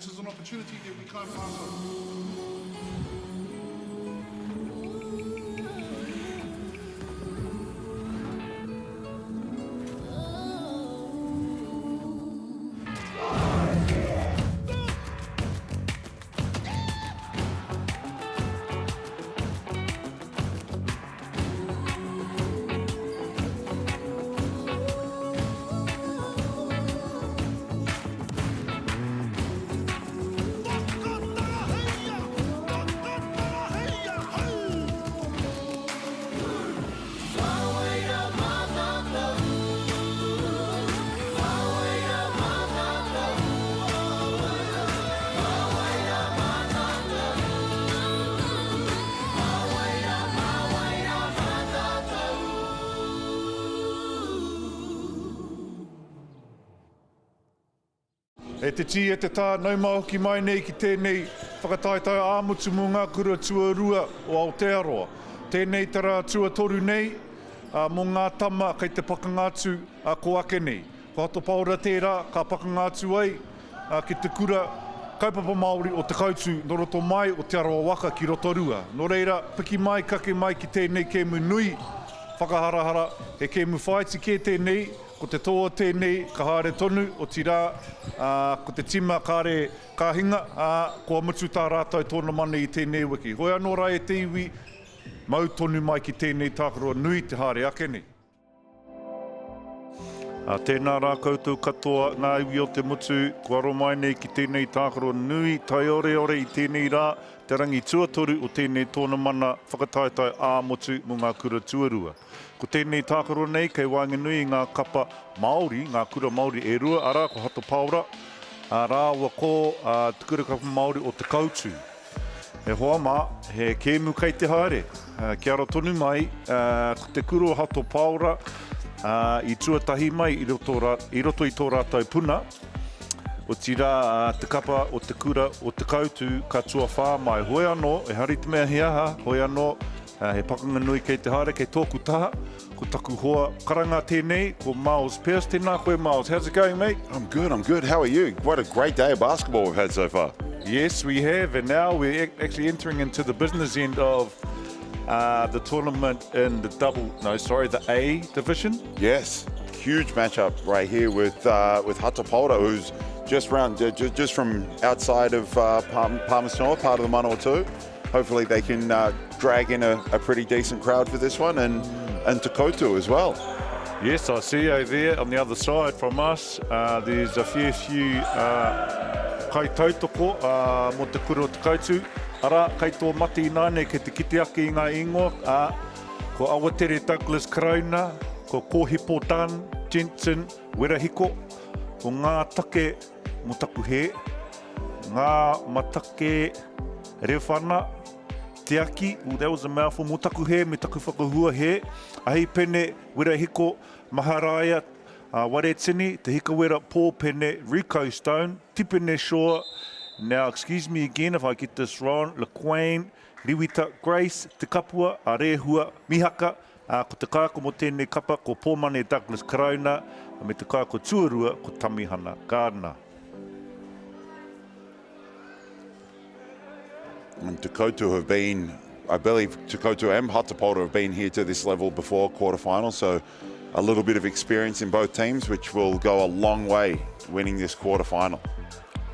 This is an opportunity that we can't pass on. E te ti e te tā, nau mahoki mai nei ki tēnei whakataitai āmutu mō ngā kura tuarua o Aotearoa. Tēnei tara tuatoru nei, mō ngā tama kei te pakangātu ko ake nei. Ko hato paura tērā, ka pakangātu ai, ki te kura kaupapa Māori o te kautu no roto mai o te aroa waka ki Rotorua. No reira, piki mai, kake mai ki tēnei kēmu nui, whakaharahara, he kēmu whaiti kē tēnei, ko te toa tēnei, ka haere tonu o tirā, ko te tima kāre kāhinga, ko amutu tā rātou tōna mane i tēnei wiki. Hoi anō rai e te iwi, mau tonu mai ki tēnei tākaroa nui te haere ake nei. Tēnā rā koutou katoa ngā iwi o te mutu, kua ro mai nei ki tēnei tākaro nui, tai ore ore i tēnei rā, te rangi tuatoru o tēnei tōna mana whakataitai āmotu mō ngā kura tuarua. Ko tēnei tākaro nei, kei wānganui ngā kapa Māori, ngā kura Māori e rua, ara ko hato paura, rāua ko te kura kapa Māori o te kautu. E hoa mā, he kēmu kei te haere, kia aro tonu mai, ko te kuro hato paura, I tuatahi mai i roto i tō rātou puna. O tira te kapa o te kura o te kautu ka tua whā mai. Hoi anō, e hari te mea hiaha, hoi anō, he pakanga nui kei te haere, kei tōku taha. Ko taku hoa karanga tēnei, ko Miles Pierce tēnā koe Miles. How's it going, mate? I'm good. How are you? What a great day of basketball we've had so far. Yes, we have, and now we're actually entering into the business end of the tournament in the A division. Yes, huge matchup right here with Hatapoura, who's just from outside of Palmerston North, part of the Manawatu. Hopefully they can drag in a pretty decent crowd for this one, and Te Koutou as well. Yes, I see over there on the other side from us, there's a fair few kai tautoko mo te kura o Te Koutou. Ara, kei tō mati nāne ke te kite ake i ngā ingoa, ko Awatere Douglas Krauna, ko Kōhipo Dan, Jensen, Werahiko, ko ngā take mo taku he, ngā matake rewhana, te aki, that was a mouthful, mo taku he, me taku whakahua he, ahi pene Werahiko, Maharaia, Waretini, te hika wera pō pene, Rico Stone, Tipene Shore. Now, excuse me again if I get this wrong, LaQuane, Riwita, Grace, Te Kapua, Arehua, Mihaka, ko te kāko mo tēnei kapa, ko Pōmane Douglas Krauna, me te kāko tuarua, ko Tamihana Gardner. And Te Koutou have been, I believe Te Koutou and Hatapoura have been here to this level before quarterfinal, so a little bit of experience in both teams, which will go a long way winning this quarterfinal.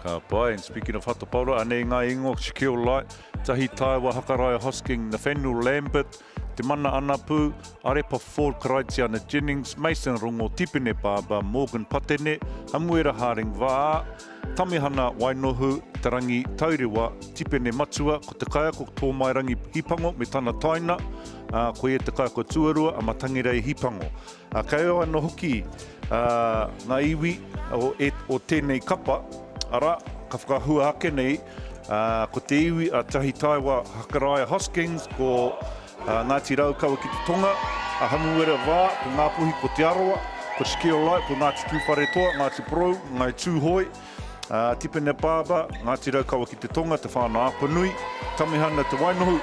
Ka pai, and speaking of Hatapoura, anei ngā ingo, Shaquille Light, Tahi Taiwa, Hakaraya Hosking, Nathaniel Lambert, Te Mana Anapu, Arepa Ford, Karaitiana Jennings, Mason Rongo, Tipene Baba, Morgan Patene, Hamuera Haring Vaa, Tamihana Wainohu, Te Rangi Taurewa, Tipene Matua, ko te kaiako tō mai rangi hipango me tana taina, ko e te kaiako tuarua, a matangirei hipango. Kei o anō hoki, ngā iwi o tēnei kapa, ara, ka whakahua ake nei, ko te iwi a Tahi Taiwa Hakaraya Hoskins, ko Ngāti Raukawa ki te tonga, a Hamuera Wā, ko Ngā Puhi ko te aroa, ko Shaquille Light, ko Ngāti Tūwhare Toa, Ngāti Pro, Ngai Tūhoi, Tipene Baba, Ngāti Raukawa ki te tonga, te whānau Apanui, Tamihana te Wainohu,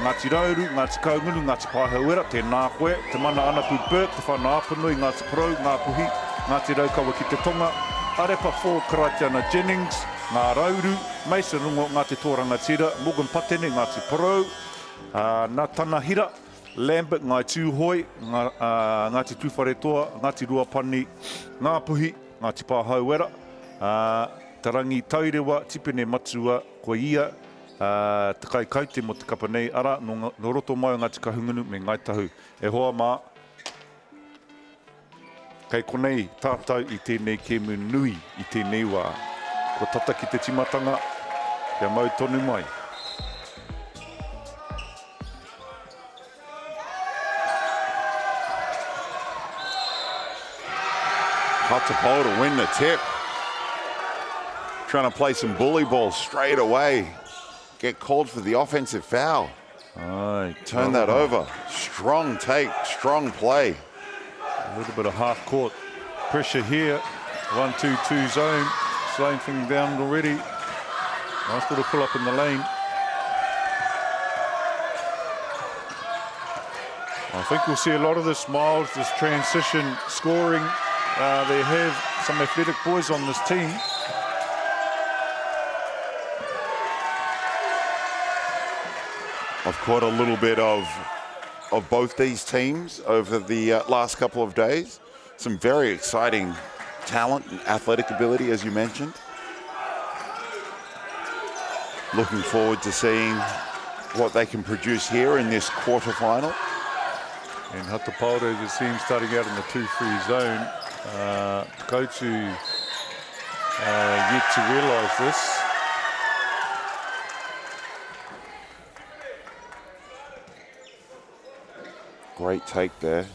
Ngāti Rauru, Ngāti Kaungunu, Ngāti Pāhauera, tēnā koe, te Mana Anapu Burke, te whānau Apanui, Ngāti Pro, Ngā Puhi, Ngāti Raukawa ki te tonga, Arepa 4, Karaitiana Jennings, Ngā Rauru, Mason Rungo, Ngāti Tōranga Tira, Morgan Patene, Ngāti Pro, Ngā Tanahira, Lambert, Ngai Tūhoi, Ngāti Tūwhare Toa, Ngāti Ruapani, Ngā Puhi, Ngāti Pāhauera, Te Rangi Taurewa, Tipene Matua, ko ia, te kai kaute mo te kapa nei, ara, no roto mai o Ngāti Kahungunu me Ngai Tahu. E hoa mā, kei konei tātou i tēnei kēmu nui i tēnei wā. Ko tata ki te timatanga, kia mau tonu mai. Hatapoura to win the tip. Trying to play some bully ball straight away. Get called for the offensive foul. Aye, Turn that over. Strong take, strong play. A little bit of half-court pressure here. 1-2-2 zone. slowing things down already. Nice little pull up in the lane. I think we'll see a lot of this, Miles, this transition scoring. They have some athletic boys on this team. I've caught a little bit of both these teams over the last couple of days. Some very exciting talent and athletic ability, as you mentioned. Looking forward to seeing what they can produce here in this quarterfinal. And Hatapaura, as you see him starting out in the 2-3 zone. Kotu yet to realise this. Great take there.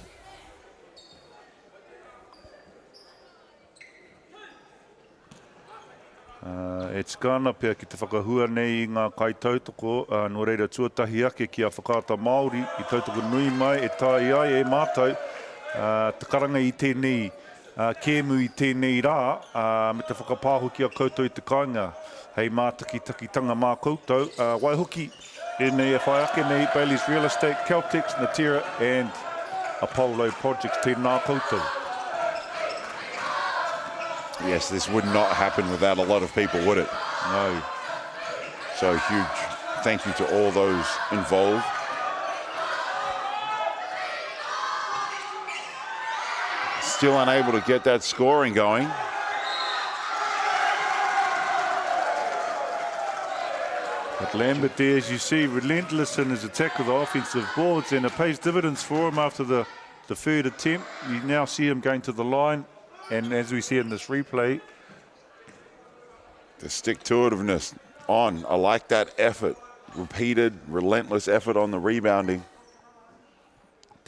E tikana pia ki te whakahua nei I ngā kai tautoko, no reira tuatahi ake ki a whakaata Māori, I tautoko nui mai, e tai ai e mātou, te karanga I tēnei, kēmu I tēnei rā, me te whakapāho ki a koutou I te kāinga, hei mātakitanga mā koutou, waihoki, e nei e whai ake nei Bailey's Real Estate, Caltex, Natera and Apollo Projects, tēnā koutou. Yes, this would not happen without a lot of people, would it? No. So huge thank you to all those involved. Still unable to get that scoring going. But Lambert there, as you see, relentless in his attack of the offensive boards, and it pays dividends for him after the third attempt. You now see him going to the line, and as we see in this replay, the stick-to-itiveness on. I like that effort. Repeated, relentless effort on the rebounding.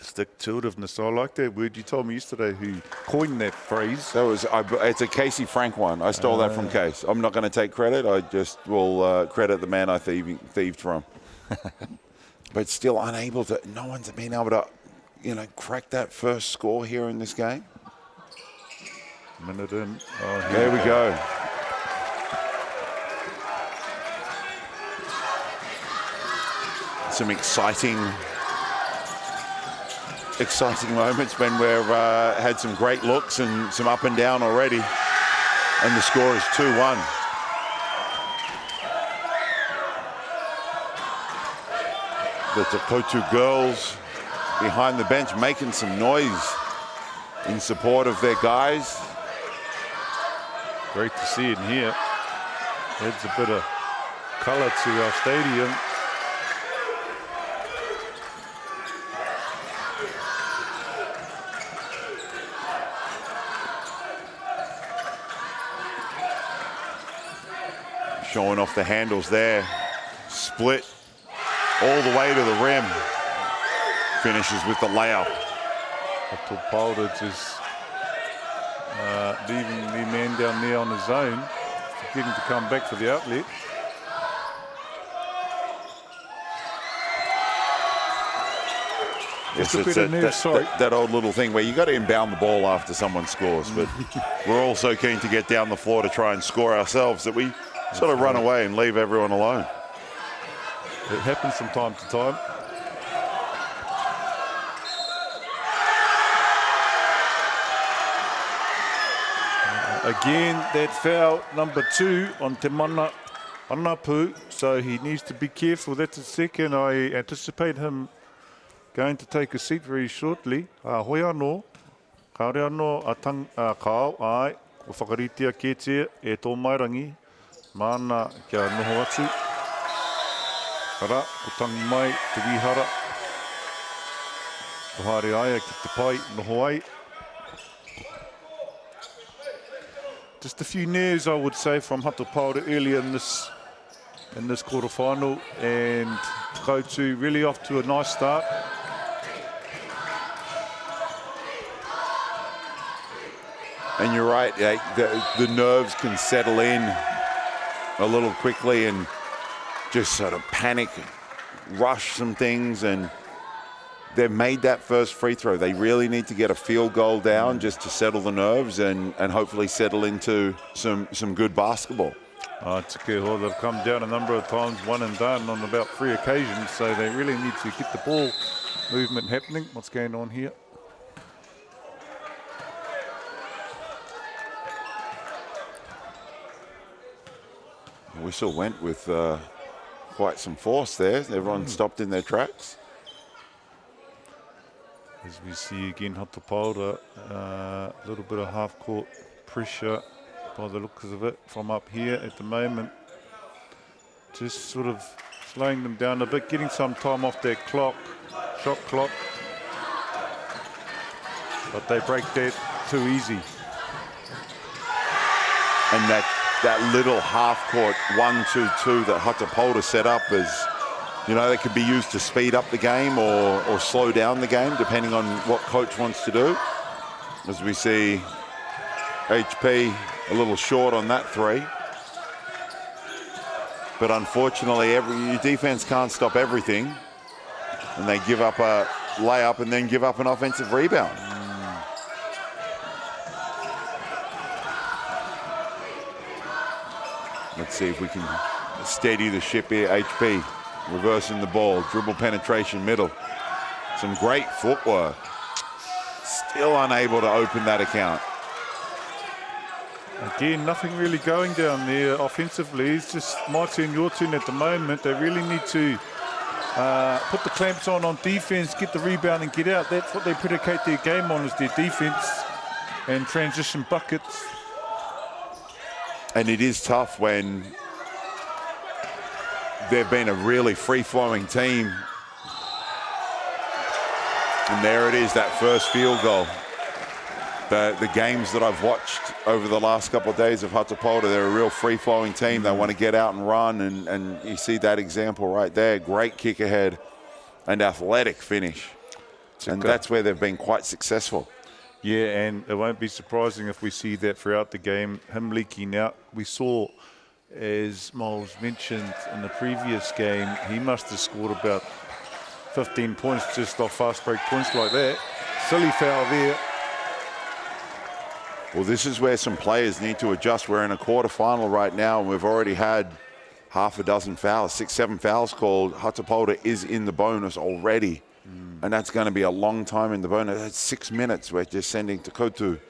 the stick-to-itiveness. I like that word. You told me yesterday who coined that phrase. That was, it's a Casey Frank one. I stole that from Case. I'm not going to take credit. I just will credit the man I thieved from. But still unable to, no one's been able to, you know, crack that first score here in this game. Minute in. Oh, there we go. Some exciting moments when we've had some great looks and some up and down already. And the score is 2-1. The Te Kotu girls behind the bench making some noise in support of their guys. Great to see it here. Adds a bit of colour to our stadium. Showing off the handles there. Split all the way to the rim. Finishes with the layup. Paula just leaving the man down there on his own, forgetting to come back for the outlet. Yes, it's that old little thing where you got to inbound the ball after someone scores, but we're all so keen to get down the floor to try and score ourselves that we sort of run away and leave everyone alone. It happens from time to time. Again, that foul, number 2 on Te Mana Anapu, so he needs to be careful. That's his second. I anticipate him going to take a seat very shortly. Hoi anō, kaore anō kāo, ai, ko whakaritia kētia e tō mairangi, mana kia noho atu. Ara, ko tangi mai, te wihara, ko haere aia ki te pai, noho ai. Just a few nerves, I would say, from Hatapaura earlier in this quarterfinal, and Kotu really off to a nice start. And you're right, the nerves can settle in a little quickly and just sort of panic, rush some things, and they've made that first free throw. They really need to get a field goal down just to settle the nerves and hopefully settle into some good basketball. Te Keho, they've come down a number of times, one and done on about 3 occasions, so they really need to get the ball movement happening. What's going on here? Whistle went with quite some force there. Everyone stopped in their tracks. As we see again, Hatapaura, a little bit of half-court pressure by the looks of it from up here at the moment. Just sort of slowing them down a bit, getting some time off their clock, shot clock. But they break that too easy. And that little half-court 1-2-2 that Hatapaura set up is, you know, they could be used to speed up the game or slow down the game, depending on what coach wants to do. As we see HP a little short on that 3. But unfortunately, your defense can't stop everything. And they give up a layup and then give up an offensive rebound. Let's see if we can steady the ship here. HP reversing the ball, dribble penetration middle. Some great footwork. Still unable to open that account. Again, nothing really going down there offensively. It's just my turn, your turn at the moment. They really need to put the clamps on defense, get the rebound and get out. That's what they predicate their game on, is their defense and transition buckets. And it is tough when they've been a really free-flowing team. And there it is, that first field goal. The games that I've watched over the last couple of days of Hatapaura, they're a real free-flowing team. They want to get out and run, and you see that example right there. Great kick ahead and athletic finish. And that's where they've been quite successful. Yeah, and it won't be surprising if we see that throughout the game, him leaking out. We saw, as Miles mentioned in the previous game, he must have scored about 15 points just off fast break points like that. Silly foul there. Well, this is where some players need to adjust. We're in a quarterfinal right now, and we've already had half a dozen fouls, 6-7 fouls called. Hatapaura is in the bonus already, and that's going to be a long time in the bonus. That's 6 minutes. We're just sending Takotu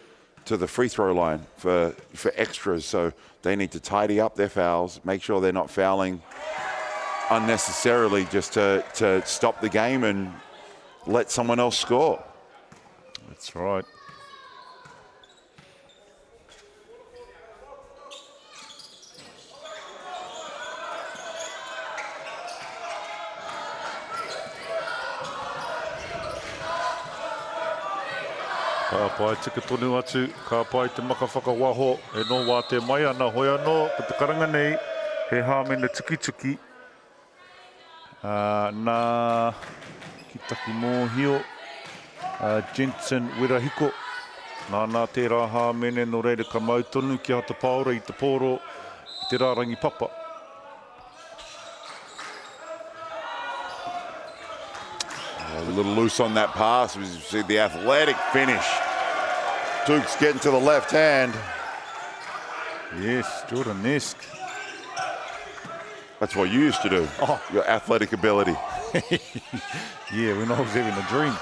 to the free throw line for extras, so they need to tidy up their fouls, make sure they're not fouling unnecessarily just to stop the game and let someone else score. That's right. Ka pai tika tonu atu, ka pai te maka whakawaho, e no wā te mai ana hoi anō, ka te karanga nei, he hāmena tuki. Nā ki taki mōhio, Jensen Wirahiko, nā tērā hāmene no reira ka mautonu ki Hatapaura I te pōro, I te rārangi papa. A little loose on that pass. We see the athletic finish. Duke's getting to the left hand. Yes, Jordan-esque. That's what you used to do. Oh. Your athletic ability. Yeah, when I was having a dream.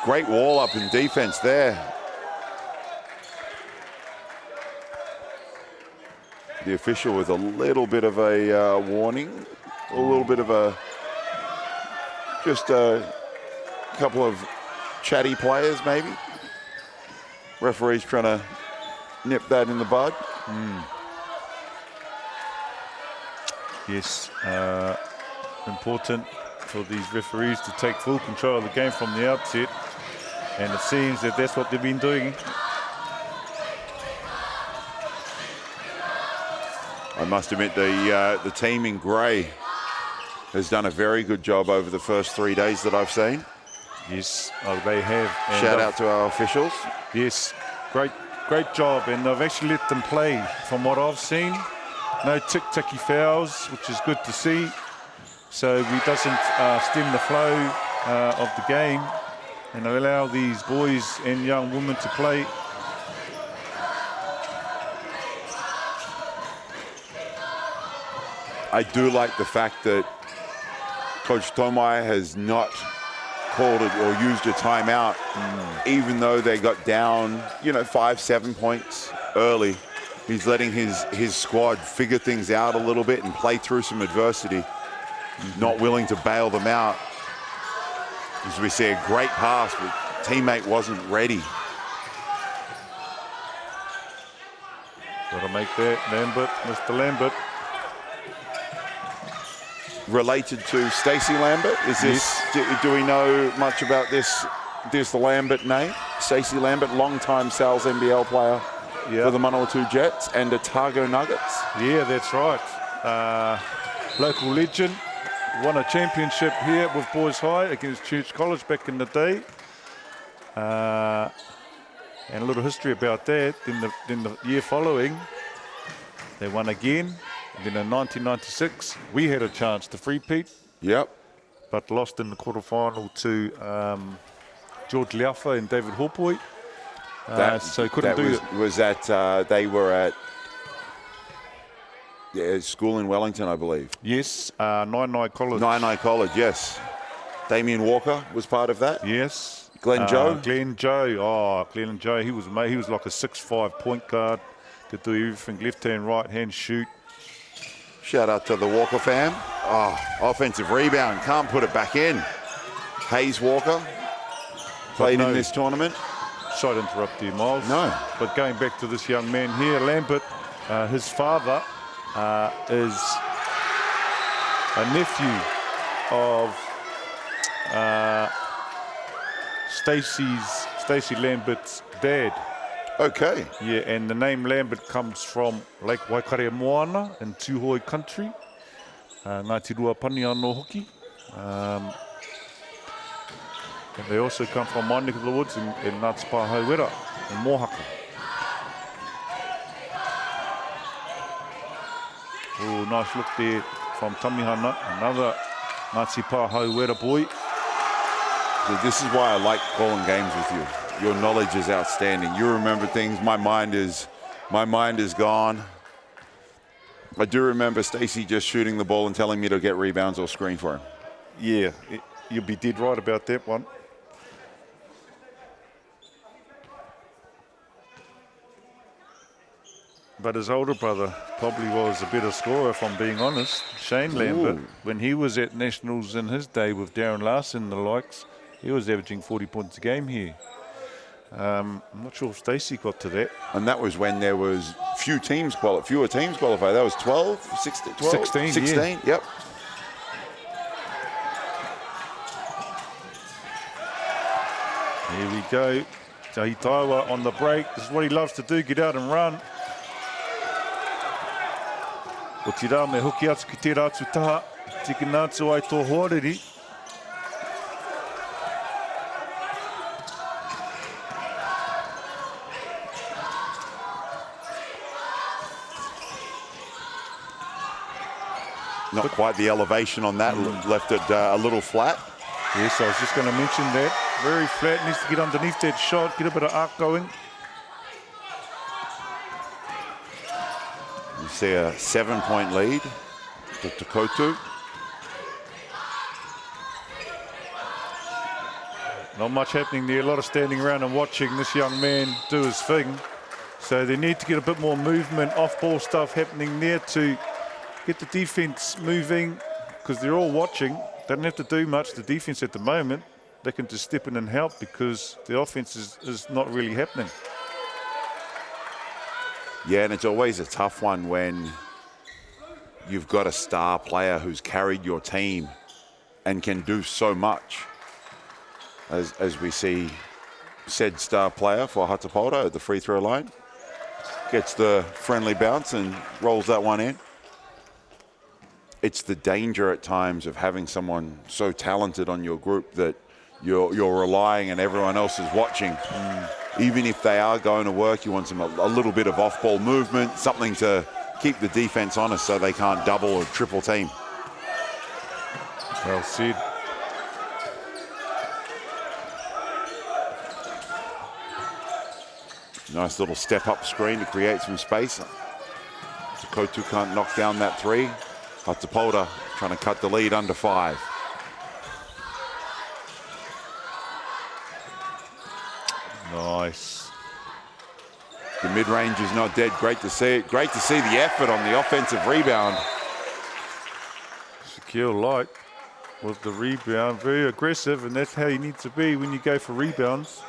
Great wall up in defense there. The official with a little bit of a warning, a little bit of just a couple of chatty players maybe. Referee's trying to nip that in the bud. Yes, important for these referees to take full control of the game from the outset, and it seems that that's what they've been doing. I must admit the team in grey has done a very good job over the first 3 days that I've seen. Yes, they have. And shout out to our officials. Yes, great job, and they've actually let them play from what I've seen. No tick-ticky fouls, which is good to see. so he doesn't stem the flow of the game and allow these boys and young women to play. I do like the fact that Coach Tomai has not called it or used a timeout, even though they got down, 5-7 points early. He's letting his squad figure things out a little bit and play through some adversity. Not willing to bail them out. As we see a great pass, but teammate wasn't ready. Got to make that, Lambert, Mr. Lambert. Related to Stacey Lambert? Is this? Do we know much about this Lambert name? Stacey Lambert, long-time Sal's NBL player for the Manawatu Jets and Otago Nuggets. Yeah, that's right. Local legend, won a championship here with Boys High against Church College back in the day. And a little history about that. Then the year following, they won again. And then in 1996, we had a chance to three-peat. Yep. But lost in the quarterfinal to George Liafa and David Hopoi. So couldn't do it. Was that they were at school in Wellington, I believe? Yes, Nine College. Nine College, yes. Damien Walker was part of that? Yes. Glenn Joe? Glenn Joe. Oh, Glenn Joe. He was like a 6'5" point guard. Could do everything, left hand, right hand, shoot. Shout out to the Walker fam. Oh, offensive rebound. Can't put it back in. Hayes Walker played in this tournament. Sorry to interrupt you, Miles. No. But going back to this young man here, Lambert, his father is a nephew of Stacey Lambert's dad. Okay. Yeah, and the name Lambert comes from Lake Waikaria Moana in Tūhoi country. Ngāti Ruapani anō hoki. And they also come from my neck of the woods in Ngāti Pāhauera in Mohaka. Oh, nice look there from Tamihana, another Ngāti Pāhauera boy. This is why I like calling games with you. Your knowledge is outstanding. You remember things. My mind is gone. I do remember Stacey just shooting the ball and telling me to get rebounds or screen for him. Yeah, you'll be dead right about that one. But his older brother probably was a better scorer, if I'm being honest. Shane Lambert, when he was at Nationals in his day with Darren Larson and the likes, he was averaging 40 points a game here. I'm not sure if Stacey got to that. And that was when there was fewer teams qualified. That was 12, 16, 12? 16, yeah. Yep. Here we go. Tahi Taiwa on the break. This is what he loves to do, get out and run. O te rā me hoki atu ki te rātu taha. Tiki nātu ai tō hoariri. Not quite the elevation on that, left it a little flat. Yes, I was just going to mention that. Very flat, needs to get underneath that shot, get a bit of arc going. You see a 7-point lead to Takotu. Not much happening there, a lot of standing around and watching this young man do his thing. So they need to get a bit more movement, off-ball stuff happening there to get the defense moving, because they're all watching. They don't have to do much, the defense at the moment. They can just step in and help because the offense is not really happening. Yeah, and it's always a tough one when you've got a star player who's carried your team and can do so much. As we see said star player for Hatapaura at the free throw line. Gets the friendly bounce and rolls that one in. It's the danger at times of having someone so talented on your group that you're relying and everyone else is watching. Even if they are going to work, you want some a little bit of off-ball movement, something to keep the defense honest so they can't double or triple team. Well said. Nice little step up screen to create some space. Kotu can't knock down that three. Hatapolta trying to cut the lead under 5. Nice. The mid-range is not dead. Great to see it. Great to see the effort on the offensive rebound. Shaquille Light with the rebound. Very aggressive, and that's how you need to be when you go for rebounds.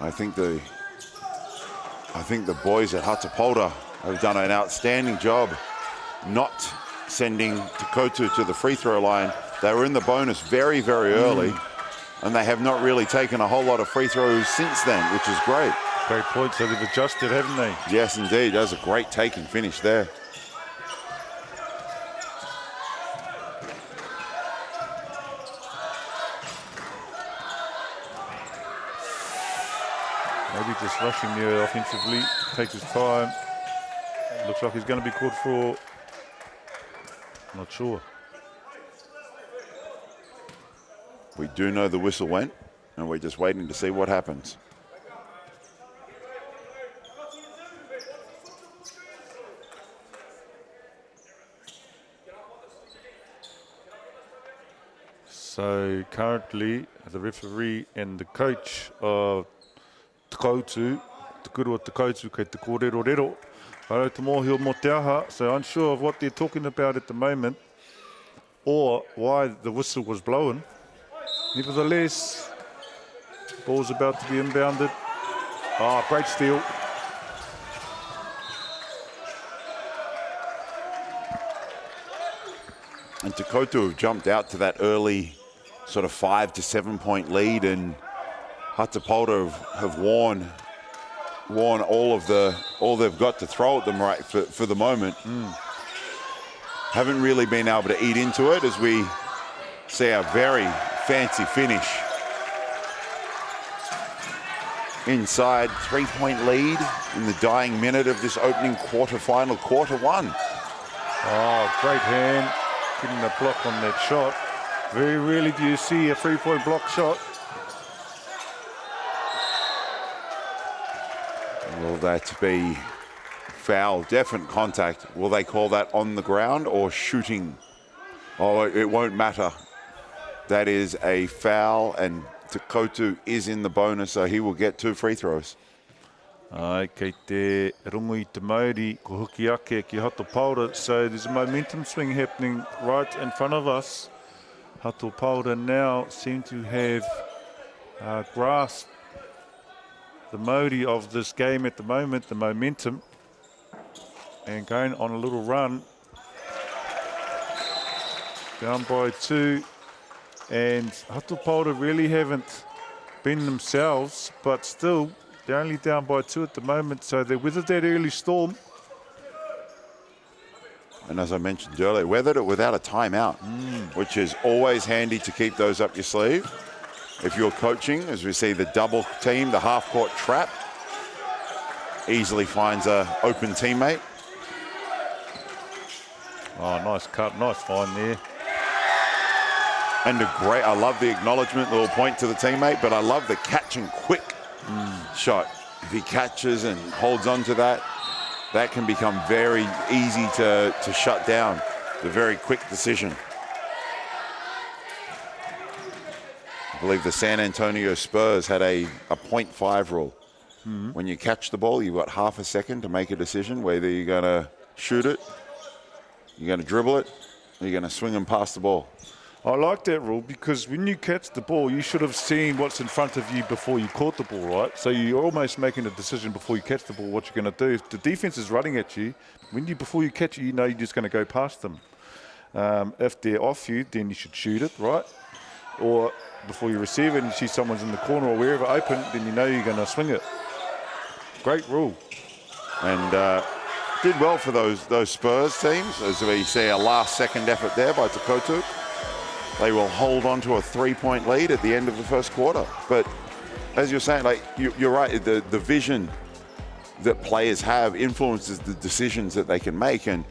I think the boys at Hatapolta have done an outstanding job not sending Te Kotu to the free throw line. They were in the bonus very, very early, and they have not really taken a whole lot of free throws since then, which is great. Great point. So they've adjusted, haven't they? Yes, indeed. That was a great take and finish there. Maybe just rushing there offensively, takes his time. Looks like he's going to be called for, not sure. We do know the whistle went, and we're just waiting to see what happens. So currently, the referee and the coach of Te Kotu, Te Kurua Te Kotu kei Te Kōrero, Aro te mōhio mō te aha, so unsure of what they're talking about at the moment or why the whistle was blown. Nevertheless, ball's about to be inbounded. Ah, great steal. And Te Kotu have jumped out to that early sort of 5 to 7 point lead, and Hatapolta have worn all they've got to throw at them right for the moment. Haven't really been able to eat into it as we see a very fancy finish. Inside 3-point lead in the dying minute of this opening quarterfinal, quarter 1. Oh, great hand, getting the block on that shot. Very rarely do you see a 3-point block shot. Will that be foul? Definite contact. Will they call that on the ground or shooting? Oh, it won't matter. That is a foul, and Te Kotu is in the bonus, so he will get 2 free throws. Ai, kei te rungu I te Māori, ko huki ake ki Hatapolta, so there's a momentum swing happening right in front of us. Hatapolta now seem to have grasped the Māori of this game at the moment, the momentum, and going on a little run. Down by 2, and Hatapolta really haven't been themselves, but still, they're only down by 2 at the moment, so they weathered that early storm. And as I mentioned earlier, weathered it without a timeout, which is always handy to keep those up your sleeve. If you're coaching, as we see the double team, the half-court trap, easily finds an open teammate. Oh, nice cut, nice find there. And I love the acknowledgement, little point to the teammate, but I love the catch and quick shot. If he catches and holds on to that, that can become very easy to shut down. The very quick decision. I believe the San Antonio Spurs had a 0.5 rule. When you catch the ball, you've got half a second to make a decision whether you're going to shoot it, you're going to dribble it, or you're going to swing and pass the ball. I like that rule because when you catch the ball, you should have seen what's in front of you before you caught the ball, right? So you're almost making a decision before you catch the ball what you're going to do. If the defense is running at you, before you catch it, you know you're just going to go past them. If they're off you, then you should shoot it, right? Or before you receive it and you see someone's in the corner or wherever open, then you know you're going to swing it. Great rule. And did well for those Spurs teams, as we see a last-second effort there by Te Kotu. They will hold on to a 3-point lead at the end of the first quarter. But as you're saying, like you're right, the vision that players have influences the decisions that they can make. And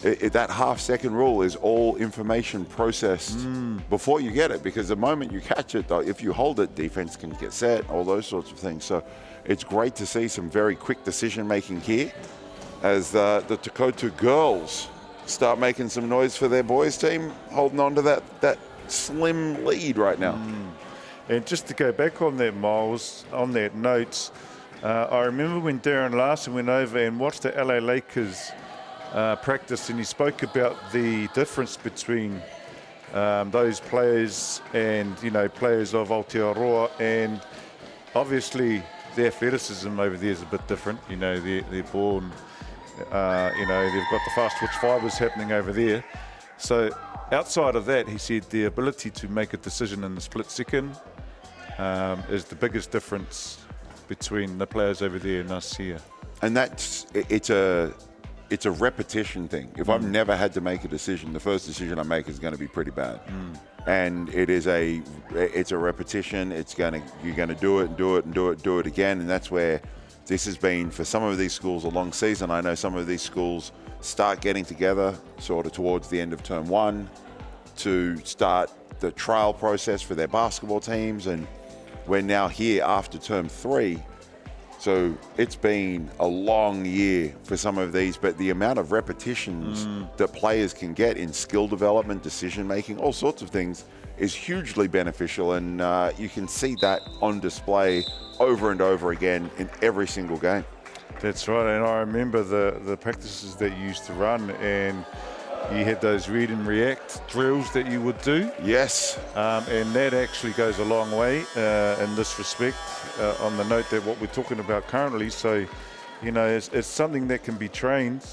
that half-second rule is all information processed before you get it, because the moment you catch it, though, if you hold it, defense can get set, all those sorts of things. So it's great to see some very quick decision-making here as the Te Kotu girls start making some noise for their boys team, holding on to that slim lead right now. And just to go back on that, Miles, on that note, I remember when Darren Larson went over and watched the LA Lakers practice, and he spoke about the difference between those players and, you know, players of Aotearoa, and obviously the athleticism over there is a bit different. You know, they're born, you know, they've got the fast twitch fibers happening over there. So outside of that, he said the ability to make a decision in the split second is the biggest difference between the players over there and us here. And it's a repetition thing. If I've never had to make a decision, the first decision I make is going to be pretty bad. And it's a repetition. You're going to do it and do it and do it again. And that's where this has been, for some of these schools, a long season. I know some of these schools start getting together sort of towards the end of term 1 to start the trial process for their basketball teams. And we're now here after term 3. So it's been a long year for some of these, but the amount of repetitions that players can get in skill development, decision making, all sorts of things is hugely beneficial. And you can see that on display over and over again in every single game. That's right, and I remember the practices that you used to run, and you had those read and react drills that you would do. Yes. And that actually goes a long way in this respect, on the note that what we're talking about currently. So, you know, it's something that can be trained.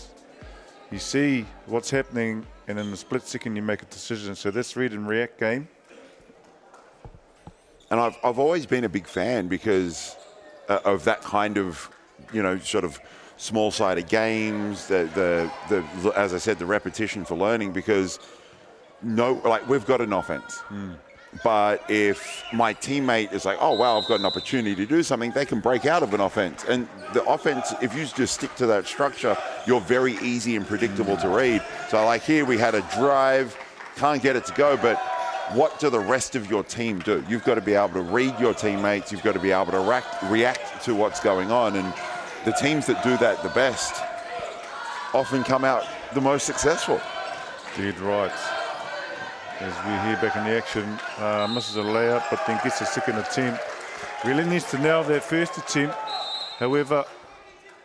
You see what's happening, and in a split second you make a decision. So this read and react game. And I've always been a big fan because of that kind of, you know, sort of small-sided games, as I said, the repetition for learning, because we've got an offense. But if my teammate is like, oh, wow, I've got an opportunity to do something, they can break out of an offense. And the offense, if you just stick to that structure, you're very easy and predictable to read. So like here, we had a drive, can't get it to go, but what do the rest of your team do? You've got to be able to read your teammates. You've got to be able to react to what's going on. And the teams that do that the best often come out the most successful. Dead right. As we're here back in the action, misses a layup, but then gets a second attempt. Really needs to nail that first attempt. However,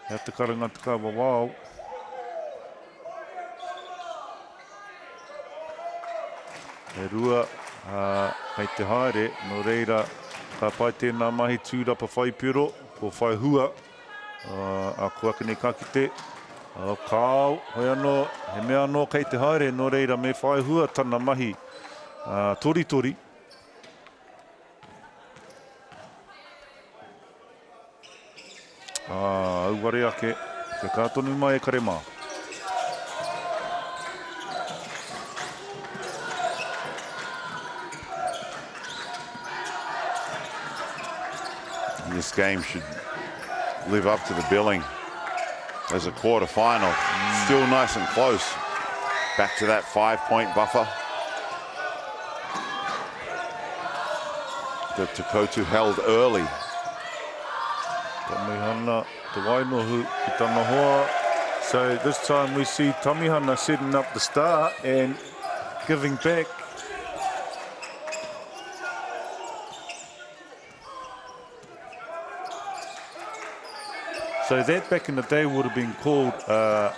te karanga te kawa wao. E rua, kei te haere, no reira, ka pai tēnā mahi tūrapa whaipiro, ko whai hua, a kua kene kakite, kāo, hoi anō, he mea anō kei te haere, no reira me whai hua tana mahi, tori tori. Auware ake, ke kātonu mai e kare mā. This game should live up to the billing as a quarter-final. Still nice and close. Back to that 5-point buffer. The Te Kotu held early. Tamihana, te wainohu, ki tana hoa. So this time we see Tamihana setting up the start and giving back. So that back in the day would have been called a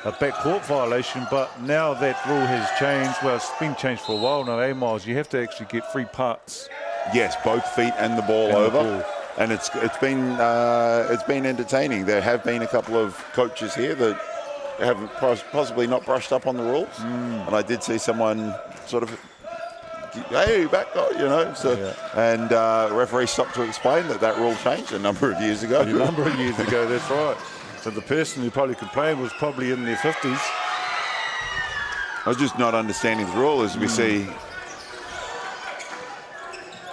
backcourt violation, but now that rule has changed. Well, it's been changed for a while now, Miles? You have to actually get 3 parts. Yes, both feet and the ball over. And it's been entertaining. There have been a couple of coaches here that have possibly not brushed up on the rules. And I did see someone sort of, hey, back, you know. So, yeah. And referee stopped to explain that rule changed a number of years ago. A number of years ago, that's right. So the person who probably complained was probably in their 50s. I was just not understanding the rule as we see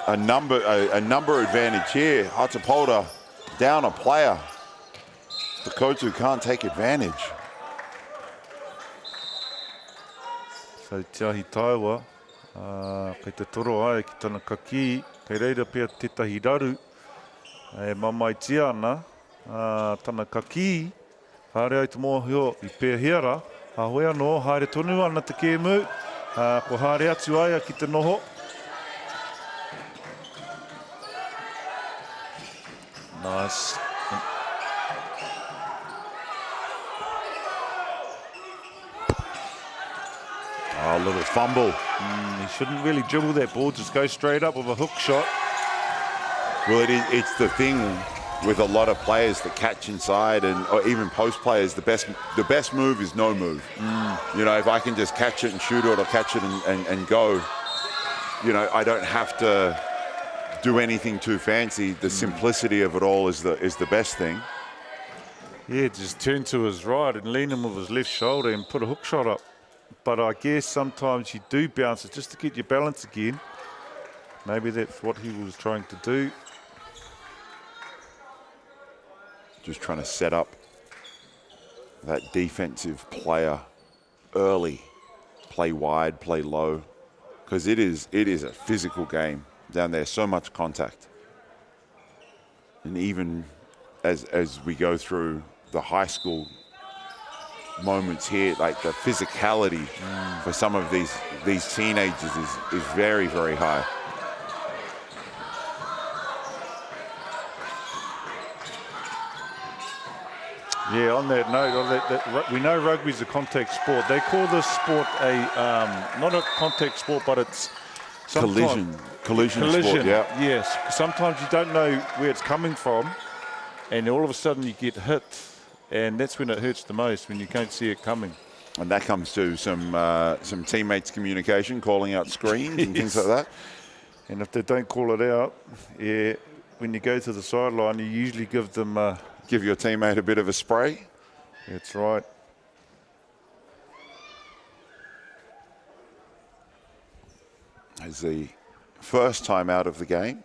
a number advantage here. Hatapolta down a player. The Kotu can't take advantage. So te ahi taiwa, kei te toro ai ki tana kaki, kei reira pia tetahi raru, e mamaitia ana, tana kaki, haere ai te mōhio i pēr hiara, hoi anō, haere tonu ana te kēmu, ko haere atu ai ki te noho. Nice. Oh, a little fumble. He shouldn't really dribble that ball, just go straight up with a hook shot. Well, it's the thing with a lot of players that catch inside, and or even post players. The best move is no move. You know, if I can just catch it and shoot it, or catch it and go, you know, I don't have to do anything too fancy. The simplicity of it all is the best thing. Yeah, just turn to his right and lean him with his left shoulder and put a hook shot up. But I guess sometimes you do bounce it just to get your balance again. Maybe that's what he was trying to do. Just trying to set up that defensive player early. Play wide, play low. Because it is a physical game down there, so much contact. And even as we go through the high school moments here, like the physicality for some of these teenagers is very, very high. Yeah, on that note, we know rugby's a contact sport. They call this sport not a contact sport, but it's collision sport, yeah. Yes, sometimes you don't know where it's coming from, and all of a sudden you get hit, and that's when it hurts the most, when you can't see it coming. And that comes to some teammates' communication, calling out screens and things like that. And if they don't call it out, yeah, when you go to the sideline, you usually give them... Give your teammate a bit of a spray. That's right. As the first time out of the game.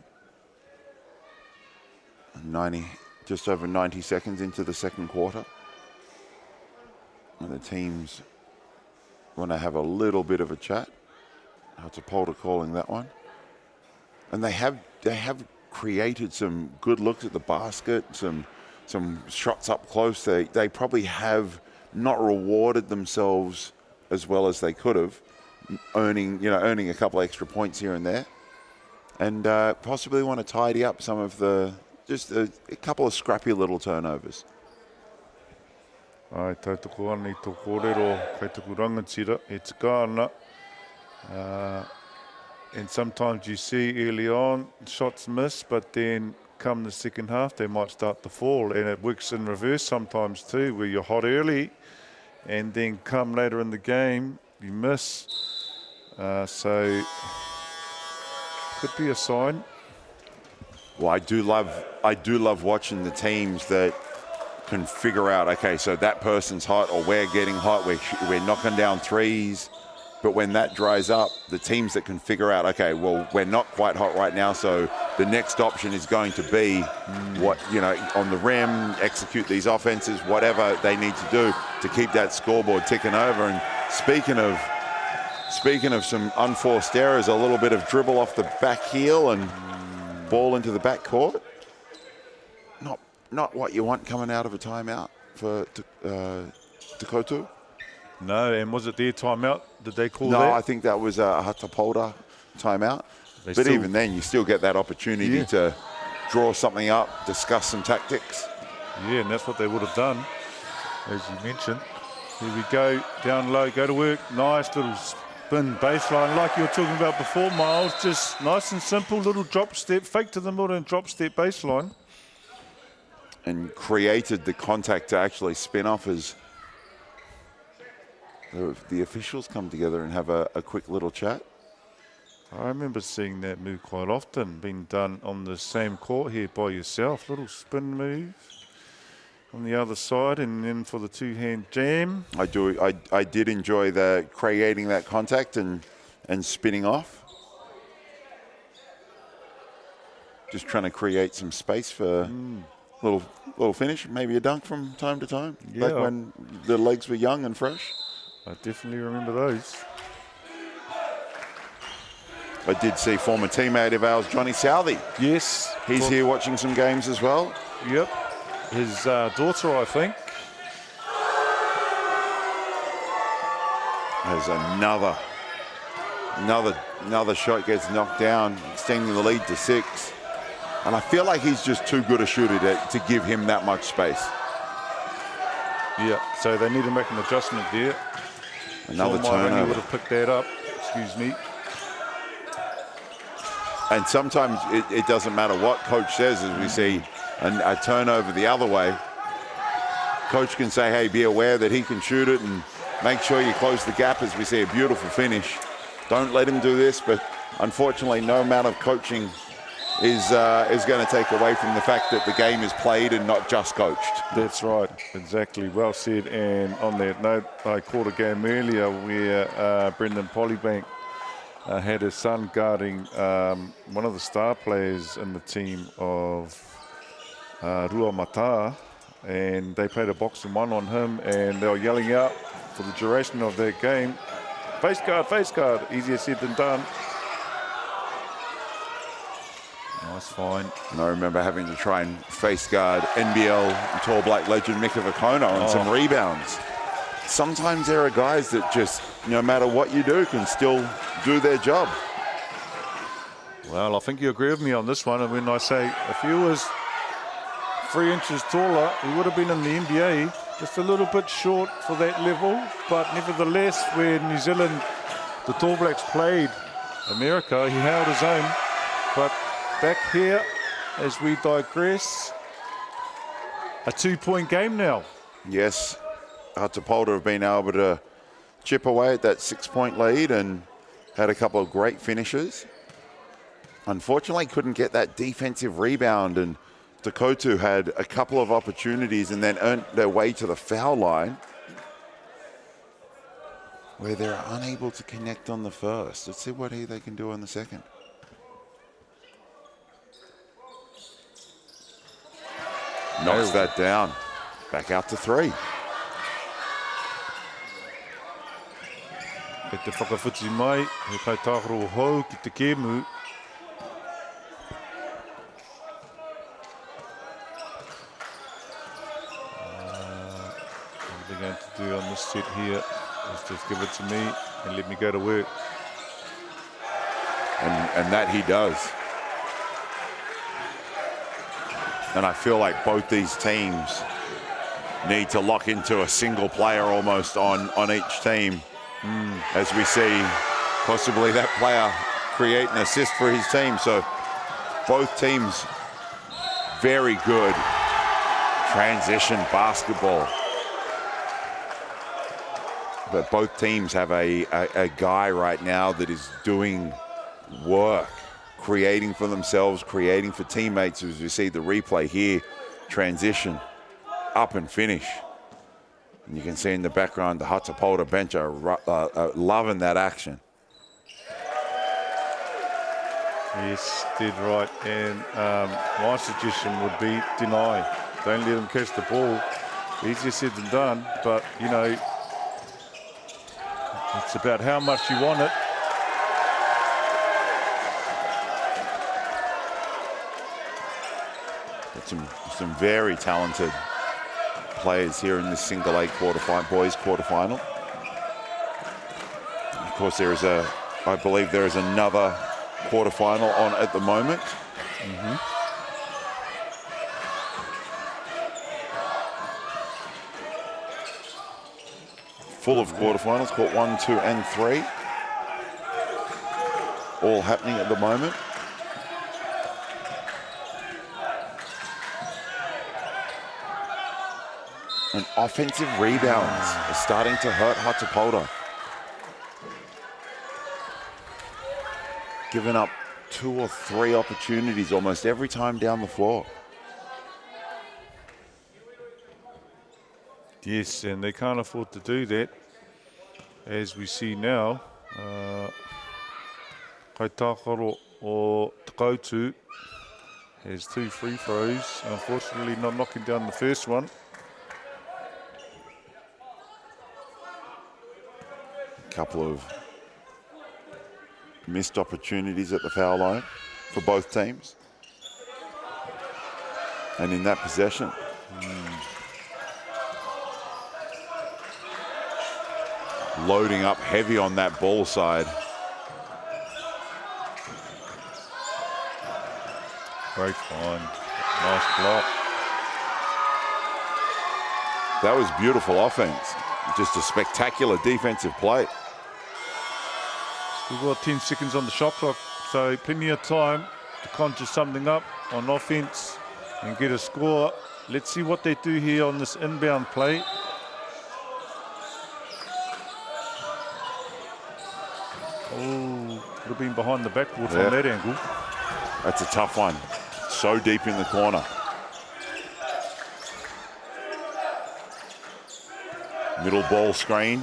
Just over 90 seconds into the second quarter. And the teams want to have a little bit of a chat. Hatapolta calling that one. And they have created some good looks at the basket, some shots up close. They probably have not rewarded themselves as well as they could have, earning a couple extra points here and there, and possibly want to tidy up some of just a couple of scrappy little turnovers. Ai, tautoko ana I tō kōrero, kei tuku rangatira, e te kāna. And sometimes you see early on, shots miss, but then come the second half, they might start to fall, and it works in reverse sometimes too, where you're hot early, and then come later in the game, you miss. So, could be a sign. Well, I do love watching the teams that can figure out, okay, so that person's hot, or we're getting hot, we're knocking down threes. But when that dries up, the teams that can figure out, okay, well, we're not quite hot right now, so the next option is going to be on the rim, execute these offenses, whatever they need to do to keep that scoreboard ticking over. And speaking of some unforced errors, a little bit of dribble off the back heel and ball into the back court. Not what you want coming out of a timeout for Kotu. No, and was it their timeout? Did they call that? No, I think that was a Hatapolta timeout. But even then, you still get that opportunity to draw something up, discuss some tactics. Yeah, and that's what they would have done, as you mentioned. Here we go, down low, go to work. Nice little spin baseline, like you were talking about before, Miles. Just nice and simple, little drop step, fake to the middle and drop step baseline. And created the contact to actually spin off as the officials come together and have a quick little chat. I remember seeing that move quite often, being done on the same court here by yourself. Little spin move on the other side, and then for the two-hand jam. I did enjoy creating that contact and spinning off. Just trying to create some space for little finish, maybe a dunk from time to time. Yeah. Back when the legs were young and fresh. I definitely remember those. I did see former teammate of ours, Johnny Southey. Yes. He's here watching some games as well. Yep. His daughter, I think. There's another shot gets knocked down, extending the lead to 6. And I feel like he's just too good a shooter to give him that much space. Yeah, so they need to make an adjustment there. Another Sean Mulroney turnover. would have picked that up. Excuse me. And sometimes it doesn't matter what coach says, as we see a turnover the other way. Coach can say, hey, be aware that he can shoot it and make sure you close the gap, as we see a beautiful finish. Don't let him do this, but unfortunately no amount of coaching is going to take away from the fact that the game is played and not just coached. That's right, exactly, well said. And on that note, I caught a game earlier where Brendan Polybank had his son guarding one of the star players in the team of Rua Mata, and they played a boxing one on him, and they were yelling out for the duration of that game, face guard, easier said than done. Nice fine. And I remember having to try and face guard NBL tall black legend Mika Vakona on some rebounds. Sometimes there are guys that just, no matter what you do, can still do their job. Well, I think you agree with me on this one. And when I say if he was 3 inches taller, he would have been in the NBA. Just a little bit short for that level. But nevertheless, where New Zealand, the Tall Blacks played America, he held his own. But back here, as we digress, a 2-point game now. Yes, Hatapolta have been able to chip away at that 6-point lead and had a couple of great finishes. Unfortunately, couldn't get that defensive rebound, and Takotu had a couple of opportunities and then earned their way to the foul line, where they're unable to connect on the first. Let's see what they can do on the second. Knocks that down. Back out to 3. E te whakawhiti mai, he kai tākaro hou ki te kēmu. What they're going to do on this set here is just give it to me and let me go to work. And that he does. And I feel like both these teams need to lock into a single player almost on each team. As we see possibly that player create an assist for his team. So both teams very good transition basketball. But both teams have a guy right now that is doing work, creating for themselves, creating for teammates. As we see the replay here, transition, up and finish. And you can see in the background the Hatapolta bench are loving that action. Yes, dead right. And my suggestion would be deny. Don't let them catch the ball. Easier said than done, but you know, it's about how much you want it. Some very talented players here in this single A boys quarterfinal. Of course, there is I believe there is another quarterfinal on at the moment. Full of quarterfinals, court 1, 2, and 3. All happening at the moment. And offensive rebounds are starting to hurt Hatapolta. Giving up 2 or 3 opportunities almost every time down the floor. Yes, and they can't afford to do that. As we see now, kai tākaro o Takautu Has 2 free throws. Unfortunately, not knocking down the first one. Couple of missed opportunities at the foul line for both teams. And in that possession, loading up heavy on that ball side. Great find. Nice block. That was beautiful offense. Just a spectacular defensive play. We've got 10 seconds on the shot clock, so plenty of time to conjure something up on offense and get a score. Let's see what they do here on this inbound play. Oh, would have been behind the backboard from that angle. That's a tough one. So deep in the corner. Middle ball screen.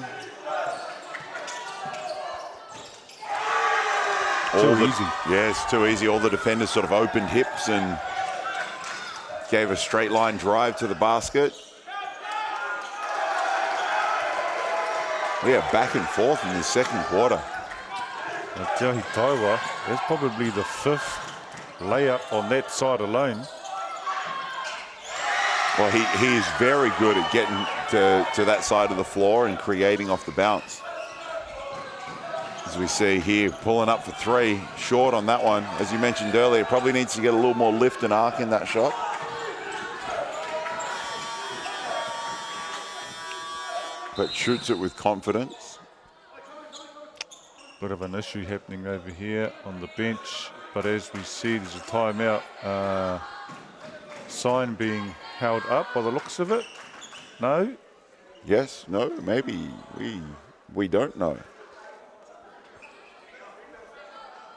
Too easy. Yes, too easy. All the defenders sort of opened hips and gave a straight line drive to the basket. We are back and forth in this second quarter. Jahi Taiwa, that's probably the 5th layup on that side alone. Well, he is very good at getting to that side of the floor and creating off the bounce. As we see here, pulling up for 3, short on that one. As you mentioned earlier, probably needs to get a little more lift and arc in that shot. But shoots it with confidence. Bit of an issue happening over here on the bench, but as we see, there's a timeout sign being held up by the looks of it. No? Yes, no, maybe. We don't know.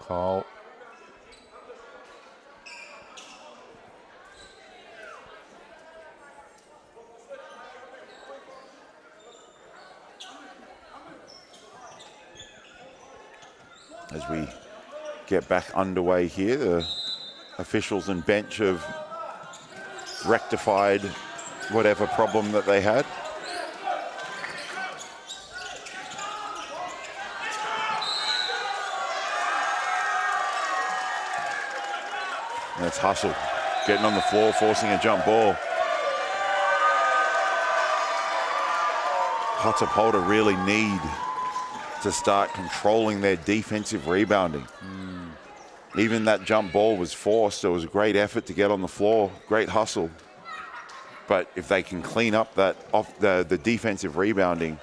Kyle. As we get back underway here, the officials and bench have rectified whatever problem that they had. And it's Hustle getting on the floor, forcing a jump ball. Hatapolta really need to start controlling their defensive rebounding. Even that jump ball was forced. It was a great effort to get on the floor, great hustle. But if they can clean up that the defensive rebounding,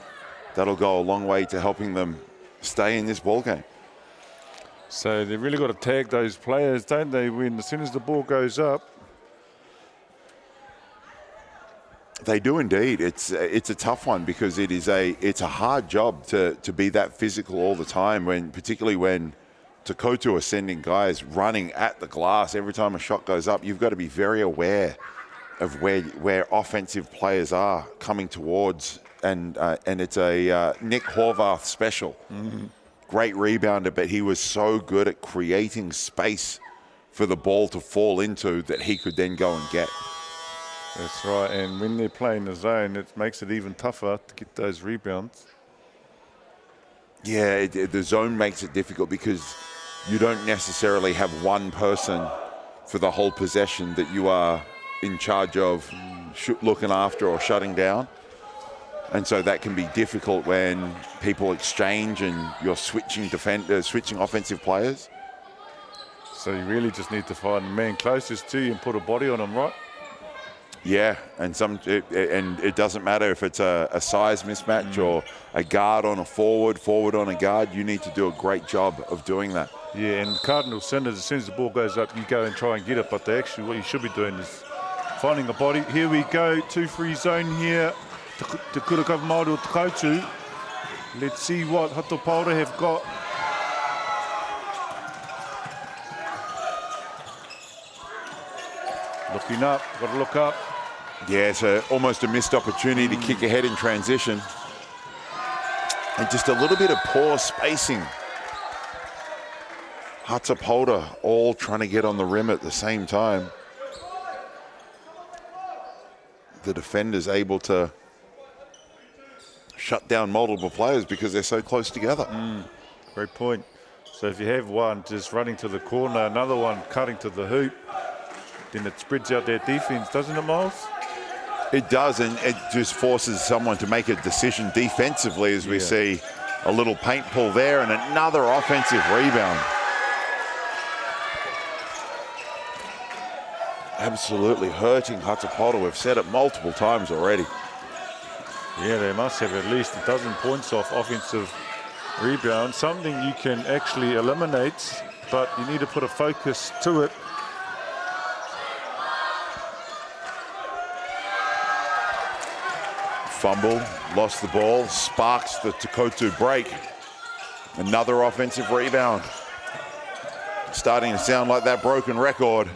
that'll go a long way to helping them stay in this ball game. So they've really got to tag those players, don't they, when as soon as the ball goes up? They do indeed. It's a tough one because it's a hard job to be that physical all the time, particularly when Takotu are sending guys running at the glass every time a shot goes up. You've got to be very aware of where offensive players are coming towards, and it's a Nick Horvath special. Great rebounder, but he was so good at creating space for the ball to fall into that he could then go and get. That's right, and when they're playing the zone, it makes it even tougher to get those rebounds. Yeah, the zone makes it difficult because you don't necessarily have one person for the whole possession that you are in charge of looking after or shutting down. And so that can be difficult when people exchange and you're switching offensive players. So you really just need to find the man closest to you and put a body on him, right? Yeah, and it doesn't matter if it's a size mismatch or a guard on a forward on a guard. You need to do a great job of doing that. Yeah, and Cardinal Sinners, as soon as the ball goes up, you go and try and get it. But what you should be doing is finding a body. Here we go, 2-free zone here. Te Kurakawa Māori o Takotu. Let's see what Hatapolta have got. Looking up, got to look up. Yeah, it's almost a missed opportunity to kick ahead in transition. And just a little bit of poor spacing Hatapolda all trying to get on the rim at the same time. The defender's able to shut down multiple players because they're so close together. Great point. So if you have one just running to the corner, another one cutting to the hoop, then it spreads out their defense, doesn't it, Miles? It does, and it just forces someone to make a decision defensively as we see a little paint pull there and another offensive rebound. Absolutely hurting Hatapolda. We've said it multiple times already. Yeah, they must have at least a dozen points off offensive rebound, something you can actually eliminate, but you need to put a focus to it. Fumble, lost the ball, sparks the Takotu break. Another offensive rebound. Starting to sound like that broken record.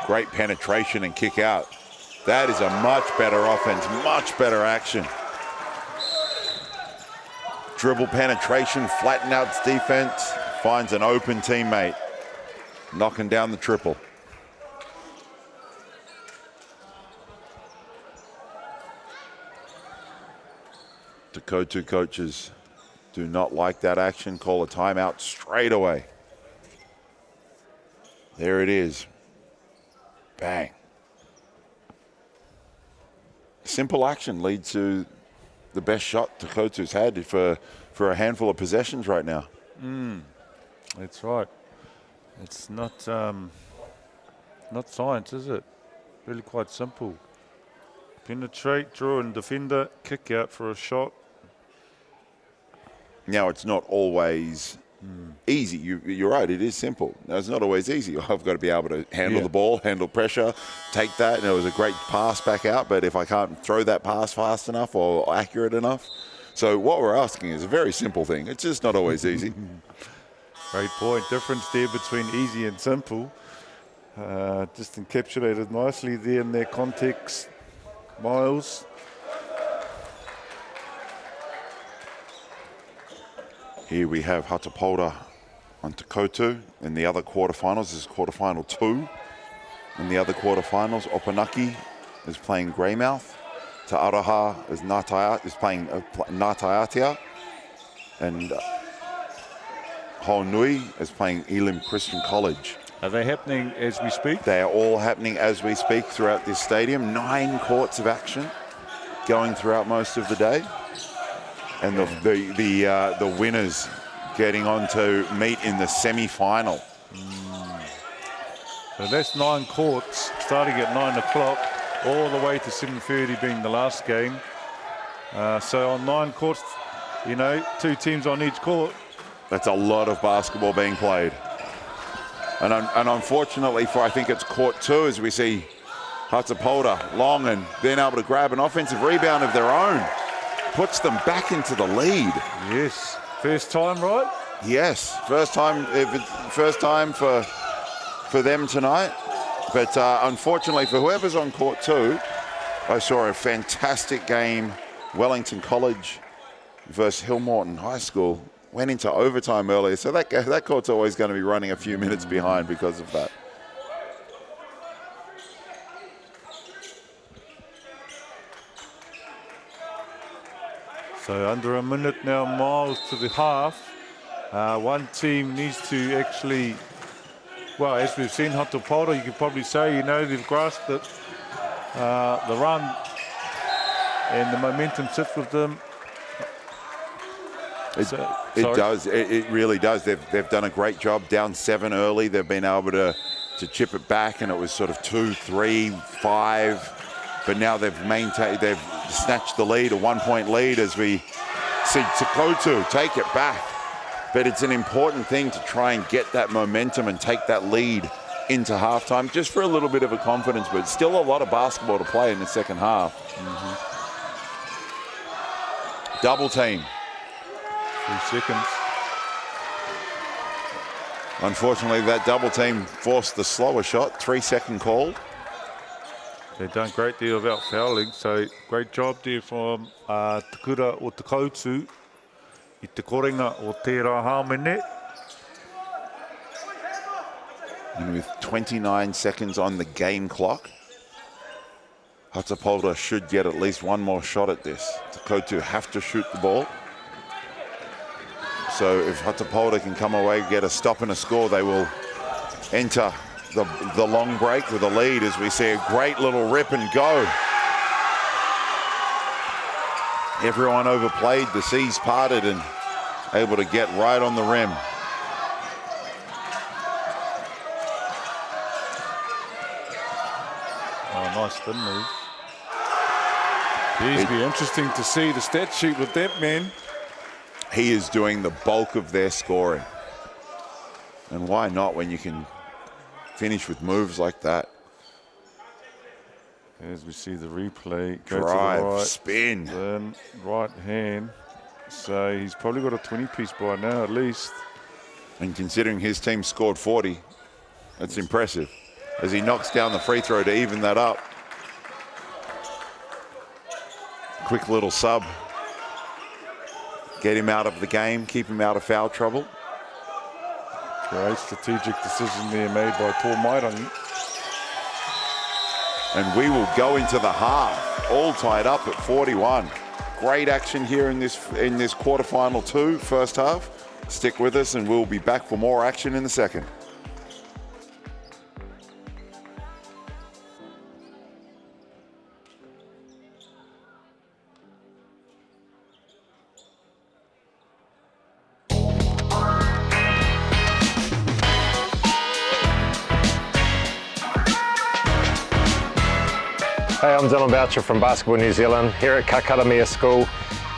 Great penetration and kick out. That is a much better offense, much better action. Dribble penetration, flatten out defense, finds an open teammate, knocking down the triple. Takotu coaches do not like that action, call a timeout straight away. There it is. Bang. Simple action leads to the best shot Takotu's had for a handful of possessions right now. That's right. It's not science, is it? Really quite simple. Penetrate, draw and defender, kick out for a shot. Now, it's not always easy. You're right, it is simple. No, it's not always easy. I've got to be able to handle the ball, handle pressure, take that. And it was a great pass back out, but if I can't throw that pass fast enough or accurate enough. So what we're asking is a very simple thing. It's just not always easy. Great point. Difference there between easy and simple. Just encapsulated nicely there in their context, Miles. Here we have Hatapolda on Takotu in the other quarterfinals. This is quarterfinal 2. In the other quarterfinals, Opanaki is playing Greymouth. Ta'araha is playing Ngātaiatea. And Honui is playing Elim Christian College. Are they happening as we speak? They are all happening as we speak throughout this stadium. 9 courts of action going throughout most of the day. And the winners getting on to meet in the semi-final. So that's 9 courts, starting at 9 o'clock, all the way to 7:30 being the last game. So on 9 courts, 2 teams on each court. That's a lot of basketball being played. And unfortunately for, I think it's court 2, as we see Hatapolda long and being able to grab an offensive rebound of their own. Puts them back into the lead. Yes. First time, right? Yes. First time for them tonight. But unfortunately for whoever's on court 2, I saw a fantastic game. Wellington College versus Hillmorton High School. Went into overtime earlier. So that court's always going to be running a few minutes behind because of that. So under a minute now, Miles, to the half. One team needs to actually, well, as we've seen Hatapolda, you could probably say, they've grasped it. The run and the momentum sits with them. It does. It really does. They've done a great job. Down 7 early. They've been able to chip it back, and it was sort of 2, 3, 5. But now they've snatched the lead, a 1-point lead, as we see Takotu take it back. But it's an important thing to try and get that momentum and take that lead into halftime, just for a little bit of a confidence. But still a lot of basketball to play in the second half. Double team. 3 seconds. Unfortunately, that double team forced the slower shot. 3-second call. They've done a great deal about fouling, so great job there from Te Kura o Te Kautu I te korenga o tērā haumene. And with 29 seconds on the game clock, Hatapolta should get at least one more shot at this. Te Kautu have to shoot the ball. So if Hatapolta can come away, get a stop and a score, they will enter the long break with a lead as we see a great little rip and go. Everyone overplayed, the seas parted and able to get right on the rim. Oh, nice spin move. It'd be interesting to see the stat sheet with that man. He is doing the bulk of their scoring. And why not when you can finish with moves like that? As we see the replay, go drive, to the right, spin. Then right hand. So he's probably got a 20-piece by now at least. And considering his team scored 40, that's impressive. As he knocks down the free throw to even that up. Quick little sub. Get him out of the game, keep him out of foul trouble. Great strategic decision there made by Tōmairangi. And we will go into the half, all tied up at 41. Great action here in this quarterfinal two, first half. Stick with us and we'll be back for more action in the second. Hey, I'm Dylan Boucher from Basketball New Zealand, here at Kakaramia School.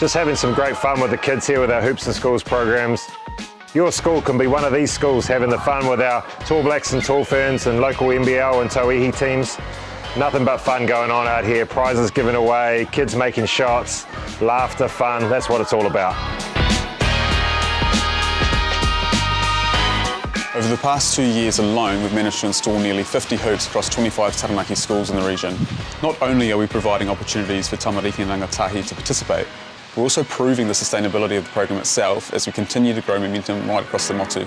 Just having some great fun with the kids here with our Hoops and Schools programs. Your school can be one of these schools having the fun with our Tall Blacks and Tall Ferns and local NBL and Tauihi teams. Nothing but fun going on out here, prizes given away, kids making shots, laughter, fun, that's what it's all about. Over the past 2 years alone, we've managed to install nearly 50 hoops across 25 Taranaki schools in the region. Not only are we providing opportunities for tamariki and rangatahi to participate, we're also proving the sustainability of the program itself as we continue to grow momentum right across the motu.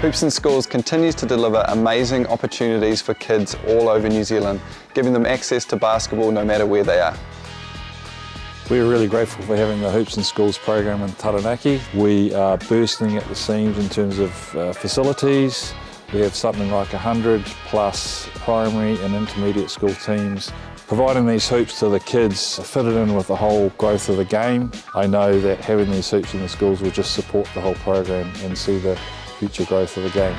Hoops and Schools continues to deliver amazing opportunities for kids all over New Zealand, giving them access to basketball no matter where they are. We're really grateful for having the Hoops and Schools program in Taranaki. We are bursting at the seams in terms of facilities. We have something like 100 plus primary and intermediate school teams. Providing these hoops to the kids fitted in with the whole growth of the game. I know that having these hoops in the schools will just support the whole program and see the future growth of the game.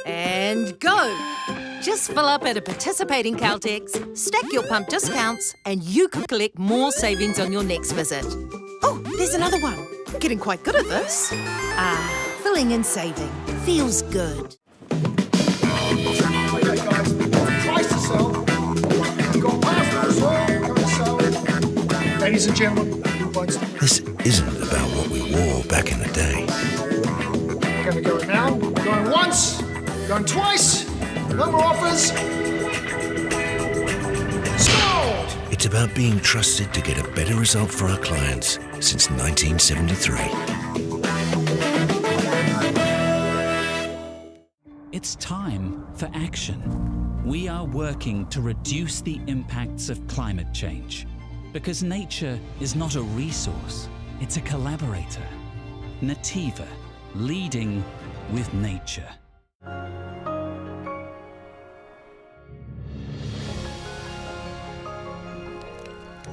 And go! Just fill up at a participating Caltex, stack your pump discounts, and you could collect more savings on your next visit. Oh, there's another one. Getting quite good at this. Filling and saving. Feels good. Okay, guys, price to sell. We've got pasta as well. Go sell. Ladies and gentlemen, this isn't about what we wore back in the day. We're going to go now. We're going once. Going twice. No more offers. Sold! It's about being trusted to get a better result for our clients since 1973. It's time for action. We are working to reduce the impacts of climate change because nature is not a resource, it's a collaborator. Nativa, leading with nature.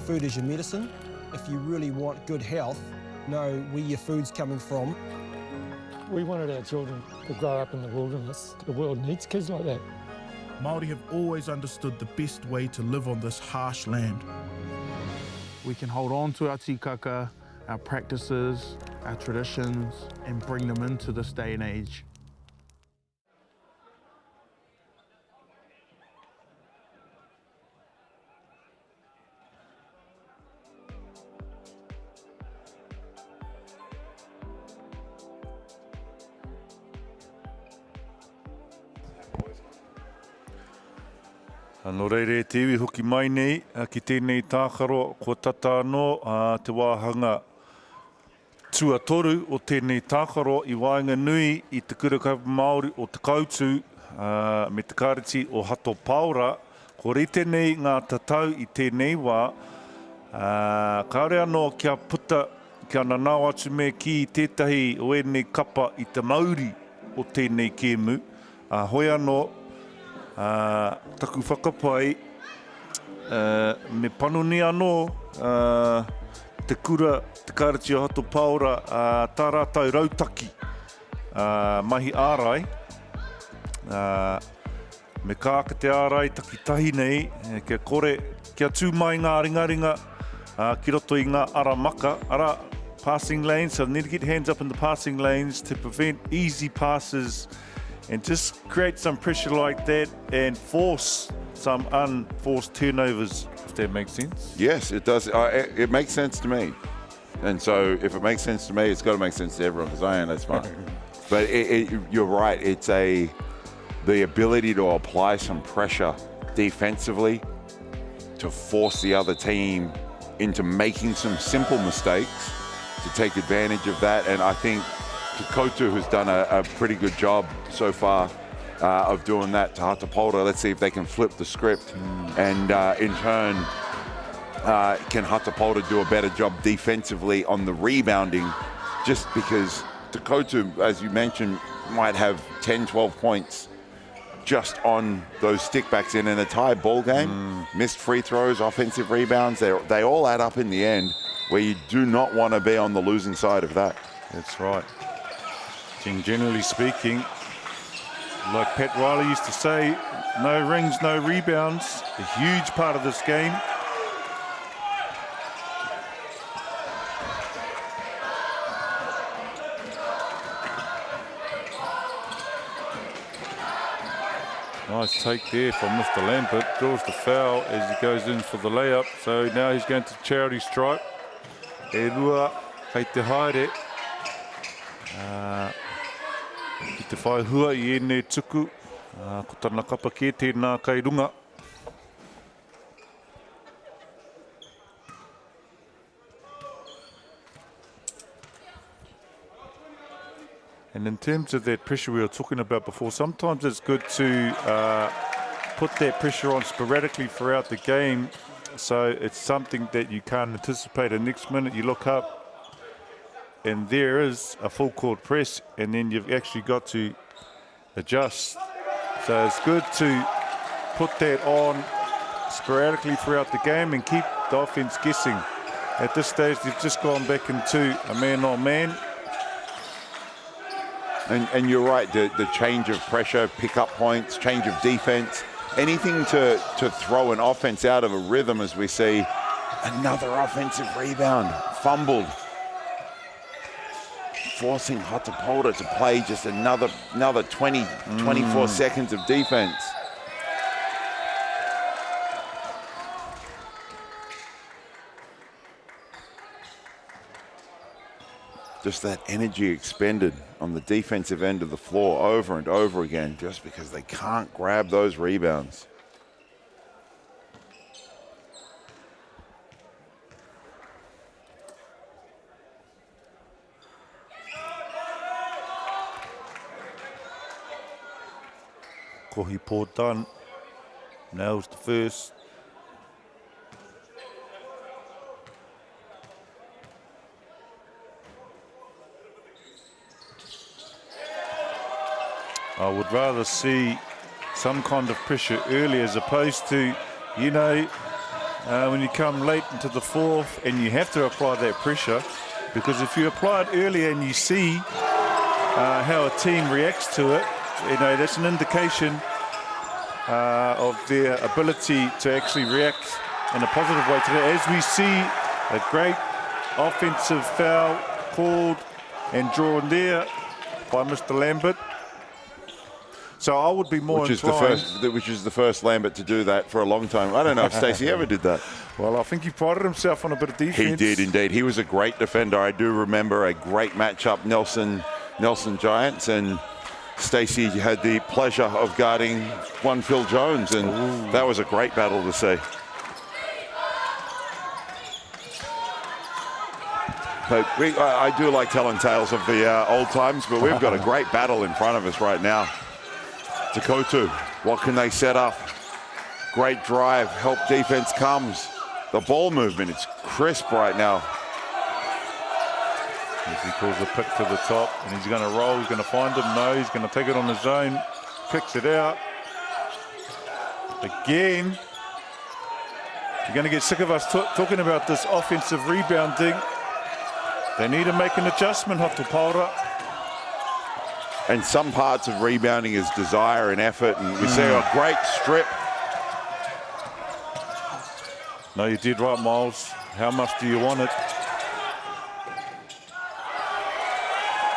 Food is your medicine. If you really want good health, know where your food's coming from. We wanted our children to grow up in the wilderness. The world needs kids like that. Māori have always understood the best way to live on this harsh land. We can hold on to our tikaka, our practices, our traditions, and bring them into this day and age. Anō reire te iwi hoki mai nei, ki tēnei tākaro, ko tata anō, te wāhanga tuatoru o tēnei tākaro i waenga nui i te kurakapa Māori o te kautu me te kāreti o Hato Paura. Ko rite nei ngā tatau i tēnei wā, kaore anō kia puta, kia nanau atu me ki tētahi o enei kapa i te Māori o tēnei kēmu. Hoi anō, taku whakapai, me panoni anō, te kura, te kāreti o Hato Paura, tā rātou rautaki, mahi ārai, me kāka te ārai taki tahi nei, kia kore, kia tū mai ngā ringaringa, ki roto i ngā ara maka, ara passing lanes, so need to get hands up in the passing lanes to prevent easy passes and just create some pressure like that and force some unforced turnovers, if that makes sense. Yes, it does. It makes sense to me. And so if it makes sense to me, it's got to make sense to everyone, because I am, that's fine. But you're right, it's the ability to apply some pressure defensively to force the other team into making some simple mistakes to take advantage of that. And I think Te Koutu has done a pretty good job so far of doing that to Hato Paura. Let's see if they can flip the script and in turn can Hato Paura do a better job defensively on the rebounding, just because Te Koutu, as you mentioned, might have 10, 12 points just on those stickbacks in a tied ball game. Missed free throws, offensive rebounds, they all add up in the end, where you do not want to be on the losing side of that. That's right. Generally speaking, like Pat Riley used to say, no rings, no rebounds, a huge part of this game. Nice take there from Mr. Lambert, draws the foul as he goes in for the layup. So now he's going to charity stripe. E rua, kei te haere. Ki te whai hua I ene tuku, ko tana kapa ke tēnā kai runga. And in terms of that pressure we were talking about before, sometimes it's good to put that pressure on sporadically throughout the game, so it's something that you can't anticipate. The next minute you look up and there is a full court press, and then you've actually got to adjust. So it's good to put that on sporadically throughout the game and keep the offense guessing. At this stage, they've just gone back into a man-on-man. And you're right, the change of pressure, pick-up points, change of defense, anything to throw an offense out of a rhythm, as we see. Another offensive rebound, fumbled. Forcing Hato Paura to play just another 20, 24 seconds of defense. Just that energy expended on the defensive end of the floor over and over again, just because they can't grab those rebounds. Kohi Pōtan nails the first. I would rather see some kind of pressure early as opposed to, you know, when you come late into the fourth and you have to apply that pressure, because if you apply it early and you see how a team reacts to it, you know, that's an indication of their ability to actually react in a positive way today. As we see a great offensive foul called and drawn there by Mr. Lambert. So I would be more inclined... Which is the first Lambert to do that for a long time. I don't know if Stacey ever did that. Well, I think he prided himself on a bit of defense. He did indeed. He was a great defender. I do remember a great matchup, Nelson Giants, and Stacey had the pleasure of guarding one Phil Jones, and that was a great battle to see. But I do like telling tales of the old times, but we've got a great battle in front of us right now. Takotu, what can they set up? Great drive, help defense comes. The ball movement, it's crisp right now. As he pulls the pick to the top, and he's going to roll, he's going to find him. No, he's going to take it on his own, kicks it out. Again, you're going to get sick of us talking about this offensive rebounding. They need to make an adjustment, Hatopaura. And some parts of rebounding is desire and effort, and we see a great strip. No, you did right, Miles. How much do you want it?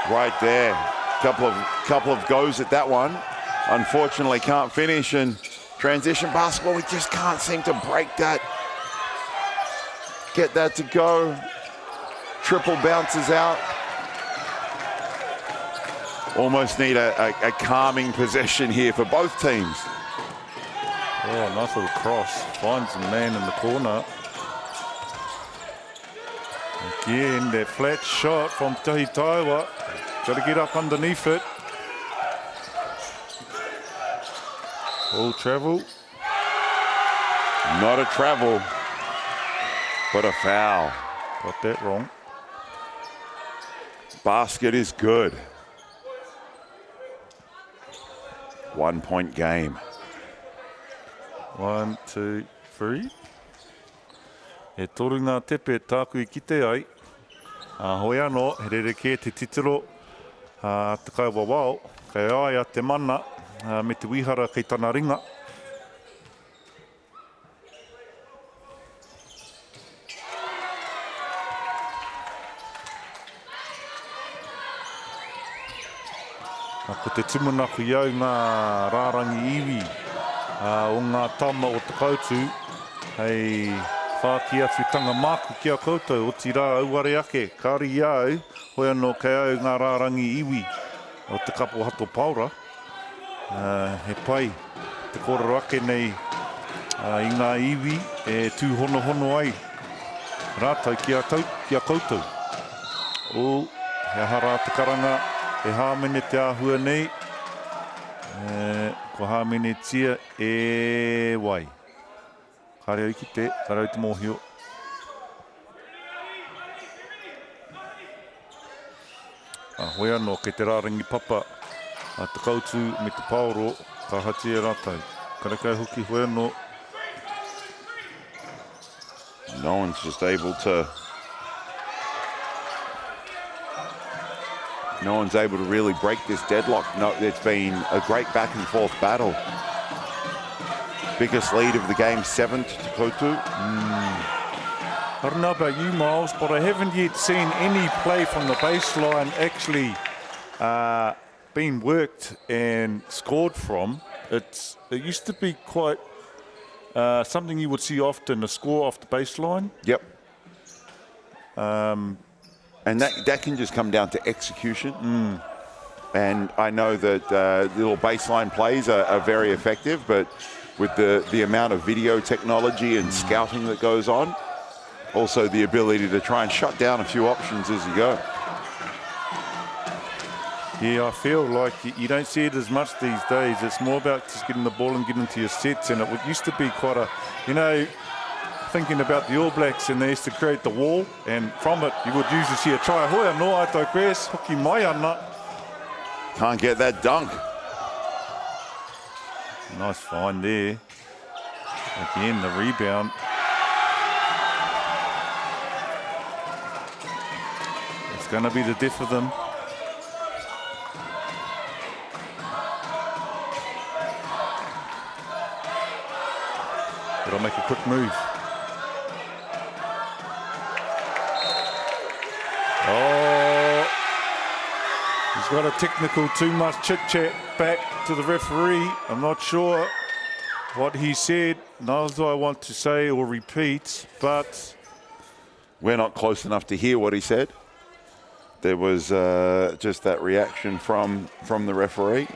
Right there, couple of goes at that one. Unfortunately, can't finish, and transition basketball, we just can't seem to break that. Get that to go. Triple bounces out. Almost need a calming possession here for both teams. Oh, nice little cross. Finds the man in the corner. Again, that flat shot from Tahi Taiwa. Got to get up underneath it. All travel. Not a travel, but a foul. Got that wrong. Basket is good. 1 point game. 1, 2, 3. E toru ngā tepe tāku I kite ai. Hoi anō, he rereke te titiro. Te kai wawao, kai ai a te mana, me te wihara kei tana ringa. Ko te tumunaku iau ngā rārangi iwi o ngā tama o te kautu, hei whāki atu tanga māku ki a koutou o ti rā auare ake. Kāri iau, hoi anō kei au ngā rārangi iwi o te kapo Hatopaura. He pai, te korero ake nei I ngā iwi e tū hono hono ai. Rātau ki a koutou. O, he hara te karanga, e hāmene te āhua nei. Ko hāmene tia e wai. Kareo ki te, kareo te mōhio. Hoi anō, kei te rārangi papa a te kautu me te paoro, ka hati e rātau. Karakai hoki, hoi anō. No one's just able to... No one's able to really break this deadlock. No, it's been a great back and forth battle. Biggest lead of the game, 7 to Takotu. I don't know about you, Miles, but I haven't yet seen any play from the baseline actually being worked and scored from. It used to be quite something you would see often, a score off the baseline. Yep. And that can just come down to execution. And I know that little baseline plays are very effective, but with the amount of video technology and scouting that goes on, also the ability to try and shut down a few options as you go. Yeah, I feel like you don't see it as much these days. It's more about just getting the ball and getting into your sets. And it used to be quite a, thinking about the All Blacks, and they used to create the wall, and from it you would usually see a try. Hoi anō, I digress, hoki mai ana. Can't get that dunk. Nice find there. Again, the rebound. It's going to be the death of them. But I'll make a quick move. Oh, he's got a technical, too much chit-chat back to the referee. I'm not sure what he said, nor do I want to say or repeat, but... We're not close enough to hear what he said. there was just that reaction from the referee.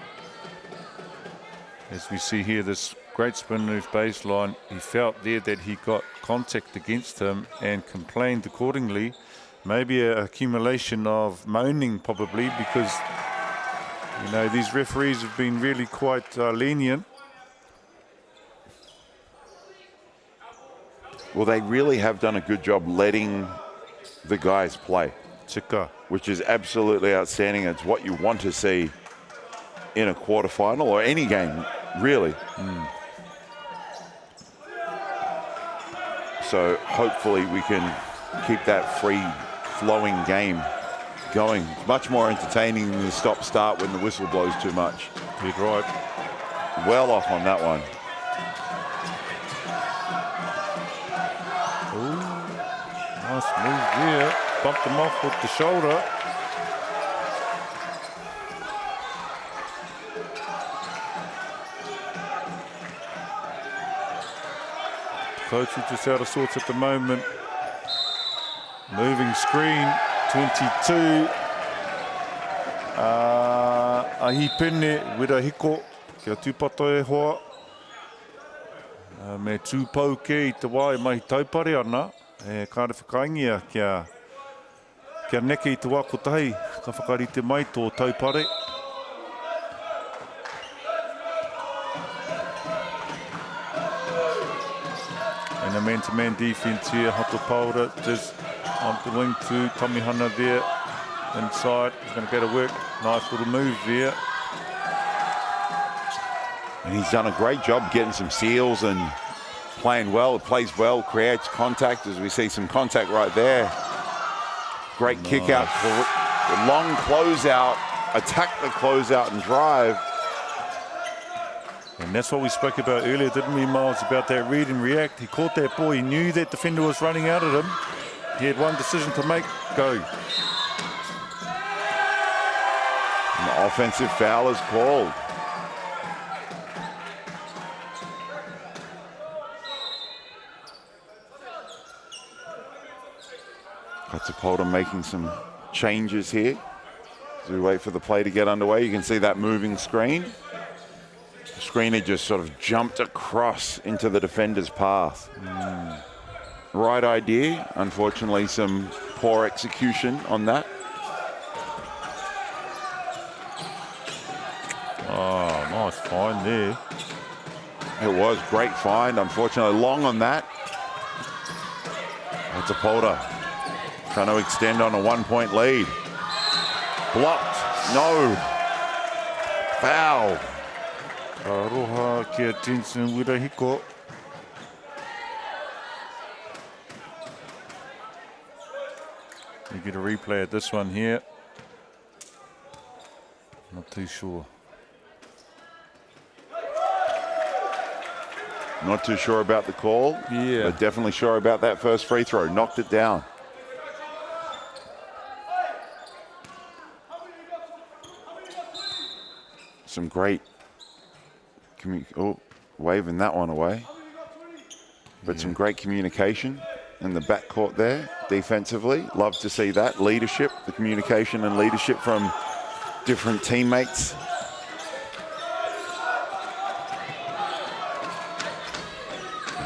As we see here, this great spin move baseline, he felt there that he got contact against him and complained accordingly. Maybe an accumulation of moaning probably, because you know these referees have been really quite lenient. Well, they really have done a good job letting the guys play. Tika. Which is absolutely outstanding. It's what you want to see in a quarterfinal or any game, really. So hopefully we can keep that free-flowing game going. It's much more entertaining than the stop-start when the whistle blows too much. You're right. Well off on that one. Ooh, nice move there. Bumped him off with the shoulder. Coach is just out of sorts at the moment. Moving screen, 22. Ahi pene, wera hiko, kia tūpato e hoa. Me tūpau ke I te wā e mai taupare ana. E kāre whakaingia kia neke I te wā kotahi, ka whakarite mai tō taupare. And a man-to-man defense here, Hato Paura just on the wing to Tamihana there, inside, he's going to go to work, nice little move there. And he's done a great job getting some seals and playing well, plays well, creates contact, as we see some contact right there. Great kick out, the long closeout, attack the closeout and drive. And that's what we spoke about earlier, didn't we, Miles, about that read and react. He caught that ball, he knew that defender was running out at him. He had one decision to make, go. An offensive foul is called. Katapolta making some changes here. As we wait for the play to get underway, you can see that moving screen. The screener just sort of jumped across into the defender's path. Right idea. Unfortunately, some poor execution on that. Oh, nice find there. It was great find. Unfortunately, long on that. Katapolta trying to extend on a 1-point lead. Blocked. No. Foul. Aroha ki attention wira hiko. You get a replay of this one here. Not too sure. Not too sure about the call. Yeah. But definitely sure about that first free throw. Knocked it down. Some great, waving that one away. But some great communication in the backcourt there, defensively. Love to see that. Leadership, the communication and leadership from different teammates.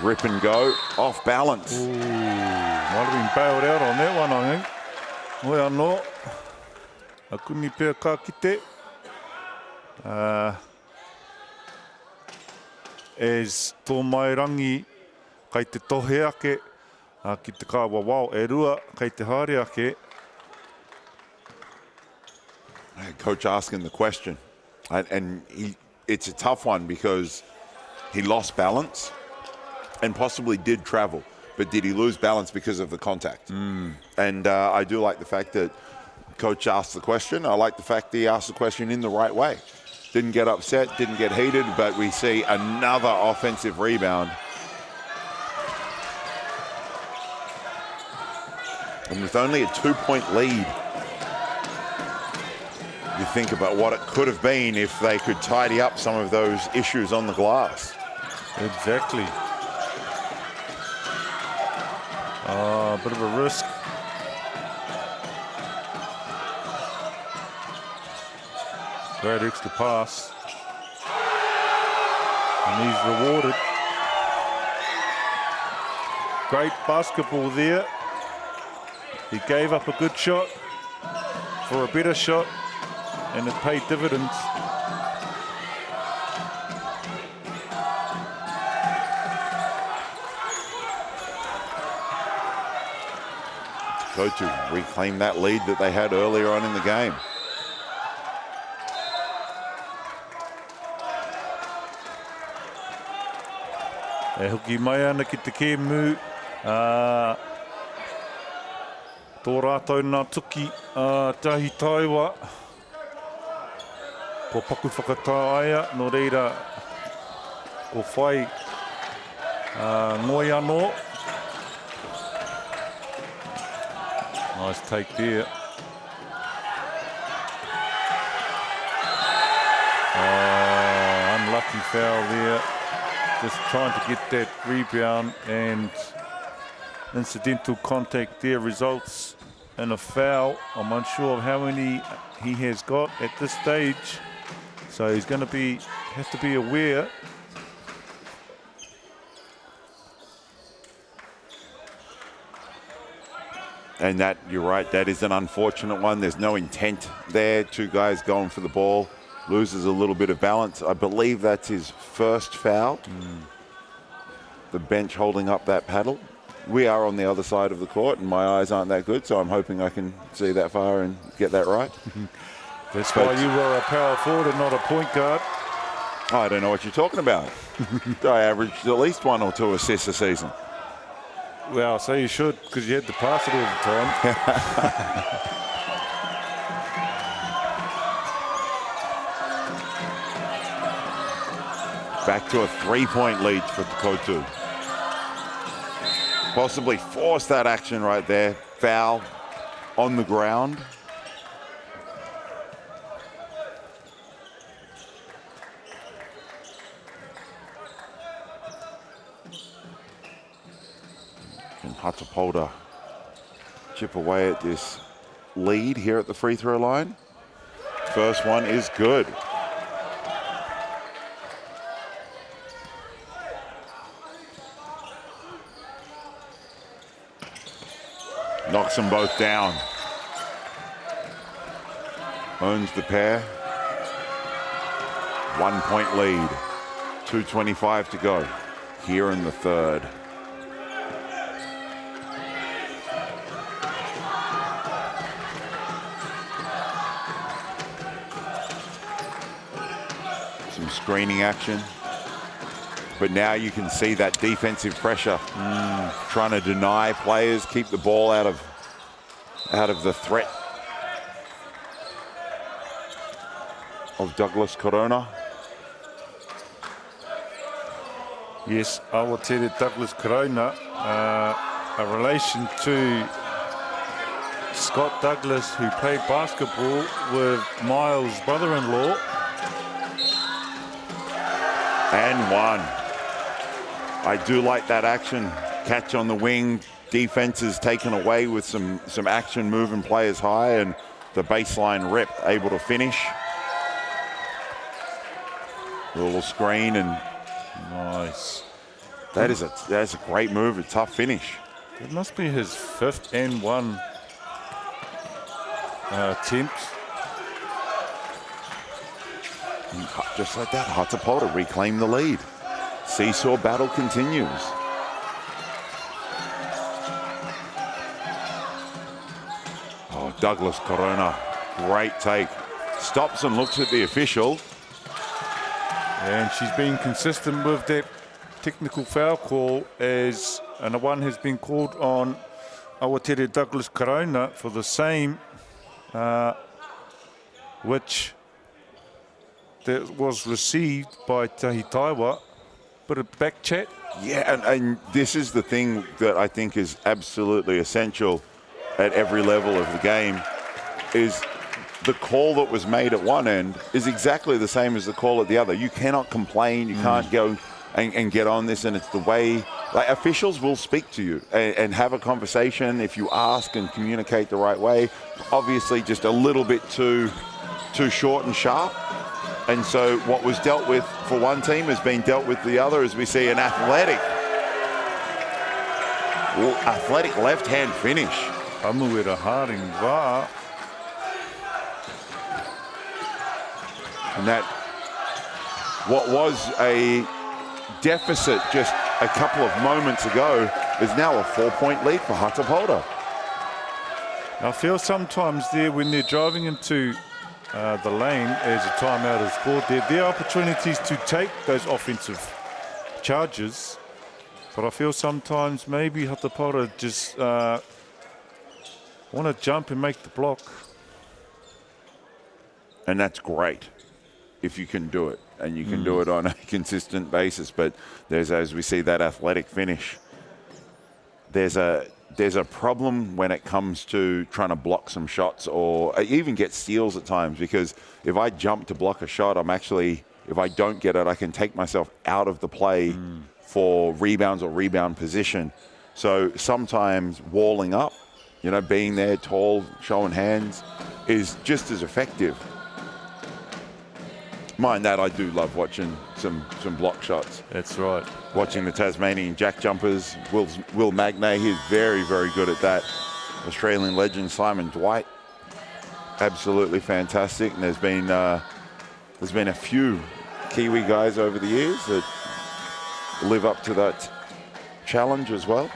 Rip and go, off balance. Ooh, might have been bailed out on that one, I think. Well, no. Akuni pia ka kite. As tō mai rangi kai te tohe ake, ki te kāwa wao e rua, kai te haere ake. Coach asking the question, and it's a tough one because he lost balance and possibly did travel, but did he lose balance because of the contact? And I do like the fact that Coach asked the question. I like the fact that he asked the question in the right way. Didn't get upset, didn't get heated, but we see another offensive rebound. And with only a 2-point lead, you think about what it could have been if they could tidy up some of those issues on the glass. Exactly. A bit of a risk. Great extra pass. And he's rewarded. Great basketball there. He gave up a good shot for a better shot, and it paid dividends. Go to reclaim that lead that they had earlier on in the game. E hoki mai ana ki te kēmu. Tō rātou nā tuki tahi taiwa. Ko paku whakatā aia, no reira ko whai ngoi anō. Nice take there. Unlucky foul there. Just trying to get that rebound, and incidental contact there results in a foul. I'm unsure of how many he has got at this stage, so he's going to have to be aware. And that, you're right, that is an unfortunate one. There's no intent there. Two guys going for the ball. Loses a little bit of balance. I believe that's his first foul. The bench holding up that paddle. We are on the other side of the court, and my eyes aren't that good, so I'm hoping I can see that far and get that right. That's why you were a power forward and not a point guard. I don't know what you're talking about. I averaged at least 1 or 2 assists a season. Well, so you should, because you had to pass it all the time. Back to a 3-point lead for Kotu. Possibly force that action right there. Foul on the ground. And Hatapolda chip away at this lead here at the free throw line. First one is good. Knocks them both down. Owns the pair. 1 point lead. 2:25 to go here in the third. Some screening action. But now you can see that defensive pressure, trying to deny players, keep the ball out of the threat of Douglas Corona. Yes, Awatere Douglas Corona, a relation to Scott Douglas, who played basketball with Miles' brother-in-law. And one. I do like that action. Catch on the wing. Defense is taken away with some action, moving players high, and the baseline rip able to finish. A little screen and nice. That's a great move, a tough finish. It must be his 5th and 1 attempt. Just like that, Hatapolda reclaim the lead. Seesaw battle continues. Oh, Douglas Corona, great take. Stops and looks at the official. And she's been consistent with that technical foul call, as and one has been called on Awatere Douglas Corona for the same, which that was received by Tahi Taiwa. Bit of back chat. Yeah, and this is the thing that I think is absolutely essential at every level of the game, is the call that was made at one end is exactly the same as the call at the other. You cannot complain, you can't go and get on this, and it's the way, like, officials will speak to you and have a conversation if you ask and communicate the right way. Obviously just a little bit too short and sharp, And so what was dealt with for one team has been dealt with the other, as we see an athletic left-hand finish. Amuera haring wā. And that, what was a deficit just a couple of moments ago, is now a 4-point lead for Hatapolta. I feel sometimes there when they're driving into the lane as a timeout is called, there are opportunities to take those offensive charges, but I feel sometimes maybe Hatapolta just want to jump and make the block. And that's great if you can do it, and you can do it on a consistent basis. But there's, as we see, that athletic finish. There's a problem when it comes to trying to block some shots or even get steals at times, because if I jump to block a shot, I'm actually, if I don't get it, I can take myself out of the play for rebounds or rebound position. So sometimes walling up, you know, being there tall, showing hands is just as effective. Mind that, I do love watching some block shots. That's right. Watching the Tasmanian jack jumpers. Will Magnay, he's very, very good at that. Australian legend Simon Dwight, absolutely fantastic. And there's been a few Kiwi guys over the years that live up to that challenge as well.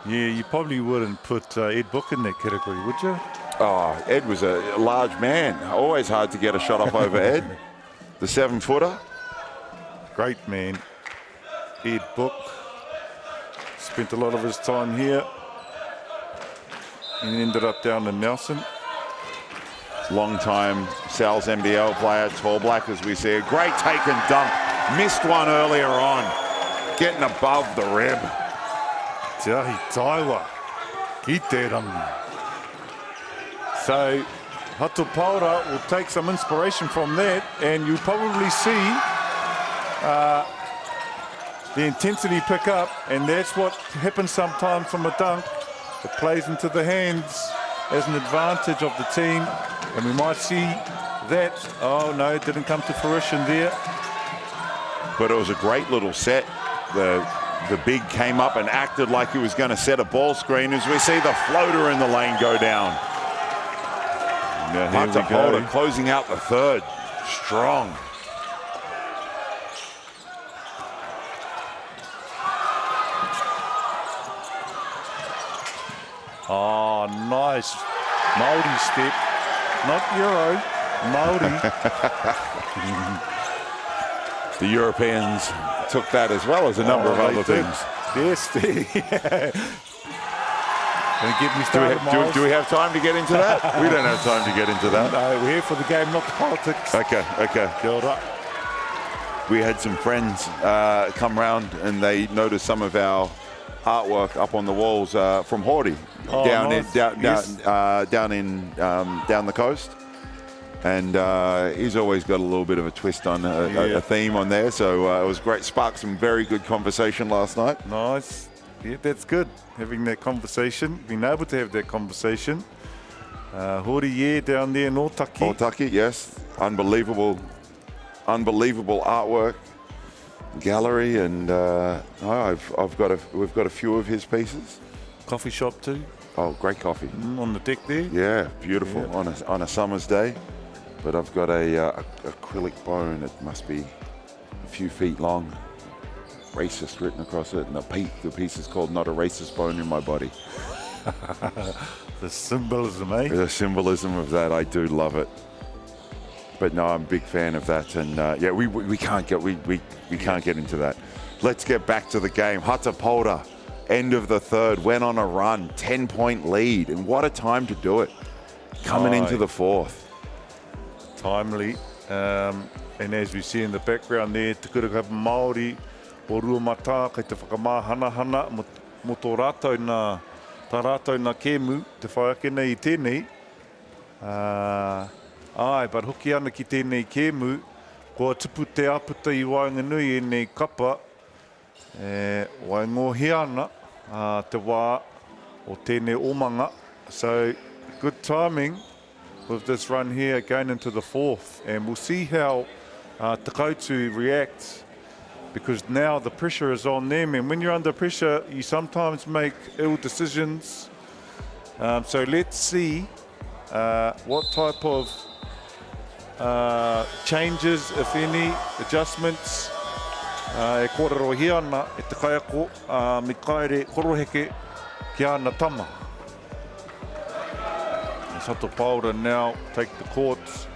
Yeah, you probably wouldn't put Ed Book in that category, would you? Oh, Ed was a large man. Always hard to get a shot off over Ed. The 7-footer. Great man. Ed Book. Spent a lot of his time here. And ended up down in Nelson. Long-time Sal's NBL player, tall black, as we see. A great take and dunk. Missed one earlier on. Getting above the rib. Tahi Taiwa. Kiteram. So Hatapolta will take some inspiration from that, and you'll probably see the intensity pick up, and that's what happens sometimes from a dunk. It plays into the hands as an advantage of the team, and we might see that. Oh no, it didn't come to fruition there. But it was a great little set. The big came up and acted like he was going to set a ball screen, as we see the floater in the lane go down. Hatapolta closing out the third. Strong. Oh, nice. Māori step. Not Euro. Māori. The Europeans took that as well as a number of other things. Yes, Don't get me started, do we have time to get into that? We don't have time to get into that. No, we're here for the game, not the politics. Okay. Kia ora. We had some friends come round and they noticed some of our artwork up on the walls from Horty down the coast. And he's always got a little bit of a twist on a theme on there. So it was great. Sparked some very good conversation last night. Nice. Yeah, that's good, having that conversation, being able to have that conversation. Hori, down there in Otaki. Otaki, yes. Unbelievable artwork, gallery, and we've got a few of his pieces. Coffee shop too. Oh, great coffee. On the deck there. Yeah, beautiful on a summer's day. But I've got a acrylic bone. It must be a few feet long. Racist written across it, and the piece is called "Not a Racist Bone in My Body." The symbolism, eh? The symbolism of that, I do love it. But no, I'm a big fan of that, and we can't get into that. Let's get back to the game. Hatapolta, end of the third, went on a run, 10-point lead, and what a time to do it. Coming into the fourth. Timely, and as we see in the background there, te kura Māori. O rua mata, kei te whakamāhana mo tō rātou tā rātou nā kēmu, te whaiake nei I tēnei. But hoki ana ki tēnei kēmu, kua tupu te aputa I Wainganui e nei kapa, waingohi ana te wā o tēnei omanga. So, good timing with this run here going into the fourth. And we'll see how Te Koutu reacts, because now the pressure is on them. And when you're under pressure, you sometimes make ill decisions. So let's see what type of changes, if any, adjustments. E kōrero hi ana e te kaiako me kaere koroheke ki ana tama. And Sato Paura now take the courts.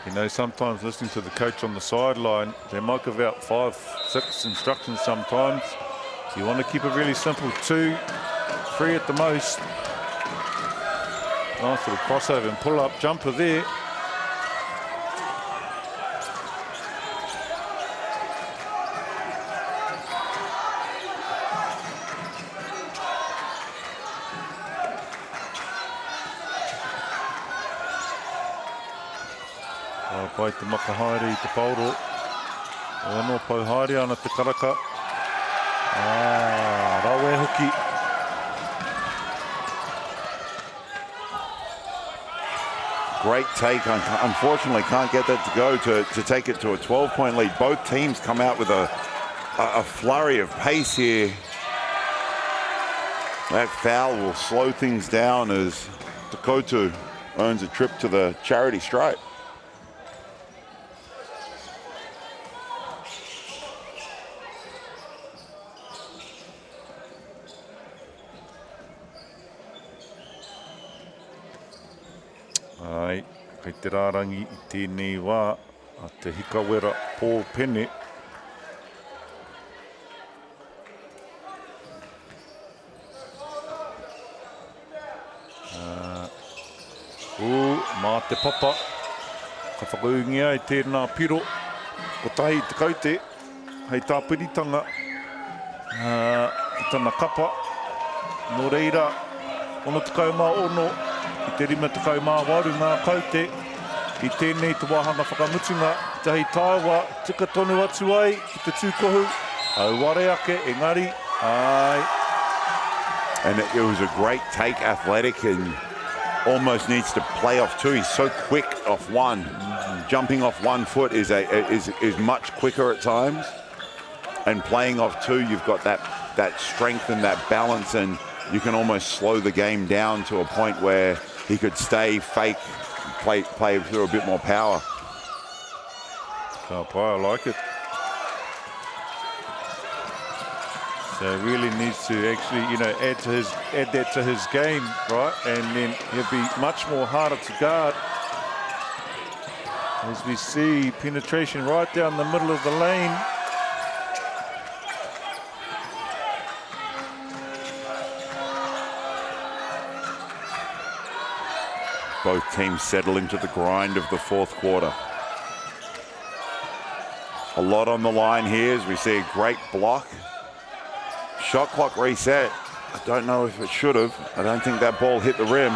You know, sometimes listening to the coach on the sideline, they might give out 5, 6 instructions sometimes. So you want to keep it really simple, 2, 3 at the most. Nice little crossover and pull-up jumper there. Pai te makahaere I te pauro. O anō pauhaere ana te karaka. Rawe hoki. Great take. Unfortunately, can't get that to go to take it to a 12-point lead. Both teams come out with a flurry of pace here. That foul will slow things down as Te Koutu earns a trip to the charity stripe. Ai, kei te rārangi I tēnei wā a te hikawera Paul Pene. Mā te papa, ka whakaungia I tēnā piro, ko tahi te kaute, hei tā piritanga, I tana kapa, no reira, ono te kaumā ono, I te rima te kaumā waru ngā kaute, I tēnei te wāhanga whakamutunga, te hei tāua, tika tonu atu ai, ki te tūkohu, au ware ake, engari, ai. And it was a great take, athletic, and almost needs to play off 2. He's so quick off 1. Jumping off 1 foot is much quicker at times, and playing off 2, you've got that strength and that balance, and you can almost slow the game down to a point where he could stay fake, play through a bit more power. Ka pai, I like it. So really needs to actually, you know, add that to his game, right? And then he'll be much more harder to guard. As we see penetration right down the middle of the lane. Both teams settle into the grind of the fourth quarter. A lot on the line here as we see a great block. Shot clock reset. I don't know if it should have. I don't think that ball hit the rim.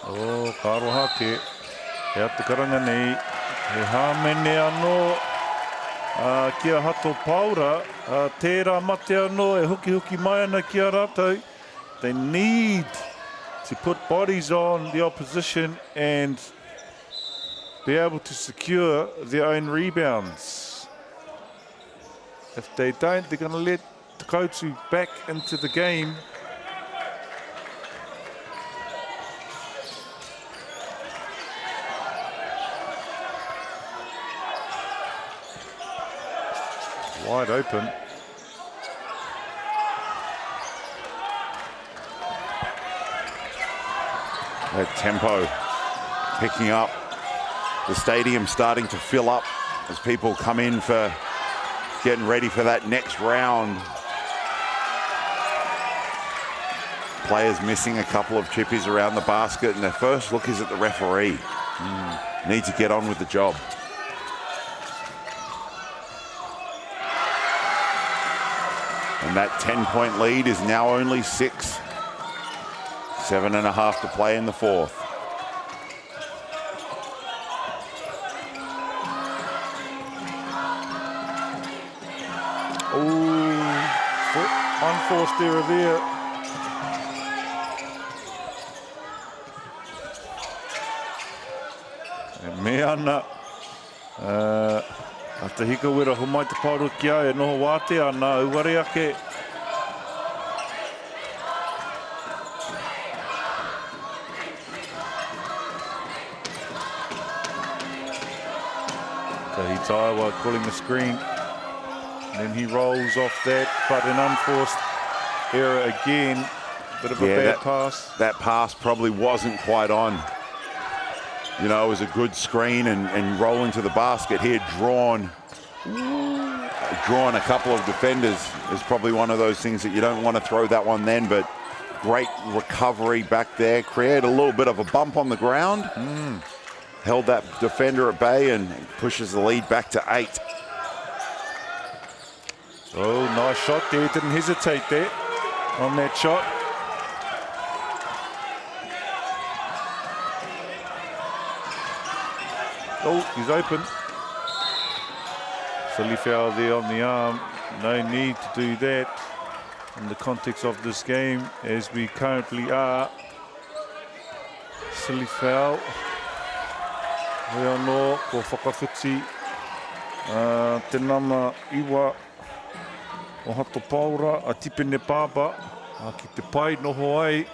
Oh, karoha ke. Hea te karanga nei. He hāmene anō. Kia hato paura, tērā mate anō, e huki mai ana kia rātou. They need to put bodies on the opposition and be able to secure their own rebounds. If they don't, they're going to let Te Koutu back into the game. Wide open. That tempo picking up. The stadium starting to fill up as people come in for getting ready for that next round. Players missing a couple of chippies around the basket, and their first look is at the referee. Need to get on with the job. And that 10-point lead is now only 6. 7.5 to play in the fourth. Unforced error there. E me ana. A te hika wera humai te pauru ki ai, e noho wāte ana uare ake. Taiwa calling the screen. And then he rolls off that, but an unforced error again. Bit of a bad pass. That pass probably wasn't quite on. You know, it was a good screen and rolling to the basket. He had drawn a couple of defenders. Is probably one of those things that you don't want to throw that one then, but great recovery back there. Created a little bit of a bump on the ground. Held that defender at bay and pushes the lead back to 8. Oh, nice shot there. Didn't hesitate there on that shot. Oh, he's open. Silly foul there on the arm. No need to do that in the context of this game as we currently are. Silly foul. Hoi anō, ko whakawhiti. Te nama iwa o hato paura, a tipene pāpa, a ki te pai noho ai.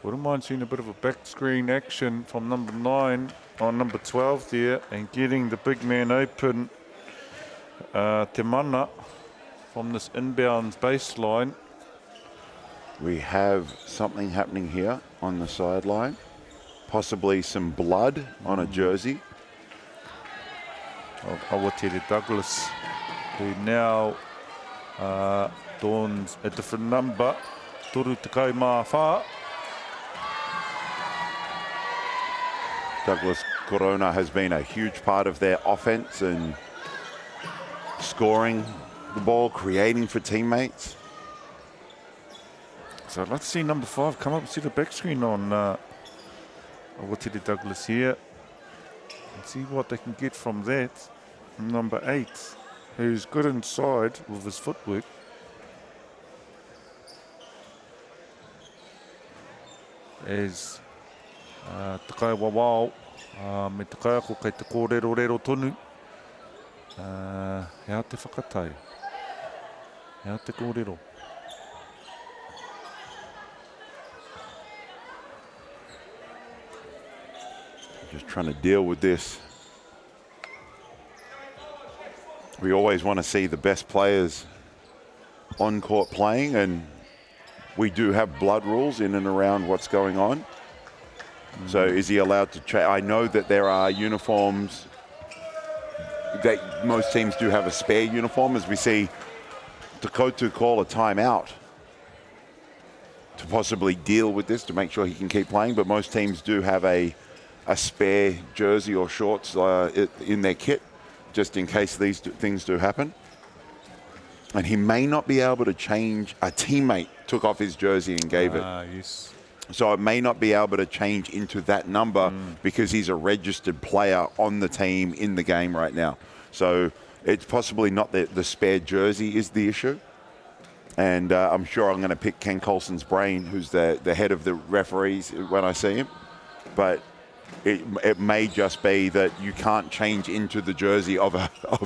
Wouldn't mind seeing a bit of a back screen action from number 9 on number 12 there and getting the big man open, Te Mana, from this inbounds baseline. We have something happening here on the sideline. Possibly some blood on a jersey. Of Awatere Douglas, who now dons a different number, Toru Tekau Mā Whā. Douglas Corona has been a huge part of their offense and scoring the ball, creating for teammates. So I'd like to see number 5 come up and see the back screen on Awatere Douglas here and see what they can get from that. Number 8, who's good inside with his footwork. As te kai wawao me te kai ako kei te kōrero tonu. Hea te whakatai. Hea te kōrero. Just trying to deal with this. We always want to see the best players on court playing, and we do have blood rules in and around what's going on. So is he allowed to I know that there are uniforms that most teams do have a spare uniform, as we see Takotu call a timeout to possibly deal with this to make sure he can keep playing, but most teams do have a spare jersey or shorts in their kit just in case these things do happen. And he may not be able to change. A teammate took off his jersey and gave it. Yes. So it may not be able to change into that number because he's a registered player on the team in the game right now. So it's possibly not the spare jersey is the issue. And I'm sure I'm going to pick Ken Colson's brain, who's the head of the referees, when I see him. But it may just be that you can't change into the jersey of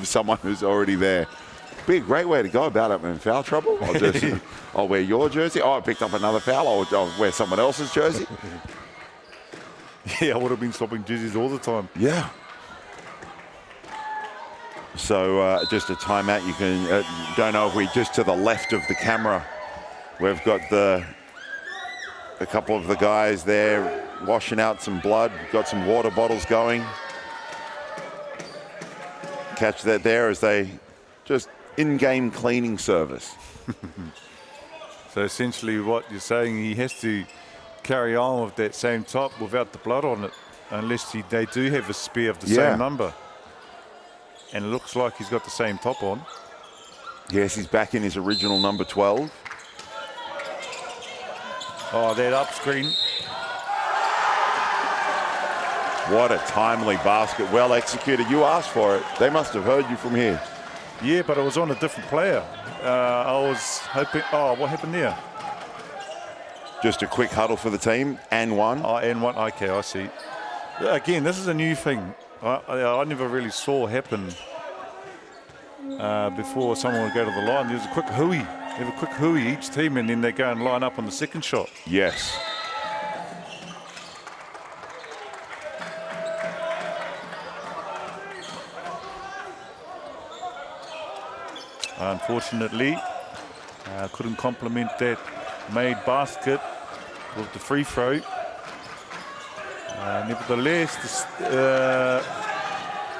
someone who's already there. Be a great way to go about it in foul trouble. I'll wear your jersey. Oh, I picked up another foul. I'll wear someone else's jersey. Yeah, I would have been swapping jerseys all the time. Yeah. So just a timeout. You can don't know if we just to the left of the camera. We've got a couple of the guys there washing out some blood. We've got some water bottles going. Catch that there as they just in-game cleaning service. So essentially what you're saying, he has to carry on with that same top without the blood on it, unless they do have a spare of the same number. And it looks like he's got the same top on. Yes, he's back in his original number 12. Oh, that up screen. What a timely basket, well executed. You asked for it. They must have heard you from here. Yeah, but it was on a different player. I was hoping, what happened there? Just a quick huddle for the team, and one. Oh, and one, okay, I see. Again, this is a new thing. I never really saw happen before someone would go to the line. There's a quick hui. They have a quick hui each team, and then they go and line up on the second shot. Yes. Unfortunately, couldn't complement that made basket with the free throw. Nevertheless,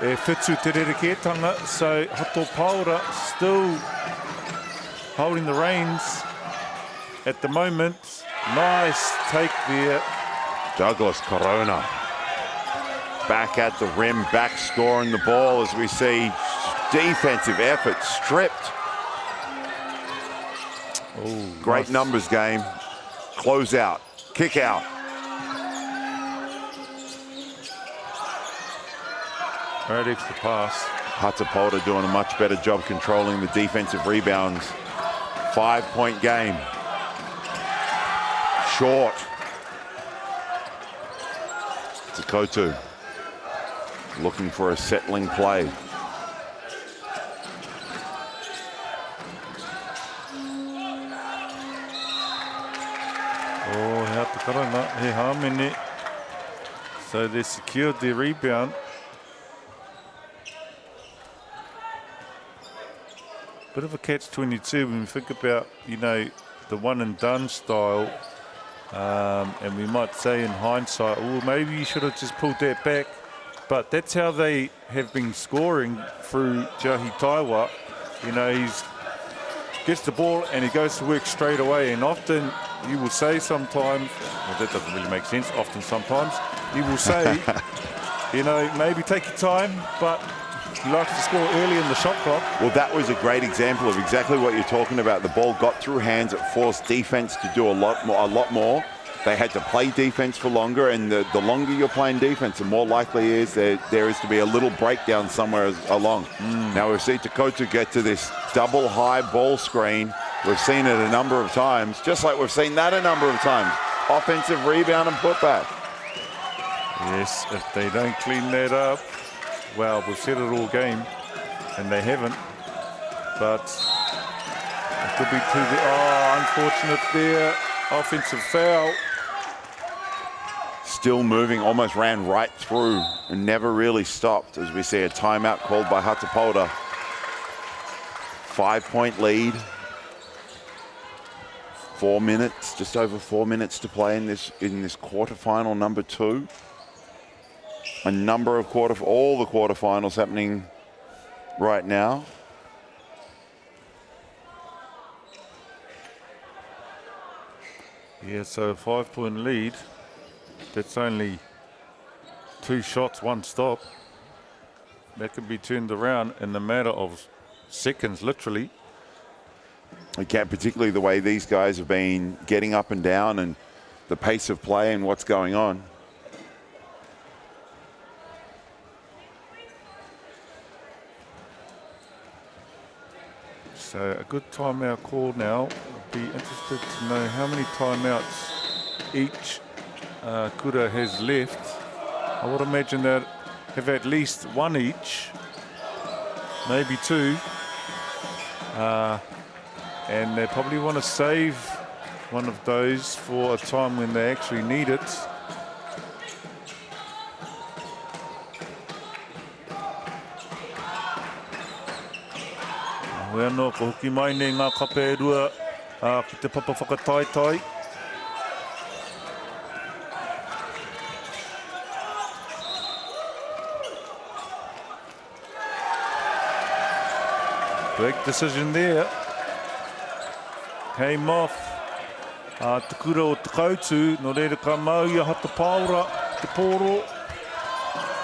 Whitu te rerekētanga, so Hato Paura still holding the reins at the moment. Nice take there. Douglas Corona back at the rim, back scoring the ball as we see defensive effort stripped. Oh, great nice. Numbers game. Close out, kick out. Great extra pass. Hatapolta doing a much better job controlling the defensive rebounds. 5-point game. Short. Takotu looking for a settling play. Oh, he had to karanga, he hamene. So they secured the rebound. Bit of a catch-22 when we think about, you know, the one and done style. And we might say in hindsight, well, maybe you should have just pulled that back. But that's how they have been scoring through Jahi Taiwa. You know, he's gets the ball and he goes to work straight away. And often you will say sometimes, well, that doesn't really make sense, often sometimes, you will say, you know, maybe take your time, but he likes to score early in the shot clock. Well, that was a great example of exactly what you're talking about. The ball got through hands. It forced defense to do a lot more. They had to play defense for longer, and the longer you're playing defense, the more likely is there is to be a little breakdown somewhere along. Now we've seen Takotu get to this double high ball screen. We've seen it a number of times, just like we've seen that a number of times. Offensive rebound and putback. Yes, if they don't clean that up, well, we've said it all game, and they haven't. But it could be unfortunate there. Offensive foul. Still moving, almost ran right through and never really stopped, as we see a timeout called by Hatapolta. 5-point lead. 4 minutes, just over 4 minutes to play in this quarterfinal number 2. A number of all the quarterfinals happening right now. Yeah, so a 5-point lead. That's only 2 shots, 1 stop. That could be turned around in a matter of seconds, literally. Again, particularly the way these guys have been getting up and down and the pace of play and what's going on. So a good timeout call now. I'd be interested to know how many timeouts each Kura has left. I would imagine that have at least 1 each, maybe 2. And they probably want to save one of those for a time when they actually need it. Wea no, ko hoki mai nei ngā kape rua ki te papa whakataitai. Big decision there. Came off. Te kura o te kautu, no reira ka mau ia Hatapolta, te poro.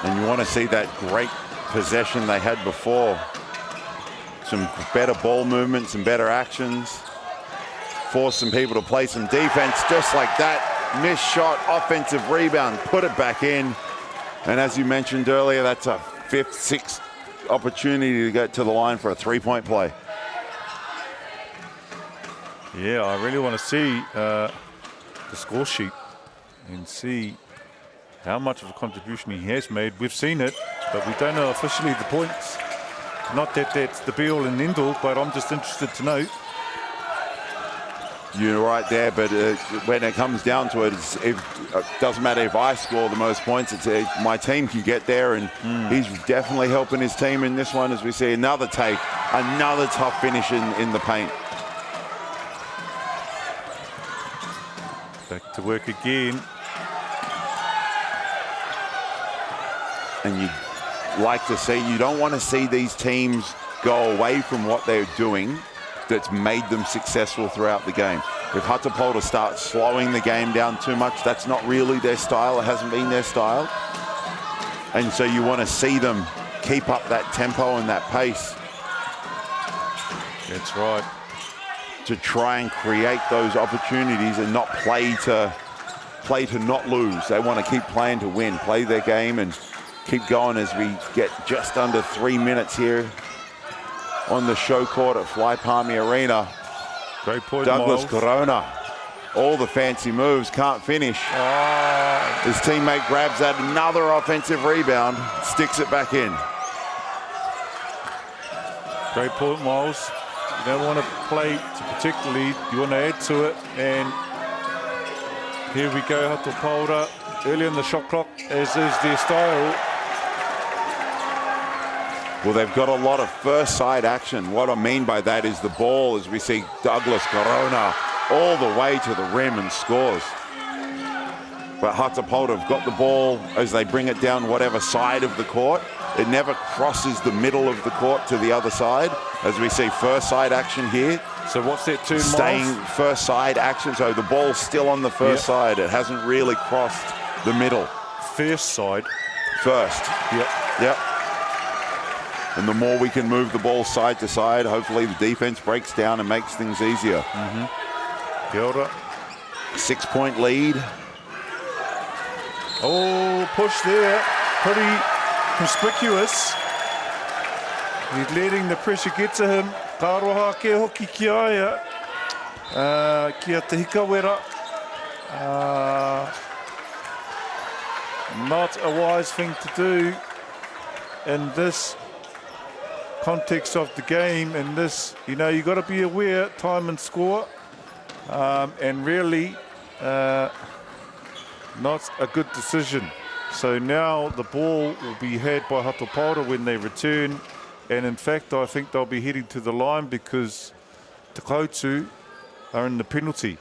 And you want to see that great possession they had before. Some better ball movements and better actions. Force some people to play some defense just like that. Missed shot, offensive rebound, put it back in. And as you mentioned earlier, that's a 5th, 6th opportunity to get to the line for a 3-point play. Yeah, I really want to see the score sheet and see how much of a contribution he has made. We've seen it, but we don't know officially the points. Not that that's the be-all and end-all, but I'm just interested to know. You're right there, but when it comes down to it, it doesn't matter if I score the most points. My team can get there, and he's definitely helping his team in this one as we see another take, another tough finish in the paint. Back to work again. And you'd like to see, you don't want to see these teams go away from what they're doing that's made them successful throughout the game. If Hatapolta starts slowing the game down too much, that's not really their style. It hasn't been their style. And so you want to see them keep up that tempo and that pace. That's right. To try and create those opportunities and not play to not lose. They want to keep playing to win, play their game and keep going as we get just under 3 minutes here on the show court at Fly Palmy Arena. Great point, Douglas Miles. Corona, all the fancy moves, can't finish. His teammate grabs that, another offensive rebound, sticks it back in. Great point, Miles. You don't want to play particularly, you want to add to it. And here we go, Hatapolta, early in the shot clock, as is their style. Well, they've got a lot of first side action. What I mean by that is the ball, as we see Douglas Corona all the way to the rim and scores. But Hatapolta have got the ball as they bring it down whatever side of the court. It never crosses the middle of the court to the other side, as we see first side action here. So what's that tune, Staying Miles? first side action, so the ball's still on the first side. It hasn't really crossed the middle. First side? First. Yep. And the more we can move the ball side to side, hopefully the defense breaks down and makes things easier. Kia ora. 6-point lead. Oh, push there. Pretty conspicuous. He's letting the pressure get to him. Ka roha ke hoki ki aia. Kia te hikawera. Not a wise thing to do in this context of the game. And this, you know, you got to be aware, time and score. And really, not a good decision. So now the ball will be had by Hatapolta when they return. And in fact, I think they'll be heading to the line because Te Koutu are in the penalty.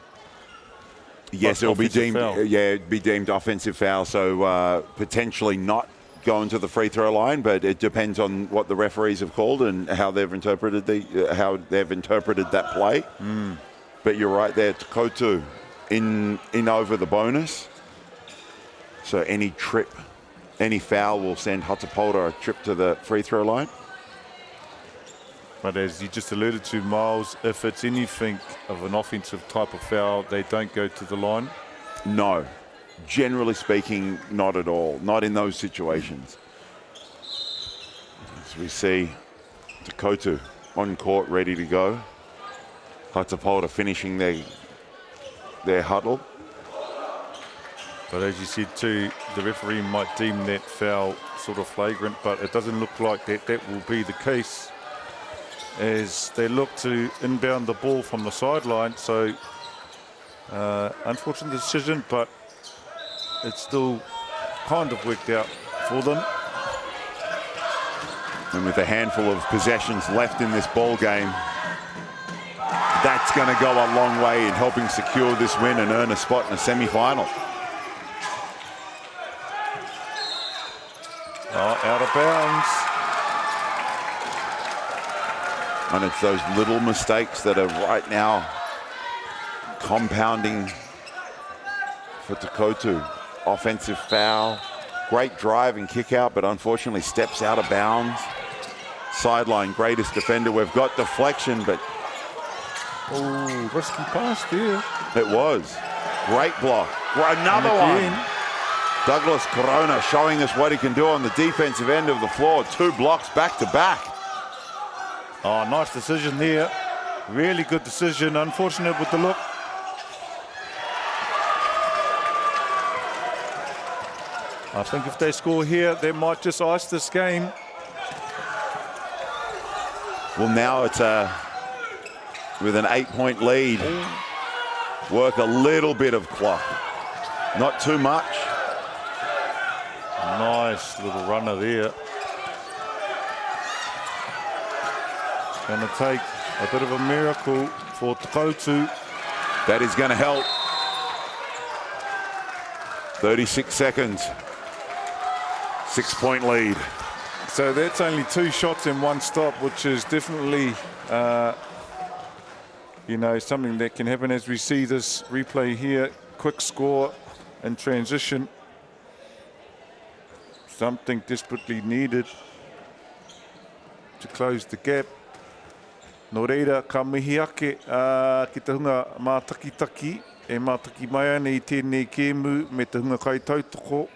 Yes, it'll be deemed. It'd be deemed offensive foul. So potentially not going to the free throw line, but it depends on what the referees have called and how they've interpreted that play. But you're right there, Te Koutu in over the bonus. So any trip, any foul will send Hatapolta a trip to the free throw line. But as you just alluded to, Miles, if it's anything of an offensive type of foul, they don't go to the line? No. Generally speaking, not at all. Not in those situations. As we see Te Koutu on court, ready to go. Hatapolta finishing their huddle. But as you said too, the referee might deem that foul sort of flagrant, but it doesn't look like that will be the case as they look to inbound the ball from the sideline. So unfortunate decision, but it's still kind of worked out for them. And with a handful of possessions left in this ball game, that's going to go a long way in helping secure this win and earn a spot in the semi-final. Out of bounds. And it's those little mistakes that are right now compounding for Te Koutu. Offensive foul, great drive and kick out, but unfortunately steps out of bounds. Sideline, greatest defender. We've got deflection, but... Oh, risky pass there. It was. Great block. Another one. Douglas Corona showing us what he can do on the defensive end of the floor. 2 blocks back to back. Oh, nice decision there. Really good decision. Unfortunate with the look. I think if they score here, they might just ice this game. Well, now it's with an 8-point lead. Work a little bit of clock. Not too much. Nice little runner there. It's going to take a bit of a miracle for Takoutu. That is going to help. 36 seconds. 6-point lead. So that's only 2 shots in 1 stop, which is definitely, you know, something that can happen as we see this replay here. Quick score and transition. Something desperately needed to close the gap. Nō reira, ka mihi ake ki te hunga mātakitaki, e mātaki mai ana I tēnei kēmu me te hunga kai tautoko.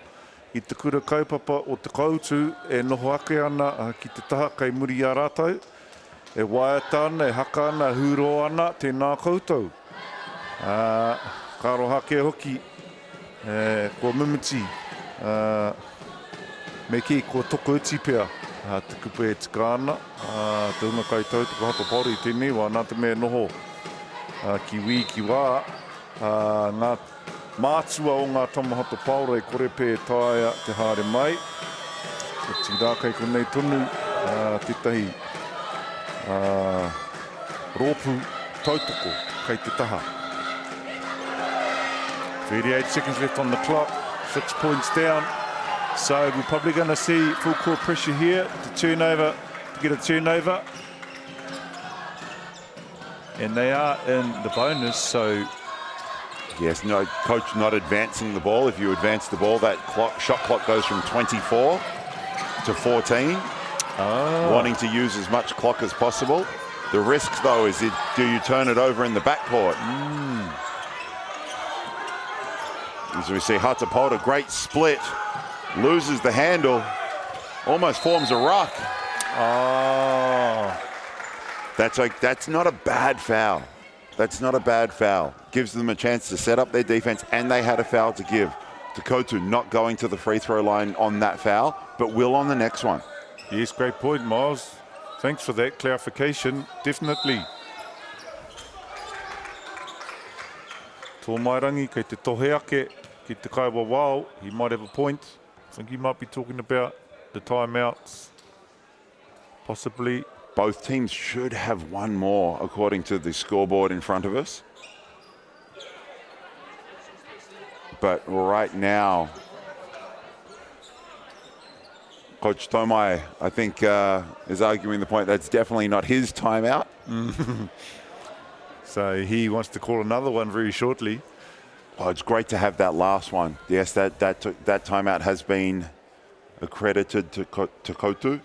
I te kura kaupapa o te kautu e noho ake ana ki te taha kai muri a rātou. E waiata ana, e haka ana, huro ana, tēnā koutou. Ka roha ke hoki, ko mimiti, me ki ko toko uti pia, te kupe e tika ana, te hunga kai tautoko hato pauri tēnei wā, nā te mea noho ki wī ki wā, ngā mātua o ngā tamahato paura e kore pē tāia te haere mai. E tirā kai konei tonu, tētahi rōpu tautoko kai te taha. 38 seconds left on the clock, 6 points down. So we're probably going to see full court pressure here to get a turnover. And they are in the bonus, so yes, no, coach not advancing the ball. If you advance the ball, that shot clock goes from 24 to 14. Wanting to use as much clock as possible. The risk, though, is do you turn it over in the backcourt? As we see, Hatapota, great split, loses the handle, almost forms a ruck. That's not a bad foul. That's not a bad foul. Gives them a chance to set up their defense, and they had a foul to give. Takotu not going to the free throw line on that foul, but will on the next one. Yes, great point, Miles. Thanks for that clarification. Definitely. Tō mairangi kei te tohe ake, ki te kaiwa wao, he might have a point. I think he might be talking about the timeouts, possibly. Both teams should have one more, according to the scoreboard in front of us. But right now, Coach Tomai, I think, is arguing the point that's definitely not his timeout. So he wants to call another one very shortly. Oh, it's great to have that last one. Yes, that timeout has been accredited to Kotu.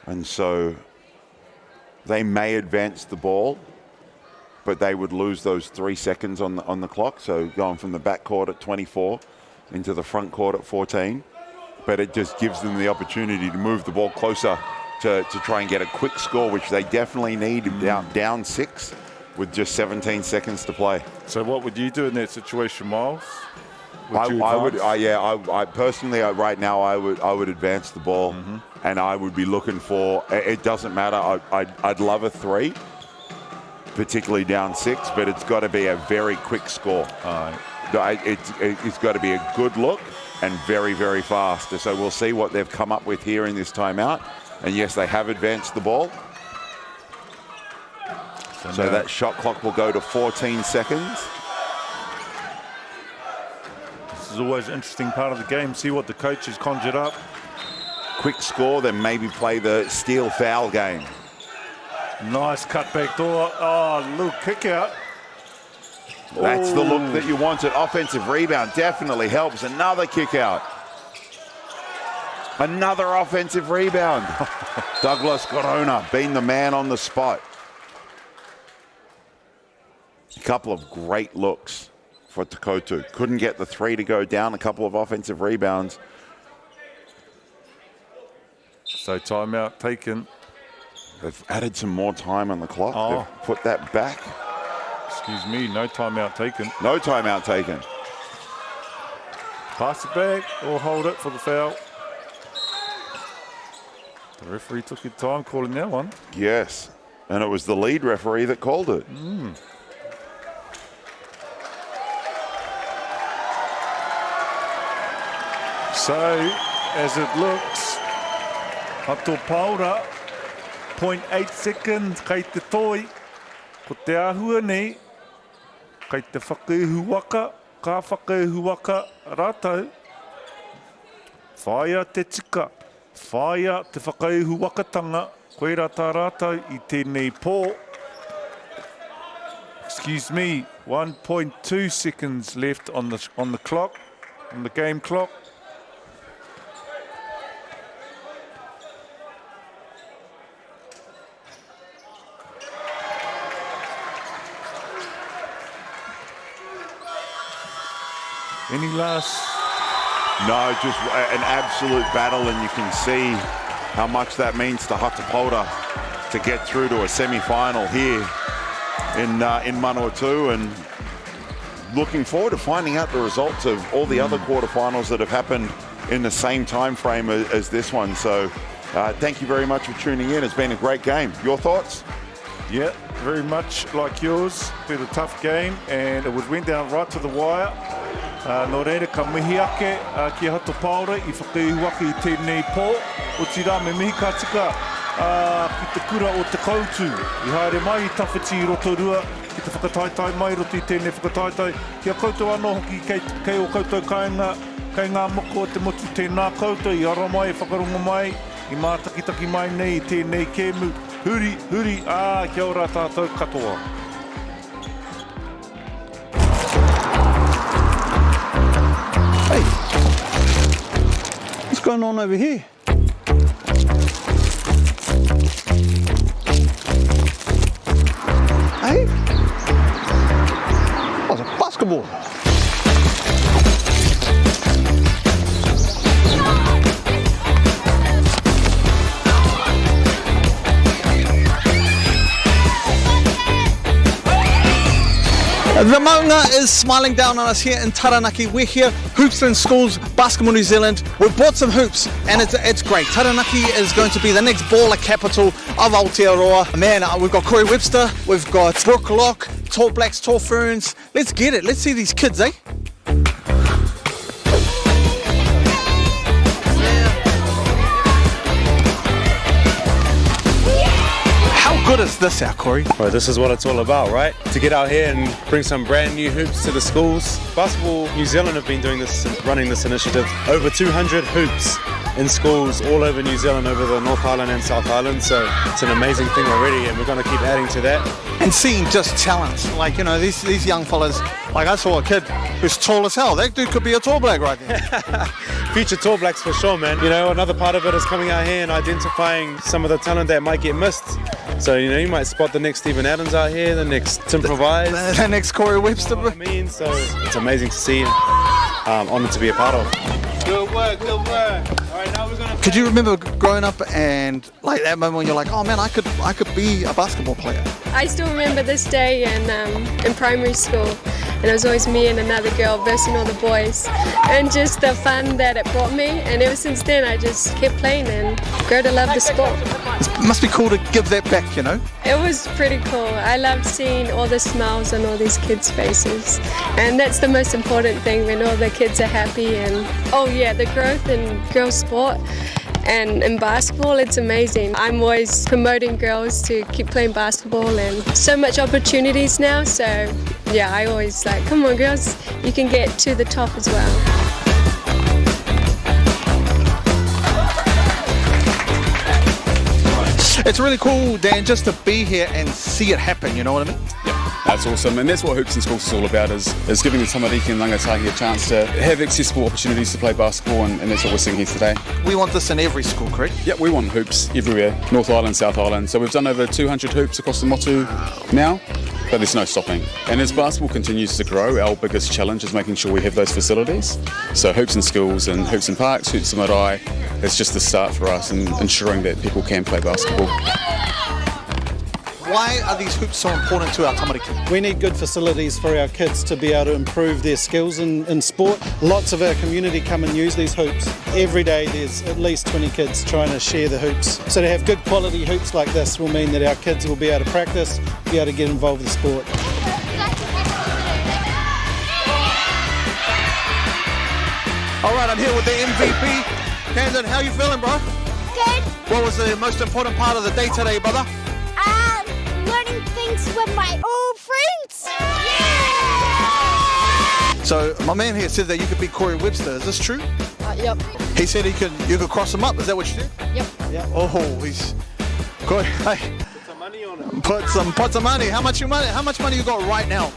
And so they may advance the ball, but they would lose those 3 seconds on the clock. So going from the back court at 24 into the front court at 14. But it just gives them the opportunity to move the ball closer to try and get a quick score, which they definitely need down 6 with just 17 seconds to play. So what would you do in that situation, Miles? I personally, right now, I would advance the ball, and I would be looking for. It doesn't matter. I'd love a 3, particularly down 6, but it's got to be a very quick score. It's got to be a good look and very, very fast. So we'll see what they've come up with here in this timeout. And yes, they have advanced the ball. So that shot clock will go to 14 seconds. This is always an interesting part of the game. See what the coach has conjured up. Quick score, then maybe play the steal foul game. Nice cutback door. Oh, little kick out. That's the look that you wanted. Offensive rebound definitely helps. Another kick out. Another offensive rebound. Douglas Corona being the man on the spot. A couple of great looks for Te Koutou. Couldn't get the three to go down, a couple of offensive rebounds. So timeout taken. They've added some more time on the clock. Oh. They've put that back. Excuse me, no timeout taken. No timeout taken. Pass it back or hold it for the foul. The referee took his time calling that one. Yes, and it was the lead referee that called it. So, as it looks, Hato Paura, 0.8 seconds, kei te toi. Ko te ahua nei, kei te whakaihu waka, ka whakaihu waka rātau. Whaia te tika, whaia te whakaihu wakatanga, koe rā tā rātau I tēnei pō. Excuse me, 1.2 seconds left on the clock, on the game clock. Any last? No, just an absolute battle, and you can see how much that means to Hatapota to get through to a semi-final here in Manawatu, and looking forward to finding out the results of all the other quarterfinals that have happened in the same time frame as this one. So thank you very much for tuning in. It's been a great game. Your thoughts? Yeah, very much like yours. Been a tough game, and it went down right to the wire. Nō reira ka mihi ake ki Hato Paura I whakaihu waka I tēnei pō. O tira me mihi ka tika ki te kura o Te Koutou. I haere mai I tawhiti I rotorua ki te whakataitai mai roti I tēnei whakataitai. Kia koutou anō hoki kei o koutou kai ngā moko o te motu tēnā koutou. I ara mai, whakarunga mai, I mātakitaki mai nei I tēnei kēmu. Huri, kia ora tātou katoa. Hey, what's going on over here? Hey? Oh, it's a basketball. The maunga is smiling down on us here in Taranaki. We're here, Hoops in Schools, Basketball New Zealand. We've bought some hoops and it's great. Taranaki is going to be the next baller capital of Aotearoa. Man, we've got Corey Webster, we've got Brooke Locke, Tall Blacks, Tall Ferns. Let's get it. Let's see these kids, eh? How good is this out, Corey? Well, this is what it's all about, right? To get out here and bring some brand new hoops to the schools. Basketball New Zealand have been doing this, running this initiative. Over 200 hoops in schools all over New Zealand, over the North Island and South Island. So it's an amazing thing already, and we're going to keep adding to that. And seeing just talent, like, you know, these young fellas. Like, I saw a kid who's tall as hell. That dude could be a tall black right there. Future Tall Blacks for sure, man. You know, another part of it is coming out here and identifying some of the talent that might get missed. So, you know, you might spot the next Stephen Adams out here, the next Tim Provise. The next Corey Webster. You know what I mean? So it's amazing to see, honoured to be a part of. Good work, good work. All right, now we're gonna. Could you remember growing up and like that moment when you're like, oh man, I could be a basketball player? I still remember this day in primary school, and it was always me and another girl versing all the boys, and just the fun that it brought me. And ever since then, I just kept playing and grew to love the sport. It must be cool to give that back, you know? It was pretty cool. I loved seeing all the smiles on all these kids' faces, and that's the most important thing, when all the kids are happy. And oh yeah, the growth in girls' sport and in basketball, it's amazing. I'm always promoting girls to keep playing basketball, and so much opportunities now. So yeah, I always like, come on girls, you can get to the top as well. It's really cool, Dan, just to be here and see it happen, you know what I mean? Yeah, that's awesome, and that's what Hoops in Schools is all about, is giving the tamariki and rangatahi a chance to have accessible opportunities to play basketball, and that's what we're seeing here today. We want this in every school, correct? Yeah, we want hoops everywhere, North Island, South Island. So we've done over 200 hoops across the motu now, but there's no stopping. And as basketball continues to grow, our biggest challenge is making sure we have those facilities. So hoops in schools and hoops in parks, hoops in marae, it's just the start for us in ensuring that people can play basketball. Why are these hoops so important to our tamariki? We need good facilities for our kids to be able to improve their skills in sport. Lots of our community come and use these hoops. Every day there's at least 20 kids trying to share the hoops. So to have good quality hoops like this will mean that our kids will be able to practice, be able to get involved with sport. All right, I'm here with the MVP. Camden, how you feeling, bro? Good. What was the most important part of the day today, brother? Learning things with my old friends. So my man here said that you could beat Corey Webster. Is this true? Yep. He said you could cross him up. Is that what you said? Yep. Yeah. Oh, he's Corey. Hey. Put some money on it. Put some money. How much money you got right now?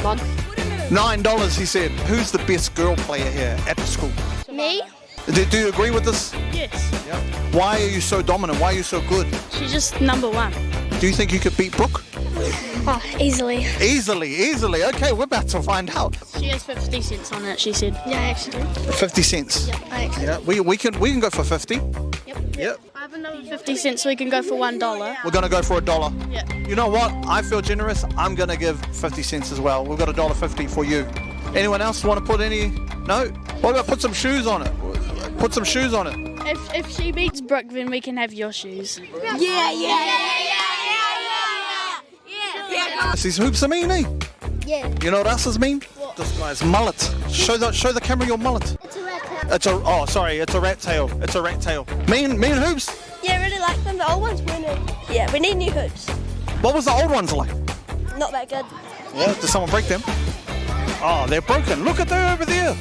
None. $9. He said. Who's the best girl player here at the school? Me. Do you agree with this? Yes. Yeah. Why are you so dominant? Why are you so good? She's just number one. Do you think you could beat Brooke? Oh, easily. Easily. Okay, we're about to find out. She has 50 cents on it, she said. Yeah, actually. 50 cents. Yep, actually. Yeah, we can go for 50. Yep. I have another 50 cents, so we can go for $1. We're gonna go for $1. Yeah. You know what? I feel generous. I'm gonna give 50 cents as well. We've got $1.50 for you. Anyone else want to put any? No. What about put some shoes on it? Put some shoes on it. If she beats Brooke, then we can have your shoes. Yeah. These hoops are mean, eh? Yeah. You know what else is mean? What? This guy's mullet. Show the camera your mullet. It's a rat tail. It's a rat tail. It's a rat tail. Mean hoops. Yeah, I really like them. The old ones were new. Yeah, we need new hoops. What was the old ones like? Not that good. Yeah. Did someone break them? Oh, they're broken. Look at them over there.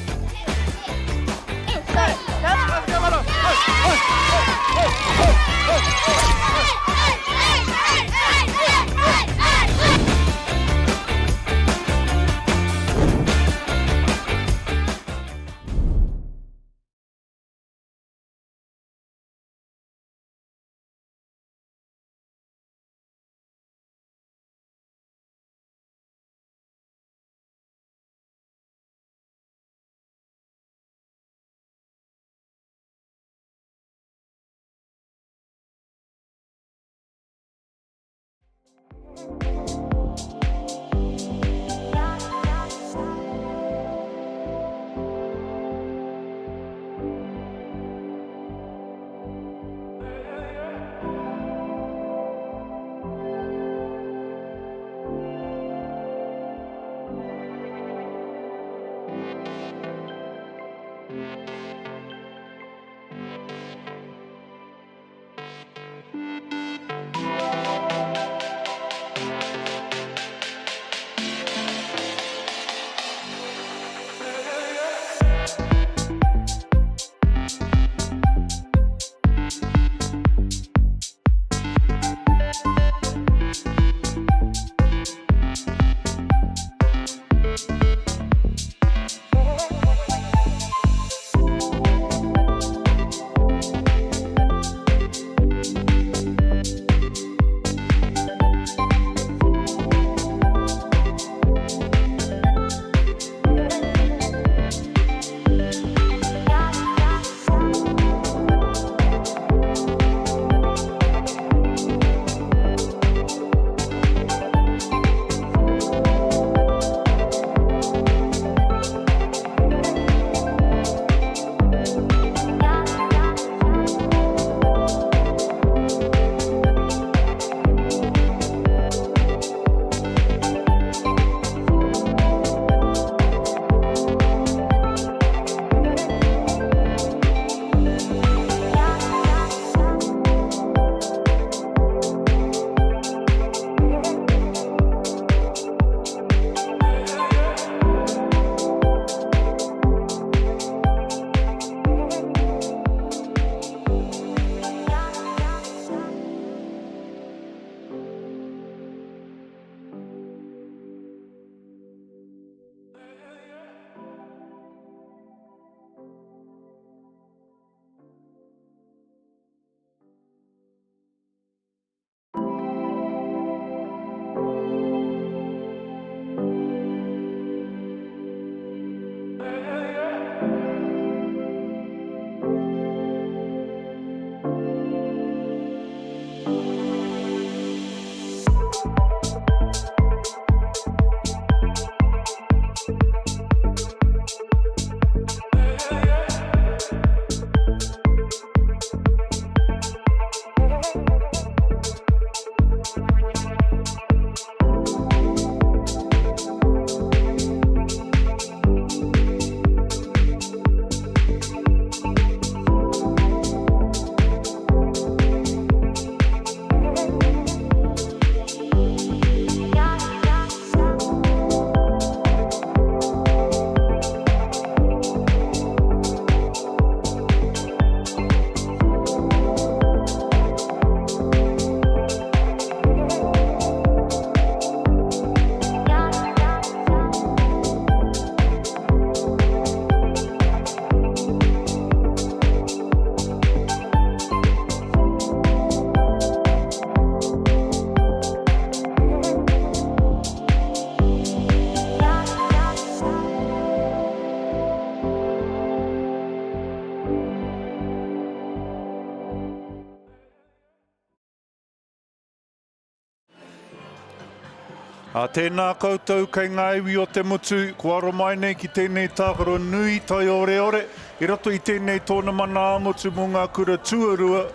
Tēnā koutou kei ngā iwi o te mutu, kua aro mai nei ki tēnei tākaro nui tai ore ore, I roto I tēnei tōna mana amutu mō ngā kura tuarua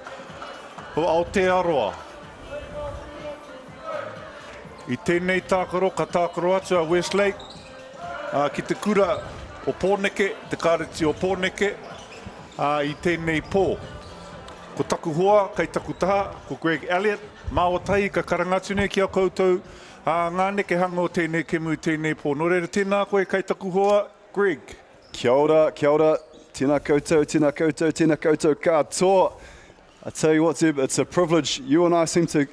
o Aotearoa. I tēnei tākaro, ka tākaro atu a Westlake, ki te kura o Pōneke, te kāreti o Pōneke, I tēnei pō. Ko taku hoa, kei taku taha, ko Greg Elliott, māotai ka karangatu nei ki a koutou, ngā neke hanga o tēnei kemu tēnei pō. Nō reira tēnā koe kei taku hoa, Greg. Kia ora, tēnā koutou, katoa. I tell you what, Zeb, it's a privilege. You and I seem to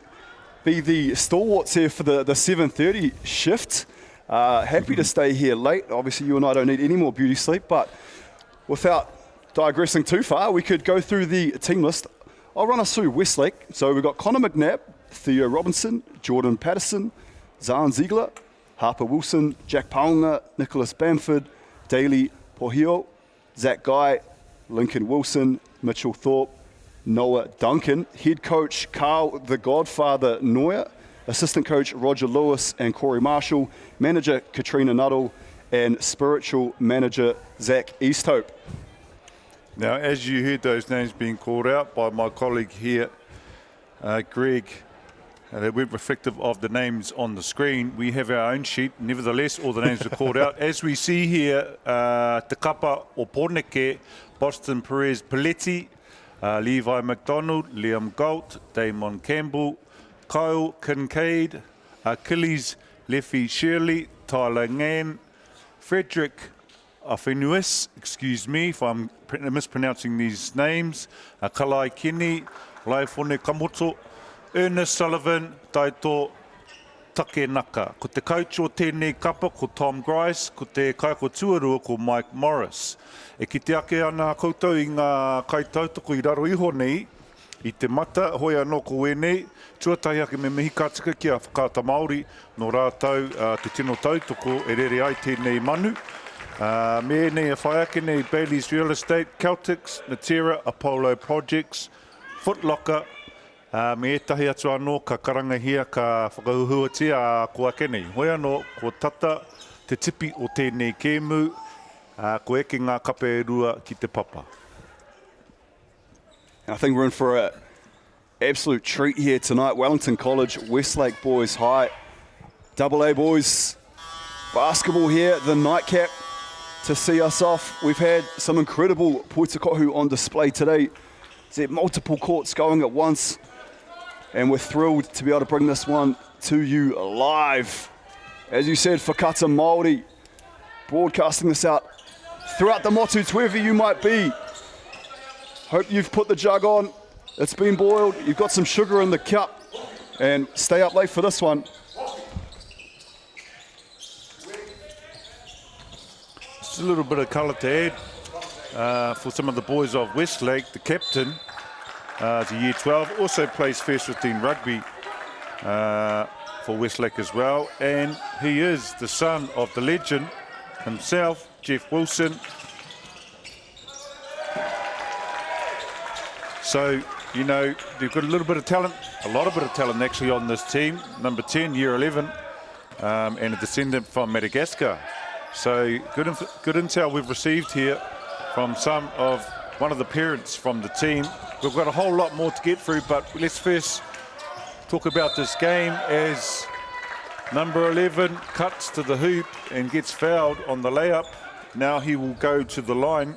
be the stalwarts here for the 7:30 shift. Happy to stay here late. Obviously, you and I don't need any more beauty sleep, but without digressing too far, we could go through the team list. I'll run us through Westlake. So we've got Connor McNabb, Theo Robinson, Jordan Patterson, Zahn Ziegler, Harper Wilson, Jack Paunga, Nicholas Bamford, Daly Pohio, Zach Guy, Lincoln Wilson, Mitchell Thorpe, Noah Duncan, head coach Carl the Godfather Neuer, assistant coach Roger Lewis and Corey Marshall, manager Katrina Nuttall, and spiritual manager Zach Easthope. Now, as you heard those names being called out by my colleague here, Greg, they weren't reflective of the names on the screen. We have our own sheet. Nevertheless, all the names are called out. As we see here, Te Kapa o Pōneke, Boston Perez Paletti, Levi McDonald, Liam Galt, Damon Campbell, Kyle Kincaid, Achilles Leffy Shirley, Tyler Ngan, Frederick Afenuis, excuse me if I'm mispronouncing these names, Kalai Kenny, Laifone Kamoto, Ernest Sullivan, Taito Takenaka. Ko te coach o tēnei kapa ko Tom Grice, ko te kaiko tuarua ko Mike Morris. E ki te ake ana koutou I ngā kaitautoko I raro iho nei, I te mata hoi anō ko wēnei, tuatai ake me mihi kātika ki a whakata Māori, no rātau te tino tautoko e rere ai tēnei manu. Me nei a whai ake nei Bailey's Real Estate, Celtics, Natera, Apollo Projects, Footlocker, me etahi atu anō ka karangahia ka whakahuhuatia a ko ake nei. Hoi anō, ko tata te tipi o tēnei kēmu, ko eke ngā kape e rua ki te papa. I think we're in for an absolute treat here tonight. Wellington College, Westlake Boys High, AA Boys basketball here, the nightcap to see us off. We've had some incredible poitikohu on display today. There's multiple courts going at once, and we're thrilled to be able to bring this one to you live. As you said, Whakata Māori, broadcasting this out throughout the motus, wherever you might be. Hope you've put the jug on, it's been boiled, you've got some sugar in the cup, and stay up late for this one. Just a little bit of colour to add for some of the boys of Westlake. The captain is a year 12, also plays first 15 rugby for Westlake as well, and he is the son of the legend himself, Jeff Wilson. So, you know, they've got a little bit of talent, a lot of bit of talent actually on this team. Number 10, year 11, and a descendant from Madagascar. So good intel we've received here from one of the parents from the team. We've got a whole lot more to get through, but let's first talk about this game as number 11 cuts to the hoop and gets fouled on the layup. Now he will go to the line.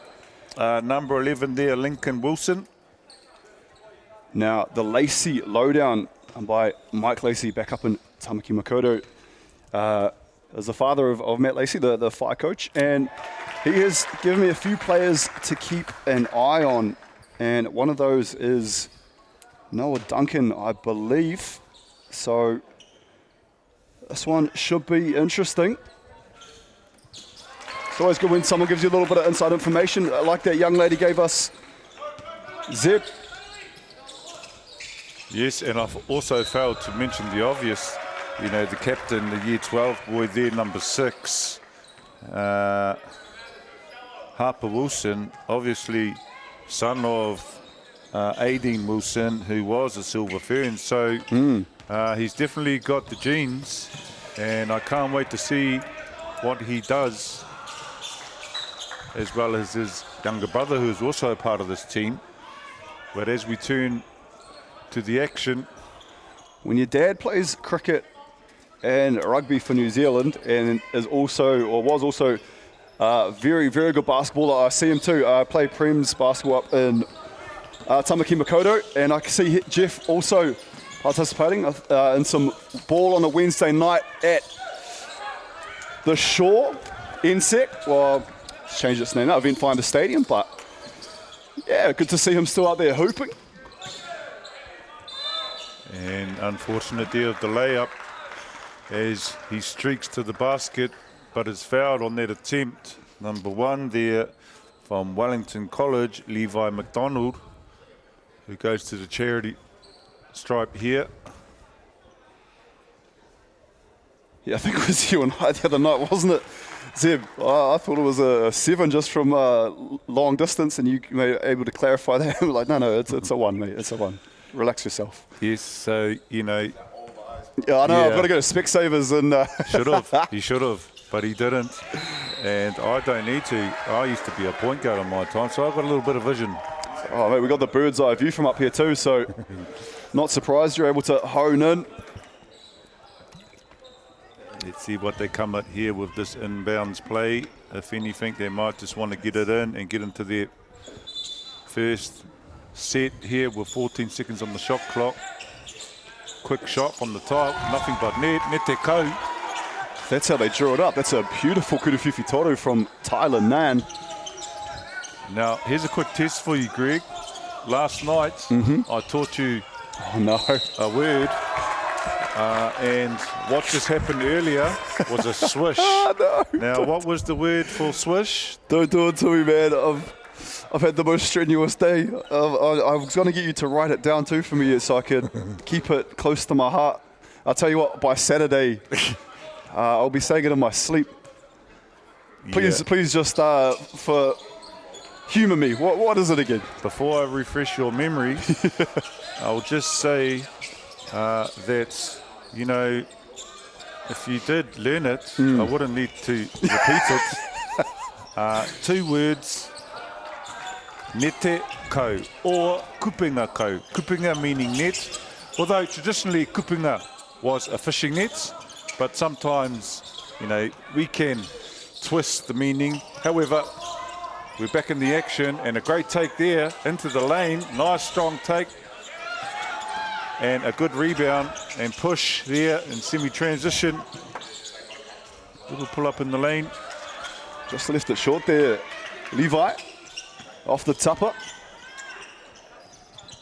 Number 11 there, Lincoln Wilson. Now, the Lacey lowdown by Mike Lacey back up in Tamaki Makaurau is the father of Matt Lacey, the fire coach, and he has given me a few players to keep an eye on, and one of those is Noah Duncan, I believe. So this one should be interesting. It's always good when someone gives you a little bit of inside information, like that young lady gave us, Zeb. Yes, and I've also failed to mention the obvious. You know, the captain, the year 12 boy there, number 6, Harper Wilson, obviously son of Aideen Wilson, who was a Silver Fern. So he's definitely got the genes. And I can't wait to see what he does, as well as his younger brother, who's also a part of this team. But as we turn to the action, when your dad plays cricket and rugby for New Zealand and is also, or was also, very, very good basketballer. I see him too. I play Prem's basketball up in Tamaki Makaurau, and I can see Jeff also participating in some ball on a Wednesday night at the Shore, NSEC. Well, it's changed its name now, Event Finder Stadium, but yeah, good to see him still out there hooping. And unfortunate there of the layup as he streaks to the basket, but is fouled on that attempt. Number 1 there from Wellington College, Levi McDonald, who goes to the charity stripe here. Yeah, I think it was you and I the other night, wasn't it, Zeb? I thought it was a 7 just from long distance, and you were able to clarify that. I'm like, no, it's a 1, mate. It's a 1. Relax yourself. Yes, so, you know. Yeah, I know, I've got to go to Specsavers and... Should have, he should have, but he didn't. And I don't need to. I used to be a point guard on my time, so I've got a little bit of vision. Oh, mate, we got the bird's eye view from up here too, so not surprised you're able to hone in. Let's see what they come at here with this inbounds play. If anything, they might just want to get it in and get into their first set here with 14 seconds on the shot clock. Quick shot from the top, nothing but net te kau. That's how they drew it up. That's a beautiful kuruwhiwhi toru from Tyler Nan. Now, here's a quick test for you, Greg. Last night, I taught you a word, and what just happened earlier was a swish. Now, what was the word for swish? Don't do it to me, man. I've had the most strenuous day. I was going to get you to write it down too for me so I could keep it close to my heart. I'll tell you what, by Saturday, I'll be saying it in my sleep. Please just for humour me. What is it again? Before I refresh your memory, I'll just say that, you know, if you did learn it, I wouldn't need to repeat it. 2 words. Nete kau or kupinga kau. Kupinga meaning net, although traditionally kupinga was a fishing net, but sometimes, you know, we can twist the meaning. However, we're back in the action and a great take there into the lane. Nice strong take and a good rebound and push there in semi-transition. Little pull up in the lane. Just left it short there. Levi. Off the tupper.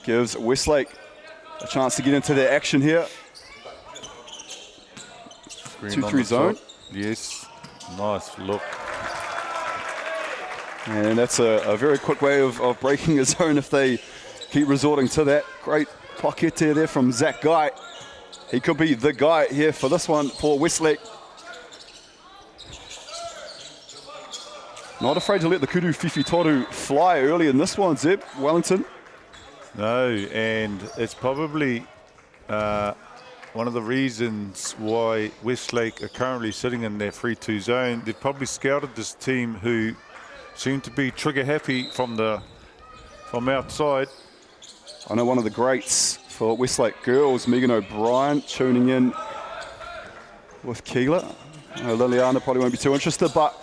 Gives Westlake a chance to get into their action here. 2-3 zone. Yes, nice look. And that's a very quick way of breaking a zone if they keep resorting to that. Great pocket there from Zach Guy. He could be the guy here for this one for Westlake. Not afraid to let the kuruwhiwhi toru fly early in this one, Zeb, Wellington. No, and it's probably one of the reasons why Westlake are currently sitting in their 3-2 zone. They've probably scouted this team who seem to be trigger happy from outside. I know one of the greats for Westlake girls, Megan O'Brien, tuning in with Keela. Liliana probably won't be too interested, but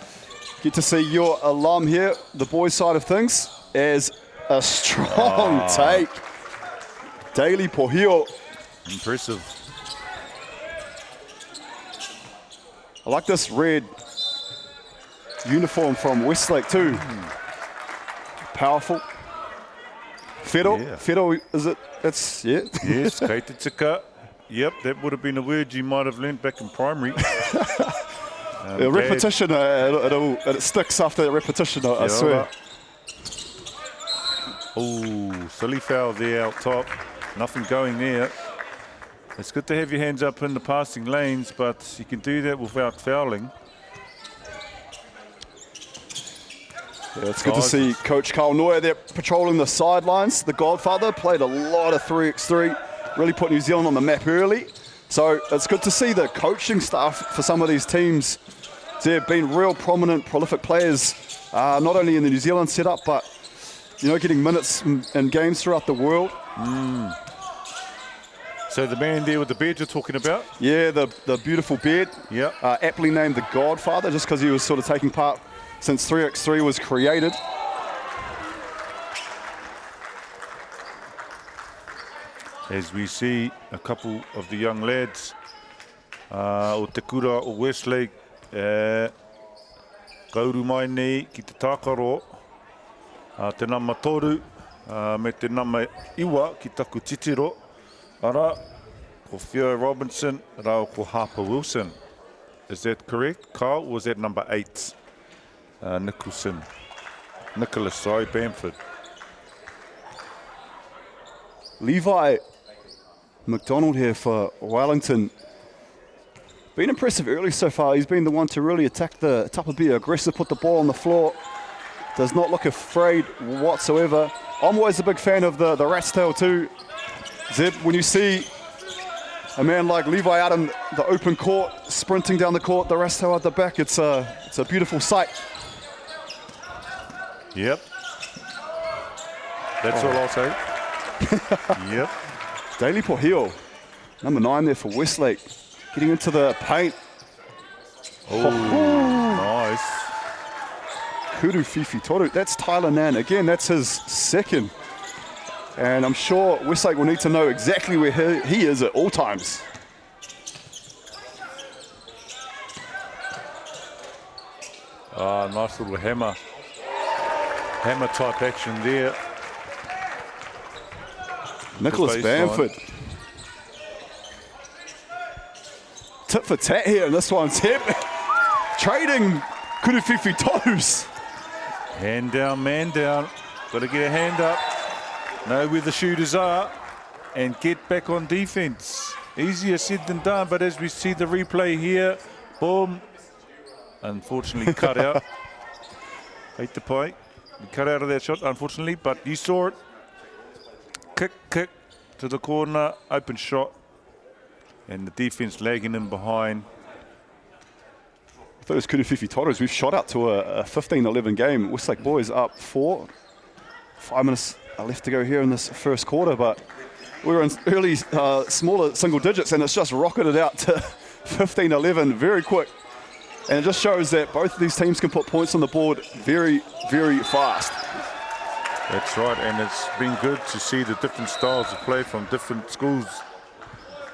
get to see your alum here, the boys' side of things, as a strong take. Daily Pohio. Impressive. I like this red uniform from Westlake too. Powerful. Fero, is it? That's, yeah. Yes, Keititika. Yep, that would have been a word you might have learned back in primary. Repetition, it sticks after repetition, I swear. Oh, silly foul there out top. Nothing going there. It's good to have your hands up in the passing lanes, but you can do that without fouling. Yeah, it's good to see Coach Carl Noya there patrolling the sidelines. The Godfather played a lot of 3x3, really put New Zealand on the map early. So it's good to see the coaching staff for some of these teams. They've been real prominent, prolific players, not only in the New Zealand setup, but getting minutes in games throughout the world. So the man there with the beard you're talking about? Yeah, the beautiful beard. Yeah. Aptly named the Godfather, just because he was sort of taking part since 3x3 was created. As we see a couple of the young lads o Te Kura o Westlake kauru mai nei ki te tākaro te nama toru me te nama iwa ki taku titiro ara ko Theo Robinson rao ko Harper Wilson. Is that correct, Carl? Or was that number 8 Nicholas Bamford? Levi McDonald here for Wellington. Been impressive early so far. He's been the one to really attack the top, be aggressive, put the ball on the floor. Does not look afraid whatsoever. I'm always a big fan of the rat's tail too. Zeb, when you see a man like Levi out in the open court, sprinting down the court, the rat's tail at the back, it's a beautiful sight. Yep. That's all I'll say. Yep. Daly Pohio, number 9 there for Westlake, getting into the paint. Oh, nice. Kuru Fifi Toru, that's Tyler Nan. Again, that's his second. And I'm sure Westlake will need to know exactly where he is at all times. Nice little hammer type action there. Nicholas Bamford. Tit for tat here in this one. Trading Kurufifi Toes. Hand down, man down. Got to get a hand up. Know where the shooters are and get back on defense. Easier said than done, but as we see the replay here, boom. Unfortunately cut out. Hate the pie. Cut out of that shot, unfortunately, but you saw it. Kick to the corner, open shot, and the defense lagging in behind. I thought it was Kurufifi Toros. We've shot up to a 15-11 game. Westlake boys up 4. 5 minutes left to go here in this first quarter, but we were in early, smaller single digits, and it's just rocketed out to 15-11 very quick. And it just shows that both of these teams can put points on the board very, very fast. That's right, and it's been good to see the different styles of play from different schools.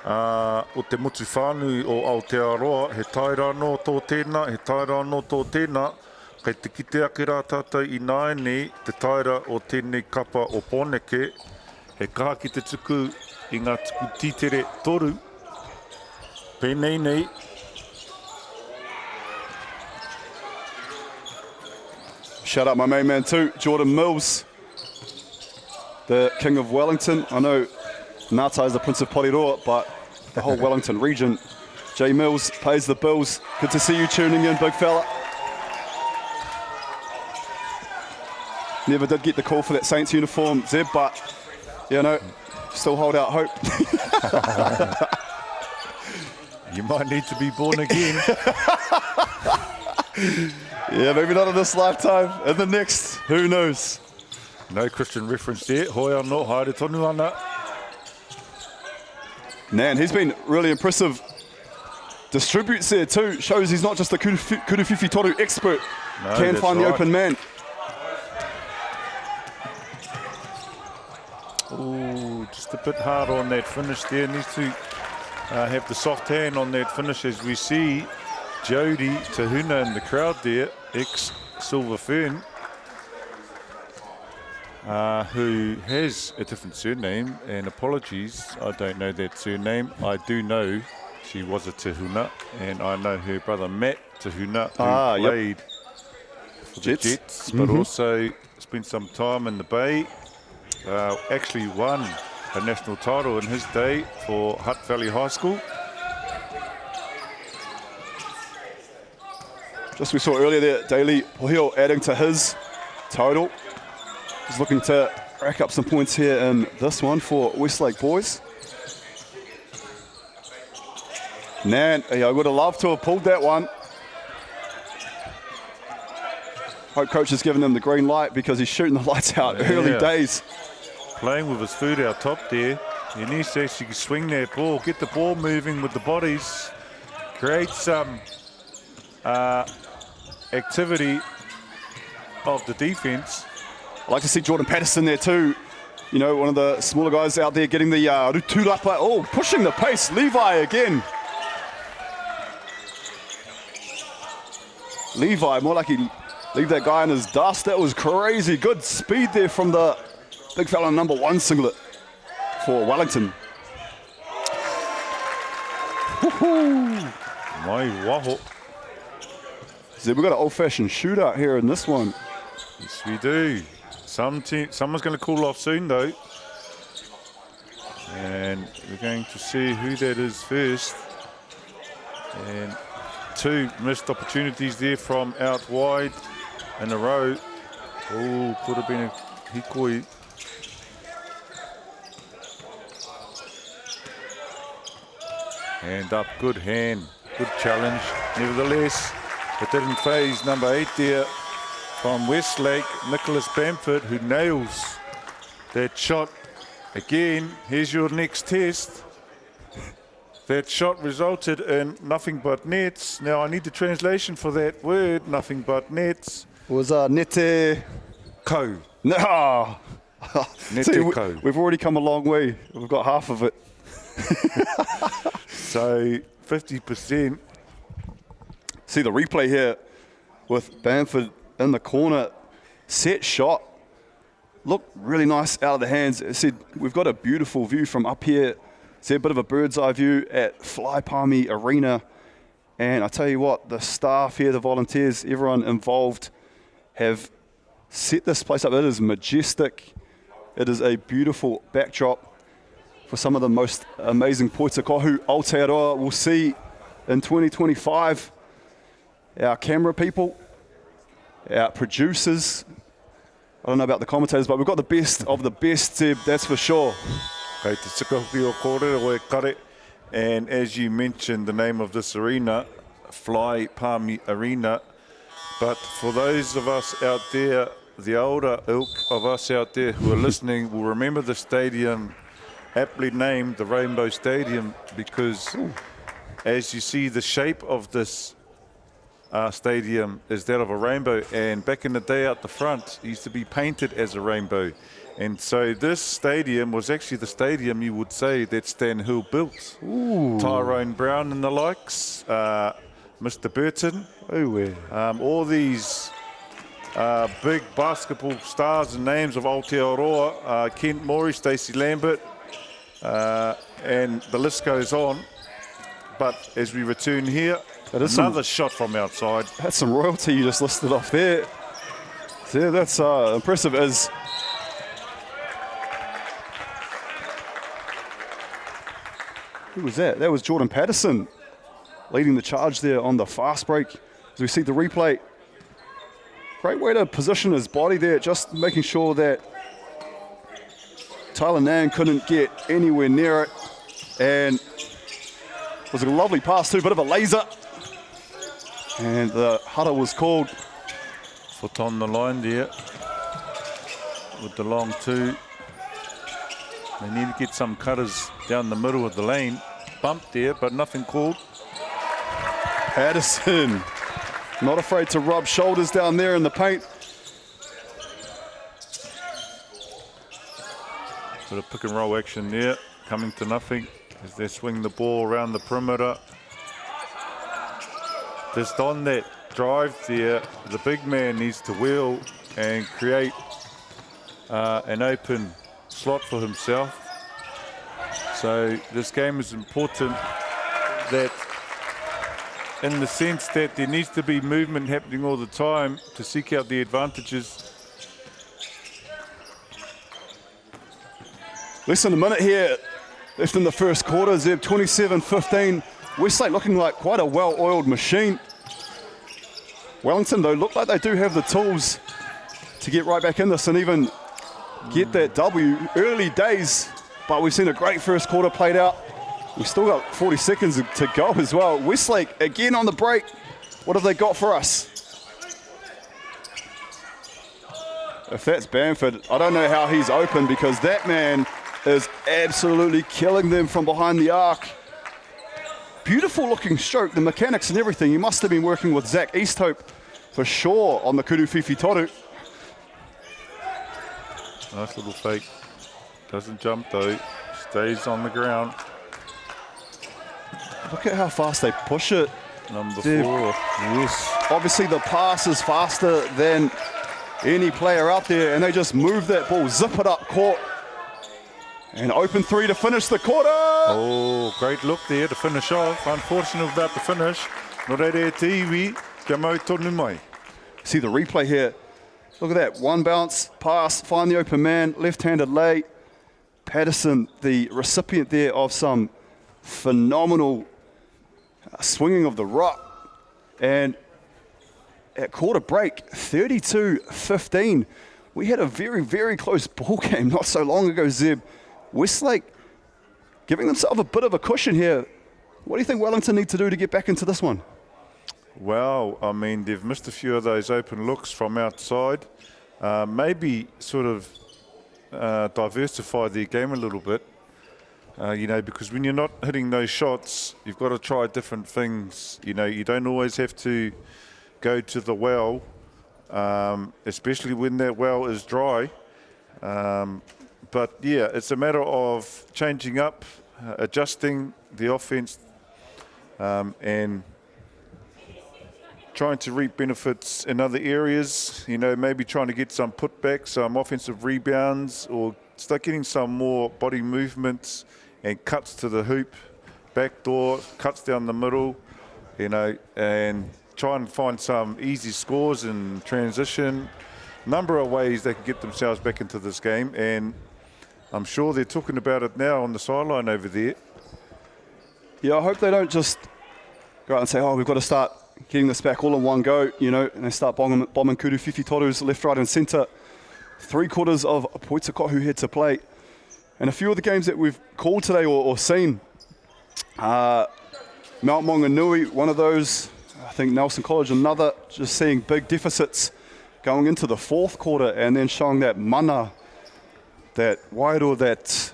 O te motu whānui o Aotearoa, he taira no tō tēnā, he taira no tō tēnā. Kei te kite ake rā tātou I nāini, te taira o tēnei kapa o Pōneke. He kaha ki te tuku I ngā tuku tītere toru. Pēnei nei. Shout out my main man too, Jordan Mills, the King of Wellington. I know Ngātai is the Prince of Porirua, but the whole Wellington region. Jay Mills pays the bills. Good to see you tuning in, big fella. Never did get the call for that Saints uniform, Zeb, but, still hold out hope. You might need to be born again. Yeah, maybe not in this lifetime. In the next, who knows? No Christian reference there. Hoi anō, haere tonu ana. Man, he's been really impressive. Distributes there too. Shows he's not just a Kurufifi Toru expert. No, can find the open man. Oh, just a bit hard on that finish there. Needs to have the soft hand on that finish as we see Jody Tahuna in the crowd there, ex-Silver Fern, who has a different surname, and apologies, I don't know that surname. I do know she was a Tahuna, and I know her brother Matt Tahuna, who played for the Jets, but also spent some time in the Bay. Actually won a national title in his day for Hutt Valley High School. Just we saw earlier there, Daly Pohio adding to his total. He's looking to rack up some points here in this one for Westlake boys. Nan, I would have loved to have pulled that one. Hope coach has given him the green light because he's shooting the lights out early days. Playing with his foot out top there. He needs to actually swing that ball, get the ball moving with the bodies, create some activity of the defense. I'd like to see Jordan Patterson there too. You know, one of the smaller guys out there getting the Rutulapa. Oh, pushing the pace. Levi again. Levi, more like he leave that guy in his dust. That was crazy. Good speed there from the big fella in number 1 singlet for Wellington. My waho. So we've got an old-fashioned shootout here in this one. Yes, we do. Someone's going to cool off soon, though. And we're going to see who that is first. And 2 missed opportunities there from out wide in a row. Oh, could have been a hikoi. Hand up, good hand, good challenge. Nevertheless, it didn't phase number 8 there from Westlake, Nicholas Bamford, who nails that shot. Again, here's your next test. That shot resulted in nothing but nets. Now I need the translation for that word, nothing but nets. It was nete ko. No. Nete See, ko. We've already come a long way. We've got half of it. So 50%. See the replay here with Bamford in the corner. Set shot. Looked really nice out of the hands. I said we've got a beautiful view from up here. See a bit of a bird's eye view at Fly Palmy Arena. And I tell you what, the staff here, the volunteers, everyone involved have set this place up. It is majestic. It is a beautiful backdrop for some of the most amazing poita kohu Aotearoa we'll see in 2025. Our camera people, our producers, I don't know about the commentators, but we've got the best of the best, Seb, that's for sure. Kei te sikahuki o kōrero o e kare. And as you mentioned, the name of this arena, Fly Palmy Arena. But for those of us out there, the older ilk of us out there who are listening will remember the stadium aptly named the Rainbow Stadium because as you see, the shape of this stadium is that of a rainbow, and back in the day out the front it used to be painted as a rainbow. And so this stadium was actually the stadium you would say that Stan Hill built. Tyrone Brown and the likes, Mr. Burton, all these big basketball stars and names of Aotearoa, Kent Maury, Stacey Lambert, and the list goes on. But as we return here, another shot from outside. That's some royalty you just listed off there. So yeah, that's impressive. Who was that? That was Jordan Patterson leading the charge there on the fast break. As we see the replay, great way to position his body there, just making sure that Tyler Nan couldn't get anywhere near it. And it was a lovely pass too, bit of a laser. And the huddle was called. Foot on the line there with the long 2. They need to get some cutters down the middle of the lane. Bump there, but nothing called. Patterson, not afraid to rub shoulders down there in the paint. Bit of pick and roll action there, coming to nothing as they swing the ball around the perimeter. Just on that drive there, the big man needs to wheel and create an open slot for himself. So this game is important that in the sense that there needs to be movement happening all the time to seek out the advantages. Less than a minute here left in the first quarter, Zeb, 27-15. Westlake looking like quite a well-oiled machine. Wellington, though, look like they do have the tools to get right back in this and even get that W. Early days, but we've seen a great first quarter played out. We've still got 40 seconds to go as well. Westlake again on the break. What have they got for us? If that's Bamford, I don't know how he's open because that man is absolutely killing them from behind the arc. Beautiful looking stroke, the mechanics and everything. You must have been working with Zach Easthope for sure on the Kuru Whiwhi Toru. Nice little fake. Doesn't jump though. Stays on the ground. Look at how fast they push it. Number 4. Yes. Obviously the pass is faster than any player out there, and they just move that ball, zip it up court, and open 3 to finish the quarter. Oh, great look there to finish off. Unfortunate about the finish. No reire te iwi, kia mau tonu mai. See the replay here. Look at that, one bounce, pass, find the open man, left-handed lay. Patterson, the recipient there of some phenomenal swinging of the rock. And at quarter break, 32-15. We had a very, very close ball game not so long ago, Zeb. Westlake giving themselves a bit of a cushion here. What do you think Wellington need to do to get back into this one? Well, I mean, they've missed a few of those open looks from outside. Maybe sort of diversify their game a little bit. You know, because when you're not hitting those shots, you've got to try different things. You know, you don't always have to go to the well, especially when that well is dry. But yeah, it's a matter of changing up, adjusting the offense, and trying to reap benefits in other areas. You know, maybe trying to get some putbacks, some offensive rebounds, or start getting some more body movements and cuts to the hoop, backdoor, cuts down the middle, you know, and try and find some easy scores in transition. Number of ways they can get themselves back into this game, and I'm sure they're talking about it now on the sideline over there. Yeah, I hope they don't just go out and say, oh, we've got to start getting this back all in one go, you know, and they start bombing Kuru Whiwhi Toru's left, right and centre. 3/4 of Poitikohu had to play. And a few of the games that we've called today or seen, Mount Maunganui, one of those, I think Nelson College, another, just seeing big deficits going into the 4th quarter and then showing that mana, that wairo, that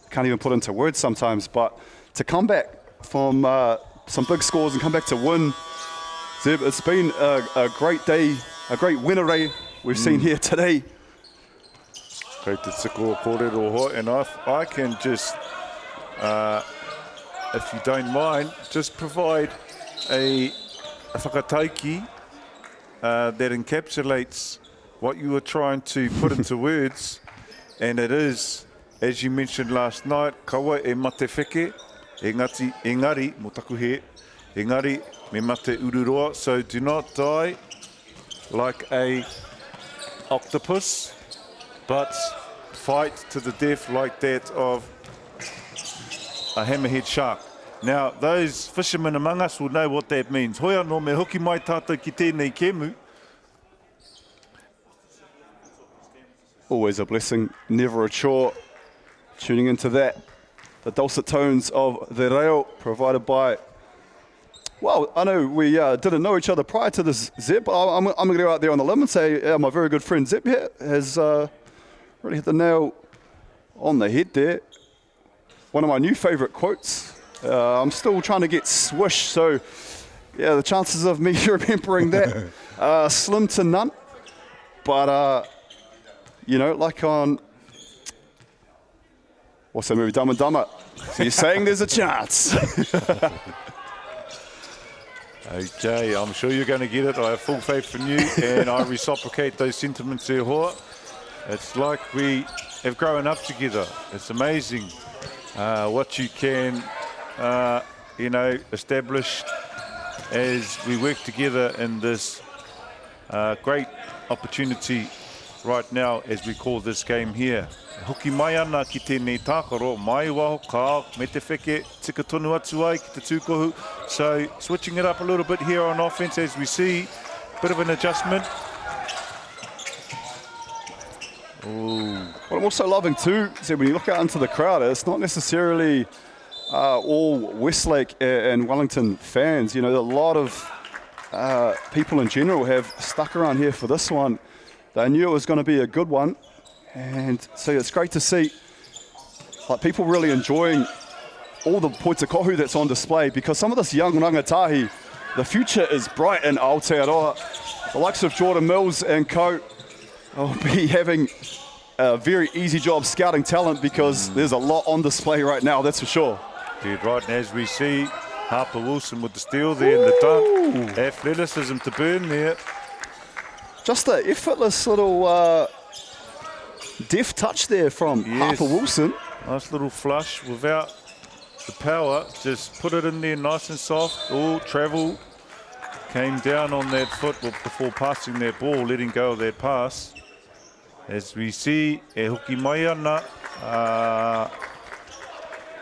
can't even put into words sometimes, but to come back from some big scores and come back to win, Zeb, it's been a great day, a great winner we've seen here today. Great to score kōrero, and I can just, if you don't mind, just provide a whakataiki that encapsulates what you were trying to put into words, and it is, as you mentioned last night, kawa e mate wheke, engari, mo taku he, engari, me mate ururoa, so do not die like a octopus, but fight to the death like that of a hammerhead shark. Now, those fishermen among us will know what that means. Hoi anō me hoki mai tātou ki tēnei kemu. Always a blessing, never a chore. Tuning into that, the dulcet tones of the reo provided by, well, I know we didn't know each other prior to this, Zeb, but I'm going to go out there on the limb and say my very good friend Zeb here has really hit the nail on the head there. One of my new favourite quotes. I'm still trying to get swish, so yeah, the chances of me remembering that are slim to none. But, you know, like on, what's that movie, Dumb and Dumber? So you're saying there's a chance. Okay, I'm sure you're going to get it. I have full faith in you, and I reciprocate those sentiments there, Hoa. It's like we have grown up together. It's amazing what you can, you know, establish as we work together in this great opportunity right now, as we call this game here. Hoki mai ana ki tēnei tākaro, mai waho ka, me te wheke, tika tonu atu ai ki te tūkohu. So switching it up a little bit here on offense as we see, bit of an adjustment. Ooh. What I'm also loving too is that when you look out into the crowd, it's not necessarily all Westlake and Wellington fans. You know, a lot of people in general have stuck around here for this one. They knew it was going to be a good one, and so it's great to see like people really enjoying all the points kohu that's on display, because some of this young rangatahi, the future is bright in Aotearoa. The likes of Jordan Mills and co will be having a very easy job scouting talent, because there's a lot on display right now, that's for sure. Dude, right, and as we see, Harper Wilson with the steal there in the dunk. Athleticism to burn there. Just an effortless little deft touch there from Harper Wilson. Nice little flush without the power. Just put it in there nice and soft. Oh, travel. Came down on that foot before passing that ball, letting go of that pass. As we see, e hoki mai ana,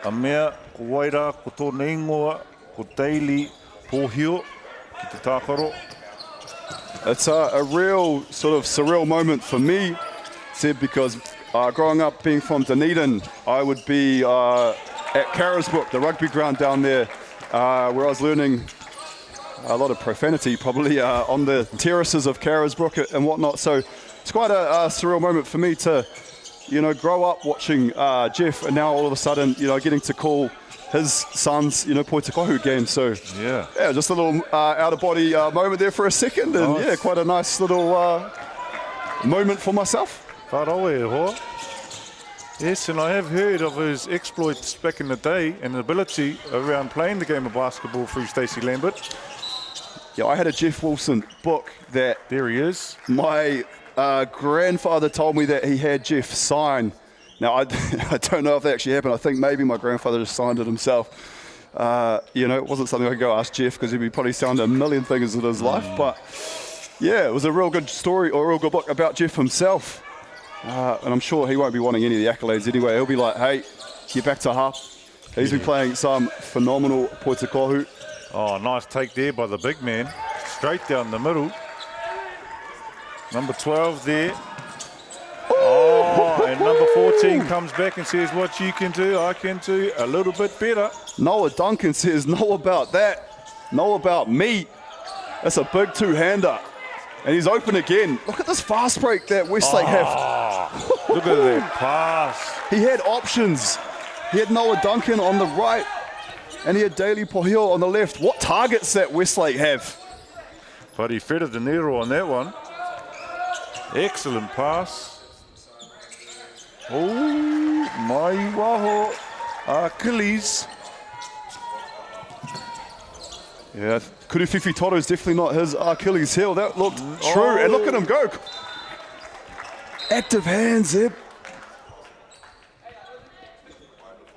a mea ko waira, ko tōna ingoa, ko Daily, pōhio, ki te tākaro. It's a real sort of surreal moment for me, Seb, because growing up being from Dunedin, I would be at Carisbrook, the rugby ground down there, where I was learning a lot of profanity probably on the terraces of Carisbrook and whatnot. So it's quite a surreal moment for me to, you know, grow up watching Jeff, and now all of a sudden, you know, getting to call his son's, you know, Poitikohu game. So yeah, just a little out-of-body moment there for a second, and yeah, quite a nice little moment for myself. Whārawe e hoa. Yes, and I have heard of his exploits back in the day and ability around playing the game of basketball through Stacey Lambert. Yeah, I had a Jeff Wilson book that... There he is. My grandfather told me that he had Jeff sign. Now, I don't know if that actually happened. I think maybe my grandfather just signed it himself. You know, it wasn't something I could go ask Jeff, because he'd probably signed a million things in his life. But yeah, it was a real good story, or a real good book about Jeff himself. And I'm sure he won't be wanting any of the accolades anyway. He'll be like, hey, get back to half. He's been playing some phenomenal poitikohu. Oh, nice take there by the big man. Straight down the middle. Number 12 there. Oh, and number 14 comes back and says, what you can do, I can do a little bit better. Noah Duncan says, know about that. Know about me. That's a big two-hander. And he's open again. Look at this fast break that Westlake have. Look at that pass. He had options. He had Noah Duncan on the right, and he had Daily Pohio on the left. What targets that Westlake have? But he fed De Niro on that one. Excellent pass. Oh, mai waho. Achilles. Yeah, Kuruwhiwhi Toro is definitely not his Achilles heel. That looked true. And look at him go. Active hands, Zeb.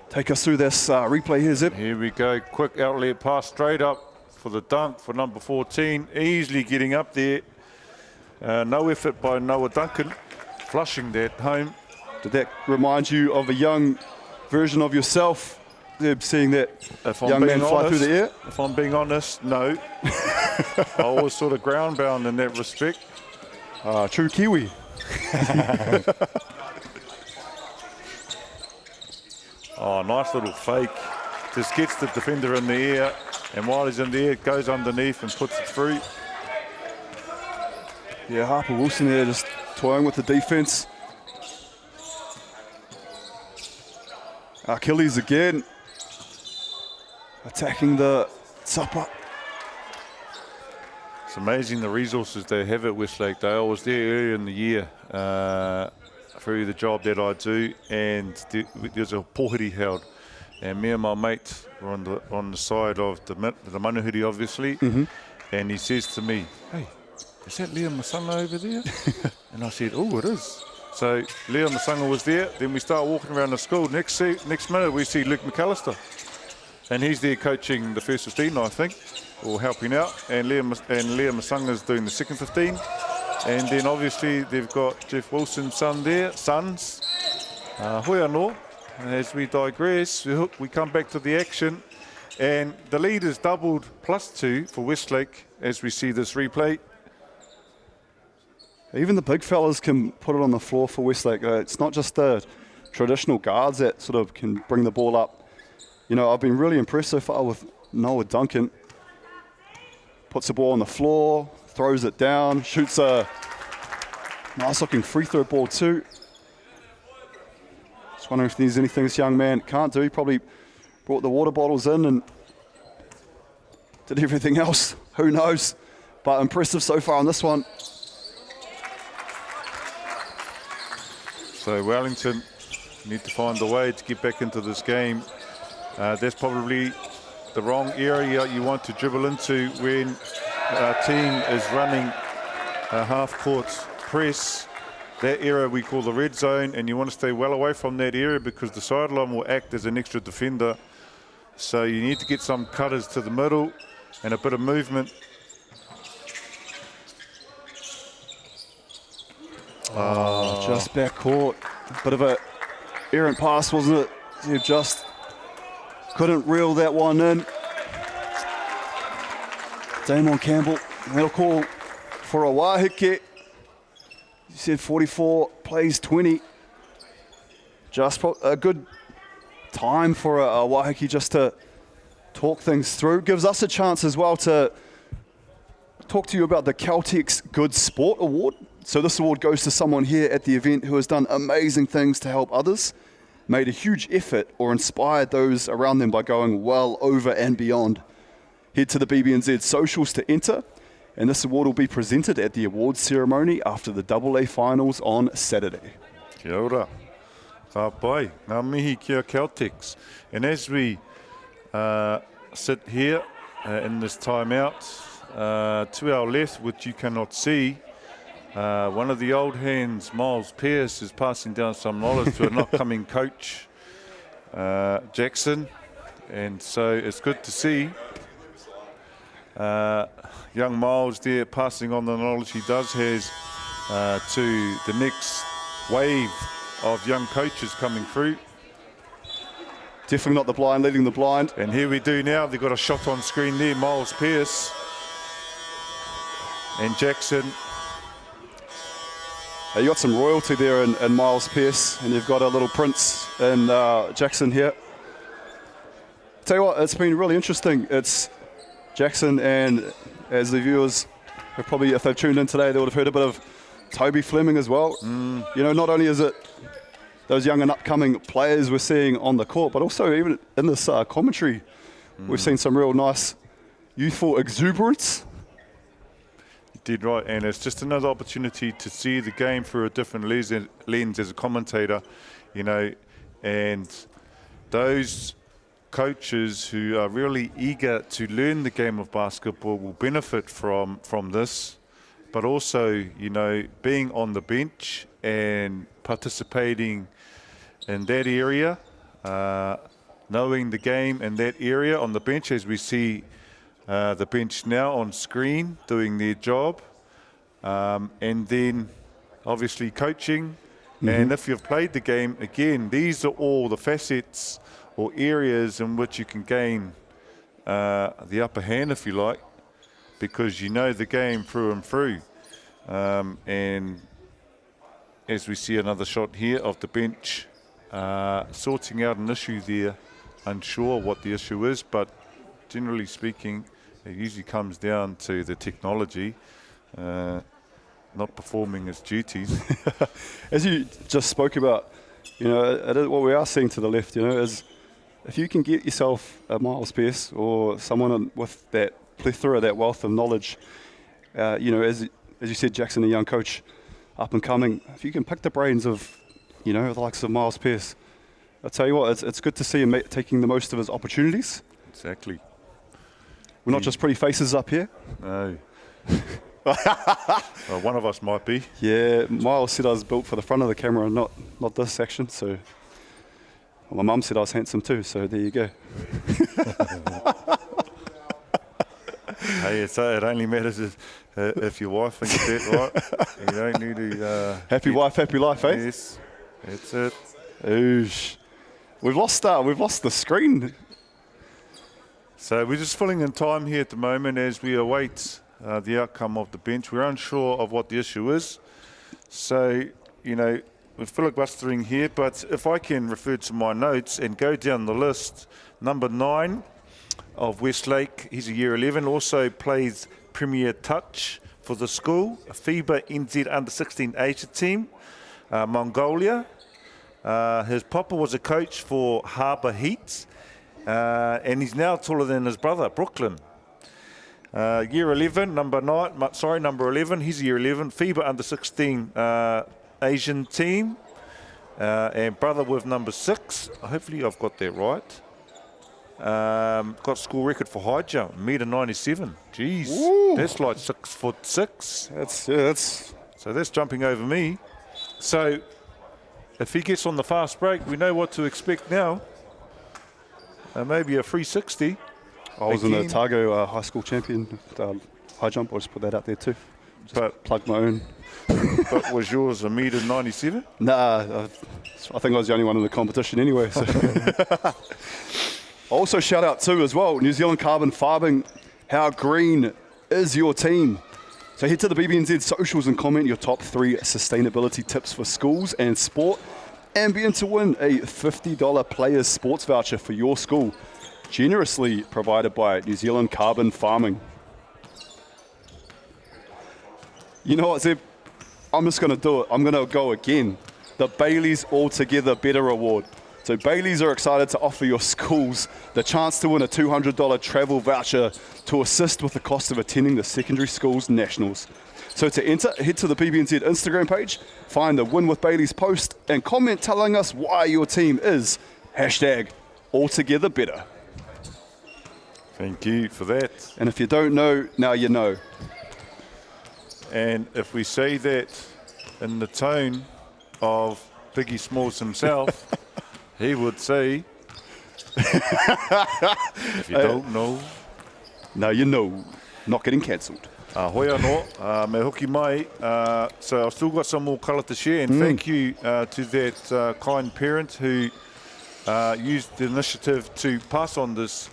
Take us through this replay here, Zeb. Here we go. Quick outlet pass straight up for the dunk for number 14. Easily getting up there. No effort by Noah Duncan. Flushing that home. Did that remind you of a young version of yourself? Zeb, seeing that young man fly through the air? If I'm being honest, no. I was sort of ground bound in that respect. True Kiwi. Oh, nice little fake. Just gets the defender in the air, and while he's in the air, goes underneath and puts it through. Yeah, Harper Wilson there just toying with the defense. Achilles again. Attacking the supper. It's amazing the resources they have at Westlake. I was there earlier in the year through the job that I do, and there's a pohiri held, and me and my mate were on the side of the manuhiri, obviously, and he says to me, hey, is that Liam Masanga over there? And I said, oh, it is. So Liam Masanga was there. Then we start walking around the school. Next minute we see Luke McAllister, and he's there coaching the first 15, I think, or helping out. And Liam Masanga's doing the second 15. And then obviously they've got Jeff Wilson's sons. Hoi anō. As we digress, we come back to the action, and the lead is doubled +2 for Westlake as we see this replay. Even the big fellas can put it on the floor for Westlake. It's not just the traditional guards that sort of can bring the ball up. You know, I've been really impressed so far with Noah Duncan. Puts the ball on the floor, throws it down, shoots a nice looking free throw ball too. Just wondering if there's anything this young man can't do. He probably brought the water bottles in and did everything else. Who knows? But impressive so far on this one. So Wellington need to find a way to get back into this game. That's probably the wrong area you want to dribble into when a team is running a half-court press. That area we call the red zone, and you want to stay well away from that area because the sideline will act as an extra defender. So you need to get some cutters to the middle and a bit of movement. Just back court. Bit of a errant pass, wasn't it? You just couldn't reel that one in. Damon Campbell, that'll call for a wahike. You said 44, plays 20. Just a good time for a wahike just to talk things through. Gives us a chance as well to talk to you about the Caltex Good Sport Award. So this award goes to someone here at the event who has done amazing things to help others, made a huge effort or inspired those around them by going well over and beyond. Head to the BB&Z socials to enter, and this award will be presented at the awards ceremony after the AA finals on Saturday. Kia ora. Ka pai. Ngā mihi kia Caltex. And as we sit here in this timeout, to our left, which you cannot see, one of the old hands, Miles Pearce, is passing down some knowledge to an upcoming coach, Jackson. And so it's good to see young Miles there passing on the knowledge he does has to the next wave of young coaches coming through. Definitely not the blind leading the blind. And here we do now. They've got a shot on screen there, Miles Pearce and Jackson. You got some royalty there in Miles Pearce, and you've got a little prince in Jackson here. Tell you what, it's been really interesting. It's Jackson, and as the viewers have probably, if they've tuned in today, they would have heard a bit of Toby Fleming as well. You know, not only is it those young and upcoming players we're seeing on the court, but also even in this commentary, we've seen some real nice youthful exuberance. Did right, and it's just another opportunity to see the game through a different lens as a commentator, you know, and those coaches who are really eager to learn the game of basketball will benefit from this, but also, you know, being on the bench and participating in that area, knowing the game in that area on the bench, as we see the bench now on screen doing their job, and then obviously coaching. And if you've played the game, again, these are all the facets or areas in which you can gain the upper hand, if you like, because you know the game through and through. And as we see another shot here of the bench, sorting out an issue there, unsure what the issue is, but generally speaking, it usually comes down to the technology not performing its duties. As you just spoke about, you know, what we are seeing to the left, you know, is if you can get yourself a Miles Pearce or someone with that plethora, that wealth of knowledge, you know, as you said, Jackson, a young coach, up and coming, if you can pick the brains of, you know, the likes of Miles Pearce, I'll tell you what, it's good to see him taking the most of his opportunities. Exactly. We're not just pretty faces up here. No. Well, one of us might be. Yeah, Miles said I was built for the front of the camera, not this section. So, well, my mum said I was handsome too. So there you go. Hey, it only matters if your wife thinks that, right? You don't need to. Happy wife, happy life, eh? Yes, that's it. Oosh. We've lost the screen. So we're just filling in time here at the moment as we await the outcome of the bench. We're unsure of what the issue is. So, you know, we're filibustering here, but if I can refer to my notes and go down the list, number 9 of Westlake, he's a year 11, also plays Premier Touch for the school, a FIBA NZ under-16 Asia team, Mongolia. His papa was a coach for Harbour Heat, and he's now taller than his brother, Brooklyn. Year 11, number 11, he's year 11, FIBA under-16 Asian team, and brother with number 6. Hopefully I've got that right. Got school record for high jump, -97. Jeez, Ooh. That's like 6'6". So that's jumping over me. So if he gets on the fast break, we know what to expect now. Maybe a 360. I was in the Otago High School champion high jump. I'll just put that out there too. Just plug my own. But was yours a -97? Nah, I think I was the only one in the competition anyway. So. Also shout out too as well, New Zealand Carbon Farming. How green is your team? So head to the BBNZ socials and comment your top 3 sustainability tips for schools and sport, and be in to win a $50 players sports voucher for your school, generously provided by New Zealand Carbon Farming. You know what, Zeb? I'm just going to do it. I'm going to go again. The Bailey's Altogether Better Award. So Bailey's are excited to offer your schools the chance to win a $200 travel voucher to assist with the cost of attending the secondary schools nationals. So to enter, head to the BBNZ Instagram page, find the Win with Bailey's post, and comment telling us why your team is #AltogetherBetter. Thank you for that. And if you don't know, now you know. And if we say that in the tone of Biggie Smalls himself, he would say, if you don't know, now you know. Not getting cancelled. Hoi anō, me hoki mai. So I've still got some more colour to share, and thank you to that kind parent who used the initiative to pass on this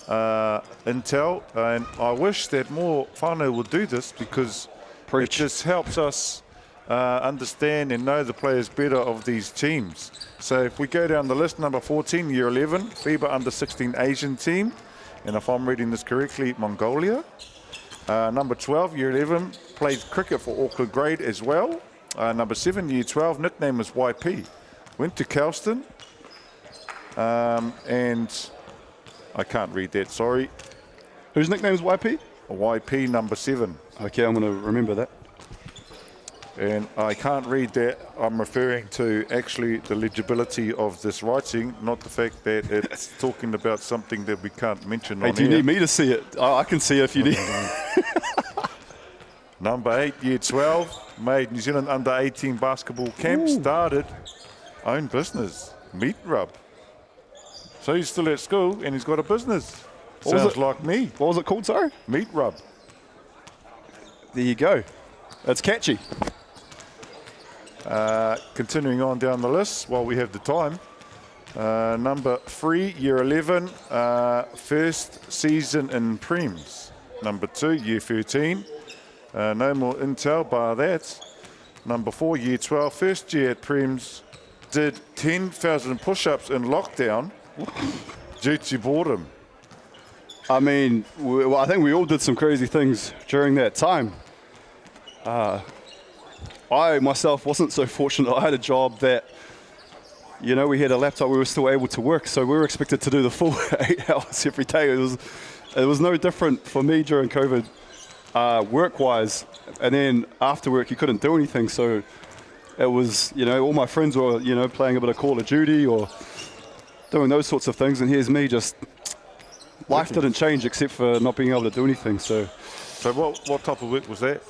intel, and I wish that more whānau would do this, because it just helps us understand and know the players better of these teams. So if we go down the list, number 14, year 11, FIBA under-16 Asian team, and if I'm reading this correctly, Mongolia. Number 12, year 11, plays cricket for Auckland Grade as well. Number 7, year 12, nickname is YP. Went to Kelston, and I can't read that, sorry. Whose nickname is YP? YP, number 7. Okay, I'm going to remember that. And I can't read that. I'm referring to actually the legibility of this writing, not the fact that it's talking about something that we can't mention on do you here. need me to see it? I can see it if you need. Number 8, year 12, made New Zealand under-18 basketball camp, started own business, Meat Rub. So he's still at school and he's got a business. Sounds like me. What was it called, sorry? Meat Rub. There you go. It's catchy. Continuing on down the list while we have the time. Number 3, year 11, first season in Prems. Number 2, year 13. No more intel bar that. Number 4, year 12, first year at Prems, did 10,000 push-ups in lockdown due to boredom. I mean, I think we all did some crazy things during that time. I myself wasn't so fortunate. I had a job that, you know, we had a laptop, we were still able to work, so we were expected to do the full 8 hours every day. It was no different for me during COVID, work-wise. And then after work, you couldn't do anything, so it was, you know, all my friends were, you know, playing a bit of Call of Duty or doing those sorts of things, and here's me just, life didn't change except for not being able to do anything. So what type of work was that?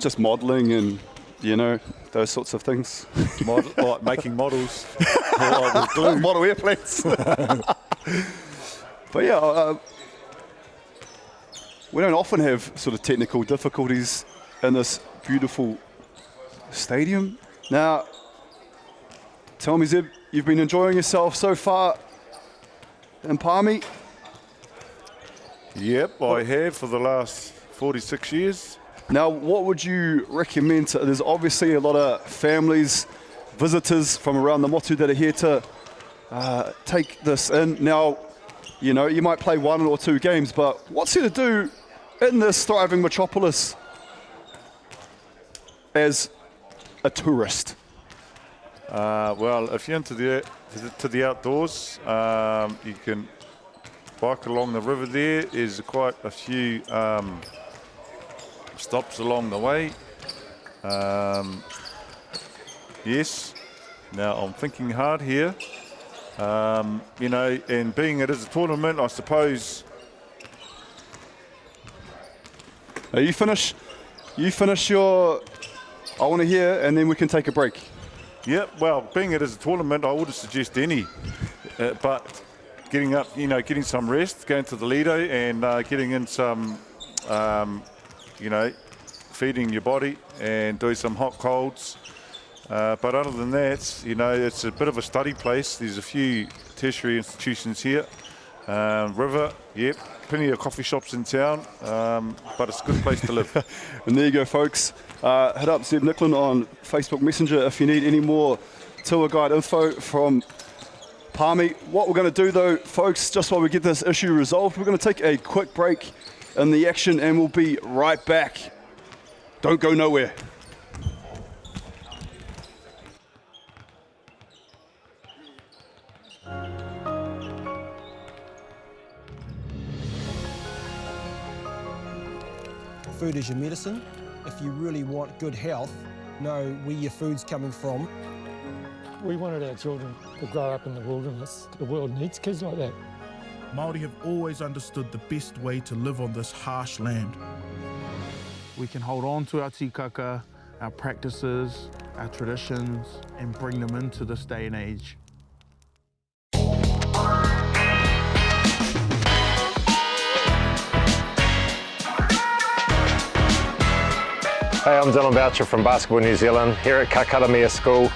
Just modelling and, you know, those sorts of things. Like making models. Model airplanes. But yeah, we don't often have sort of technical difficulties in this beautiful stadium. Now, tell me, Zeb, you've been enjoying yourself so far in Palmy? Yep, I have for the last 46 years. Now, what would you recommend? There's obviously a lot of families, visitors from around the motu that are here to take this in. Now, you know, you might play 1 or 2 games, but what's there to do in this thriving metropolis as a tourist? Well, if you're into the outdoors, you can bike along the river there. There's quite a few stops along the way. Yes. Now I'm thinking hard here. You know, and being it is a tournament, I suppose. You finish your. I want to hear, and then we can take a break. Yep. Well, being it is a tournament, I wouldn't suggest any, but getting up, you know, getting some rest, going to the Lido, and getting in some, you know, feeding your body and doing some hot colds. But other than that, you know, it's a bit of a study place. There's a few tertiary institutions here. River, yep, plenty of coffee shops in town, but it's a good place to live. And there you go, folks. Hit up Zeb Nicklin on Facebook Messenger if you need any more tour guide info from Palmy. What we're going to do though, folks, just while we get this issue resolved, we're going to take a quick break in the action and we'll be right back. Don't go nowhere. Food is your medicine. If you really want good health, know where your food's coming from. We wanted our children to grow up in the wilderness. The world needs kids like that. Māori have always understood the best way to live on this harsh land. We can hold on to our tikaka, our practices, our traditions, and bring them into this day and age. Hey, I'm Dylan Boucher from Basketball New Zealand, here at Kākaramia School.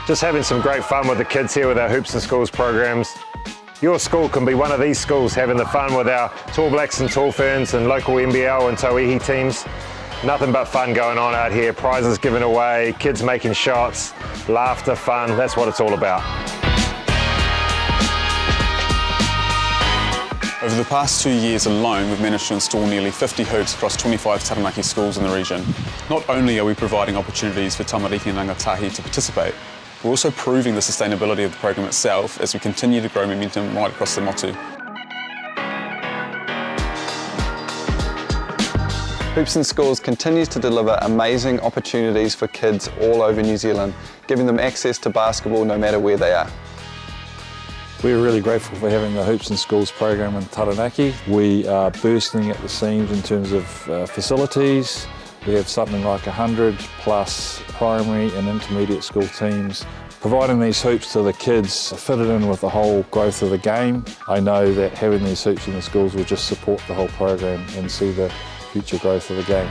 Just having some great fun with the kids here with our Hoops and Schools programs. Your school can be one of these schools having the fun with our Tall Blacks and Tall Ferns and local NBL and Tauihi teams. Nothing but fun going on out here, prizes given away, kids making shots, laughter, fun, that's what it's all about. Over the past 2 years alone, we've managed to install nearly 50 hoops across 25 Taranaki schools in the region. Not only are we providing opportunities for tamariki and rangatahi to participate, we're also proving the sustainability of the program itself as we continue to grow momentum right across the motu. Hoops and Schools continues to deliver amazing opportunities for kids all over New Zealand, giving them access to basketball no matter where they are. We're really grateful for having the Hoops and Schools program in Taranaki. We are bursting at the seams in terms of facilities. We have something like 100 plus primary and intermediate school teams. Providing these hoops to the kids fitted in with the whole growth of the game. I know that having these hoops in the schools will just support the whole program and see the future growth of the game.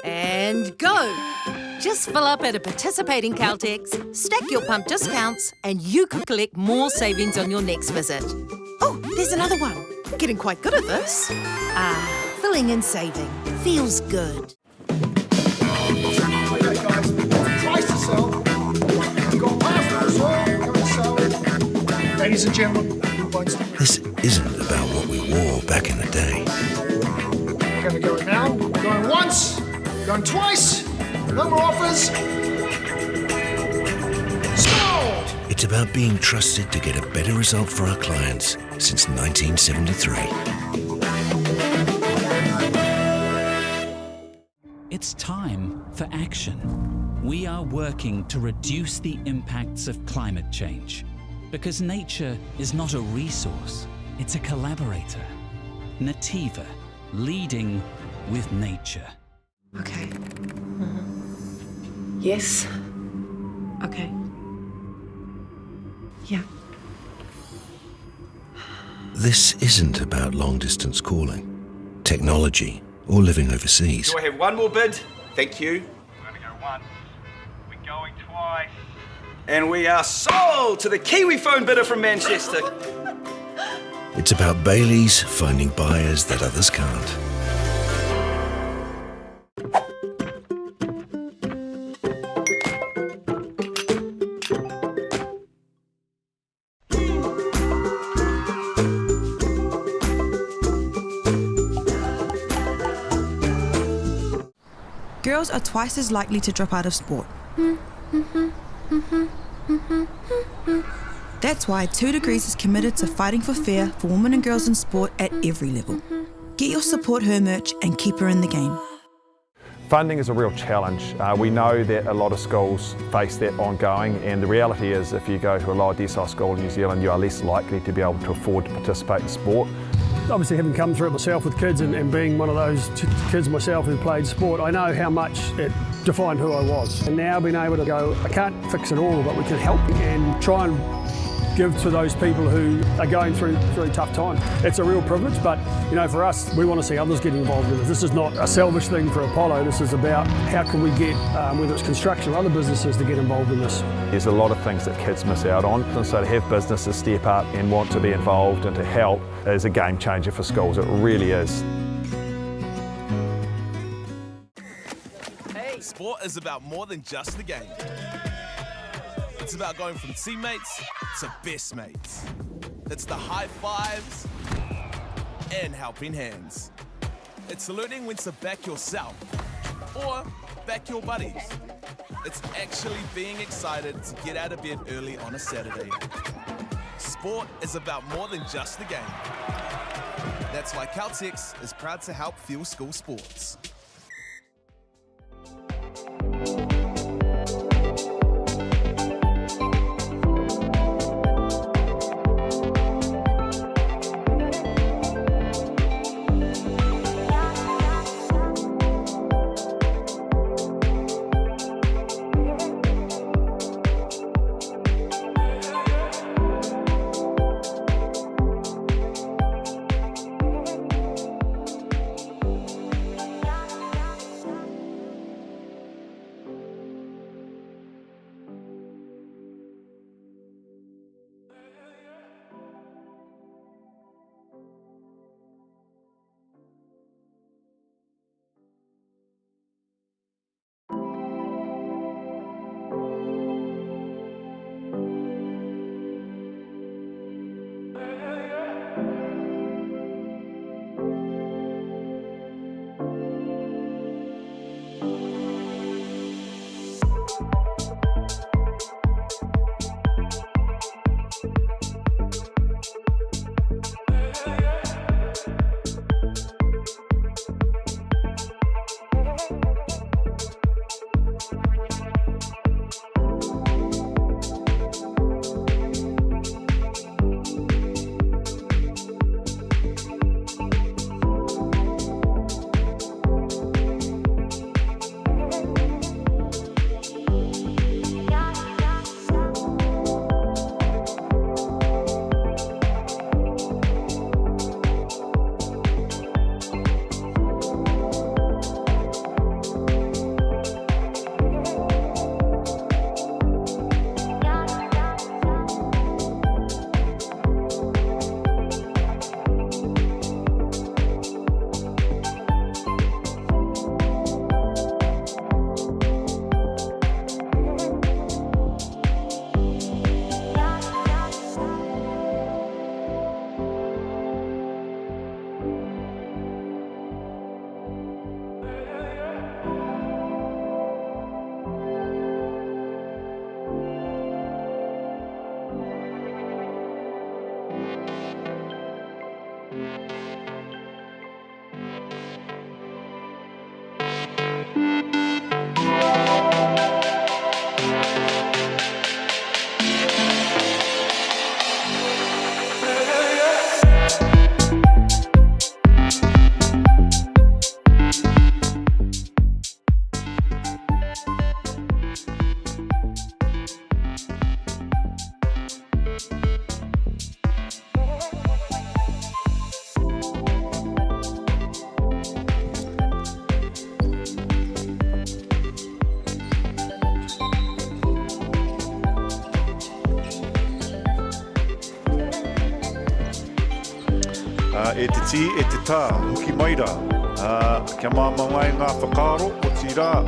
And go! Just fill up at a participating Caltex, stack your pump discounts, and you could collect more savings on your next visit. Oh, there's another one. Getting quite good at this. Filling and saving. Feels good. Okay, guys, price to sell. You've got passports, come and sell. Ladies and gentlemen, This isn't about what we wore back in the day. we're going to go now. Going once, going twice. No more offers. Sold! It's about being trusted to get a better result for our clients since 1973. It's time for action. We are working to reduce the impacts of climate change because nature is not a resource, it's a collaborator. Nativa, leading with nature. Okay. Yes. Okay. Yeah. This isn't about long-distance calling, technology, or living overseas. Do I have one more bid? Thank you. We're going to go once. We're going twice. And we are sold to the Kiwi phone bidder from Manchester. It's about Bailey's finding buyers that others can't. Girls are twice as likely to drop out of sport. That's why 2 Degrees is committed to fighting for fair for women and girls in sport at every level. Get your Support Her merch and keep her in the game. Funding is a real challenge. We know that a lot of schools face that ongoing, and the reality is if you go to a lower decile school in New Zealand, you are less likely to be able to afford to participate in sport. Obviously, having come through it myself with kids and being one of those kids myself who played sport, I know how much it defined who I was. And now being able to go, I can't fix it all, but we can help and try and give to those people who are going through really tough times. It's a real privilege, but you know, for us, we want to see others get involved in it. This is not a selfish thing for Apollo. This is about how can we get, whether it's construction or other businesses, to get involved in this. There's a lot of things that kids miss out on, and so to have businesses step up and want to be involved and to help is a game changer for schools. It really is. Sport is about more than just the game. It's about going from teammates to best mates. It's the high fives and helping hands. It's learning when to back yourself or back your buddies. It's actually being excited to get out of bed early on a Saturday. Sport is about more than just the game. That's why Caltex is proud to help fuel school sports. E te ti, e te tā, huki maira. Kia māmangai ngā whakaro, o ti rā.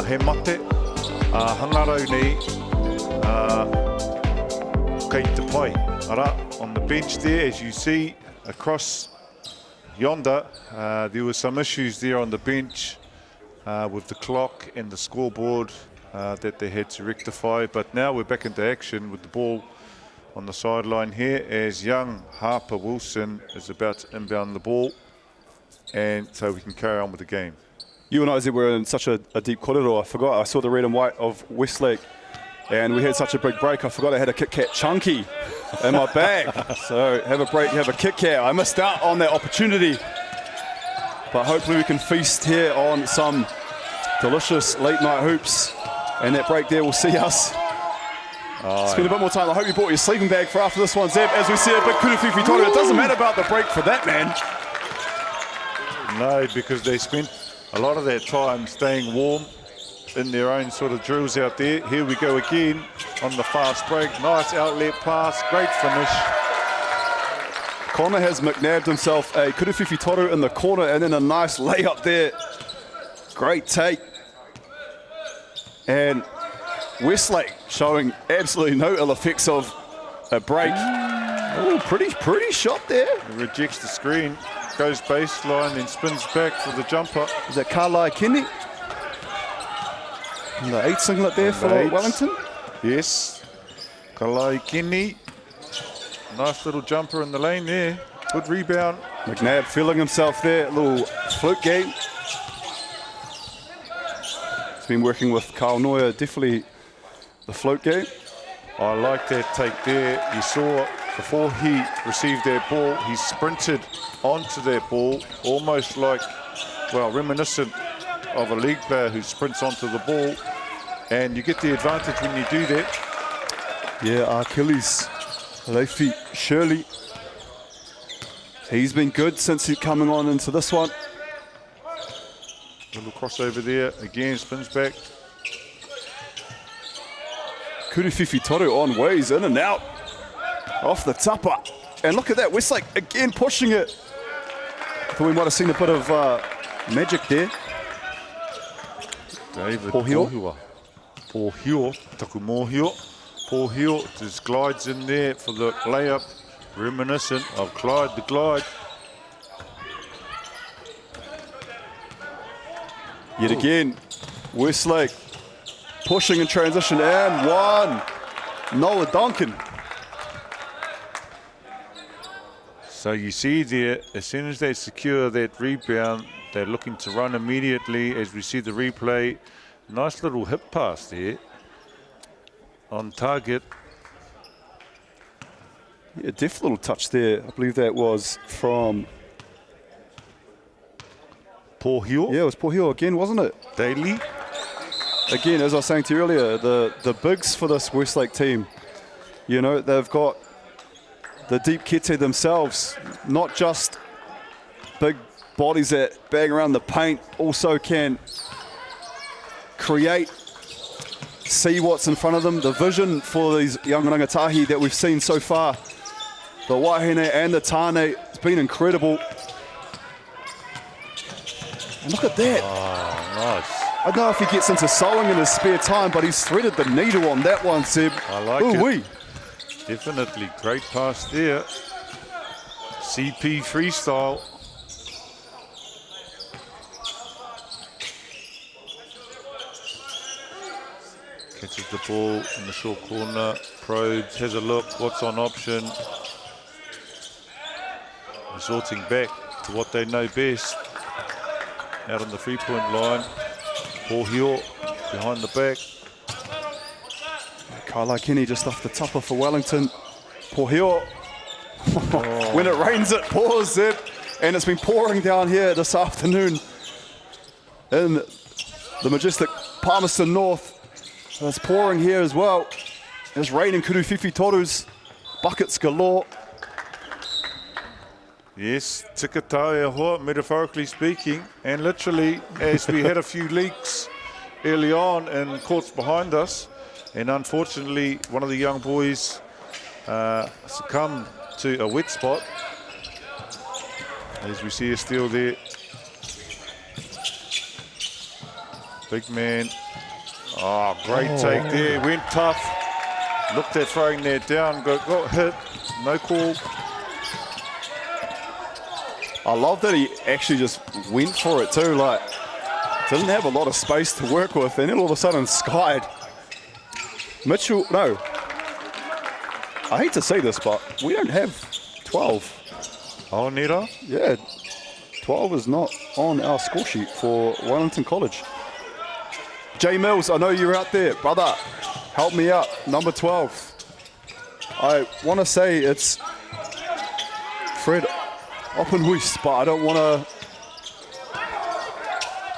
He mate, hangarau nei, kei te pai. Ara, on the bench there, as you see, across yonder, there were some issues there on the bench with the clock and the scoreboard that they had to rectify. But now we're back into action with the ball on the sideline here as young Harper Wilson is about to inbound the ball, and so we can carry on with the game. You and I were in such a deep korero. I forgot, I saw the red and white of Westlake and we had such a big break. I forgot I had a Kit Kat chunky in my bag. So have a break, have a Kit Kat. I missed out on that opportunity. But hopefully we can feast here on some delicious late night hoops. And that break there will see us spend a bit more time. I hope you brought your sleeping bag for after this one, Zeb. As we see a big kuruwhiwhi toru. It doesn't matter about the break for that man. No, because they spent a lot of their time staying warm in their own sort of drills out there. Here we go again on the fast break. Nice outlet pass, great finish. Connor has McNabbed himself a kuruwhiwhi toru in the corner and then a nice layup there. Great take. And Westlake showing absolutely no ill effects of a break. Oh, pretty shot there. He rejects the screen, goes baseline, then spins back for the jumper. Is that Kalai Kenny? And the 8 singlet there for Wellington. Yes, Kalai Kenny. Nice little jumper in the lane there. Good rebound. McNabb feeling himself there, a little fluke game. He's been working with Carl Neuer, definitely the float game. I like that take there. You saw before he received that ball, he sprinted onto that ball, almost like, well, reminiscent of a league player who sprints onto the ball, and you get the advantage when you do that. Yeah, Achilles, Leify Shirley. He's been good since he's coming on into this one. Little crossover there, again spins back. Kuruwhiwhi toru on ways, in and out. Off the tapa. And look at that, Westlake again pushing it. I thought we might have seen a bit of magic there. David Pohio. Pohio, taku mohio. Pohio just glides in there for the layup, reminiscent of Clyde the Glide. Yet again, Westlake pushing in transition, and one. Noah Duncan. So you see there, as soon as they secure that rebound, they're looking to run immediately. As we see the replay, nice little hip pass there on target. Yeah, deft little touch there. I believe that was from Pohio. Yeah, it was Pohio again, wasn't it? Daly. Again, as I was saying to you earlier, the bigs for this Westlake team, you know, they've got the deep kete themselves, not just big bodies that bang around the paint, also can create, see what's in front of them. The vision for these young rangatahi that we've seen so far, the Wahine and the Tane, it's been incredible. And look at that. Oh, nice. I don't know if he gets into sewing in his spare time, but he's threaded the needle on that one, Seb. I like it. Definitely great pass there. CP freestyle. Catches the ball in the short corner, probes, has a look, what's on option. Resorting back to what they know best. Out on the 3-point line. Pohio behind the back. Kalai Kenny just off the tupper for Wellington. Pohio. When it rains, it pours, Zeb. And it's been pouring down here this afternoon in the majestic Palmerston North. So it's pouring here as well. It's raining kuruwhiwhi torus, buckets galore. Yes, tika e hoa, metaphorically speaking, and literally, as we had a few leaks early on in courts behind us, and unfortunately, one of the young boys succumbed to a wet spot. As we see a steal there. Big man. Oh, great take there. Went tough. Looked at throwing that down. Got hit. No call. I love that he actually just went for it too. Like, didn't have a lot of space to work with, and then all of a sudden skied. Mitchell, no. I hate to say this, but we don't have 12. Oh, Nera? Yeah, 12 is not on our score sheet for Wellington College. Jay Mills, I know you're out there. Brother, help me out, number 12. I want to say it's Fred Oppenhuis, but I don't want to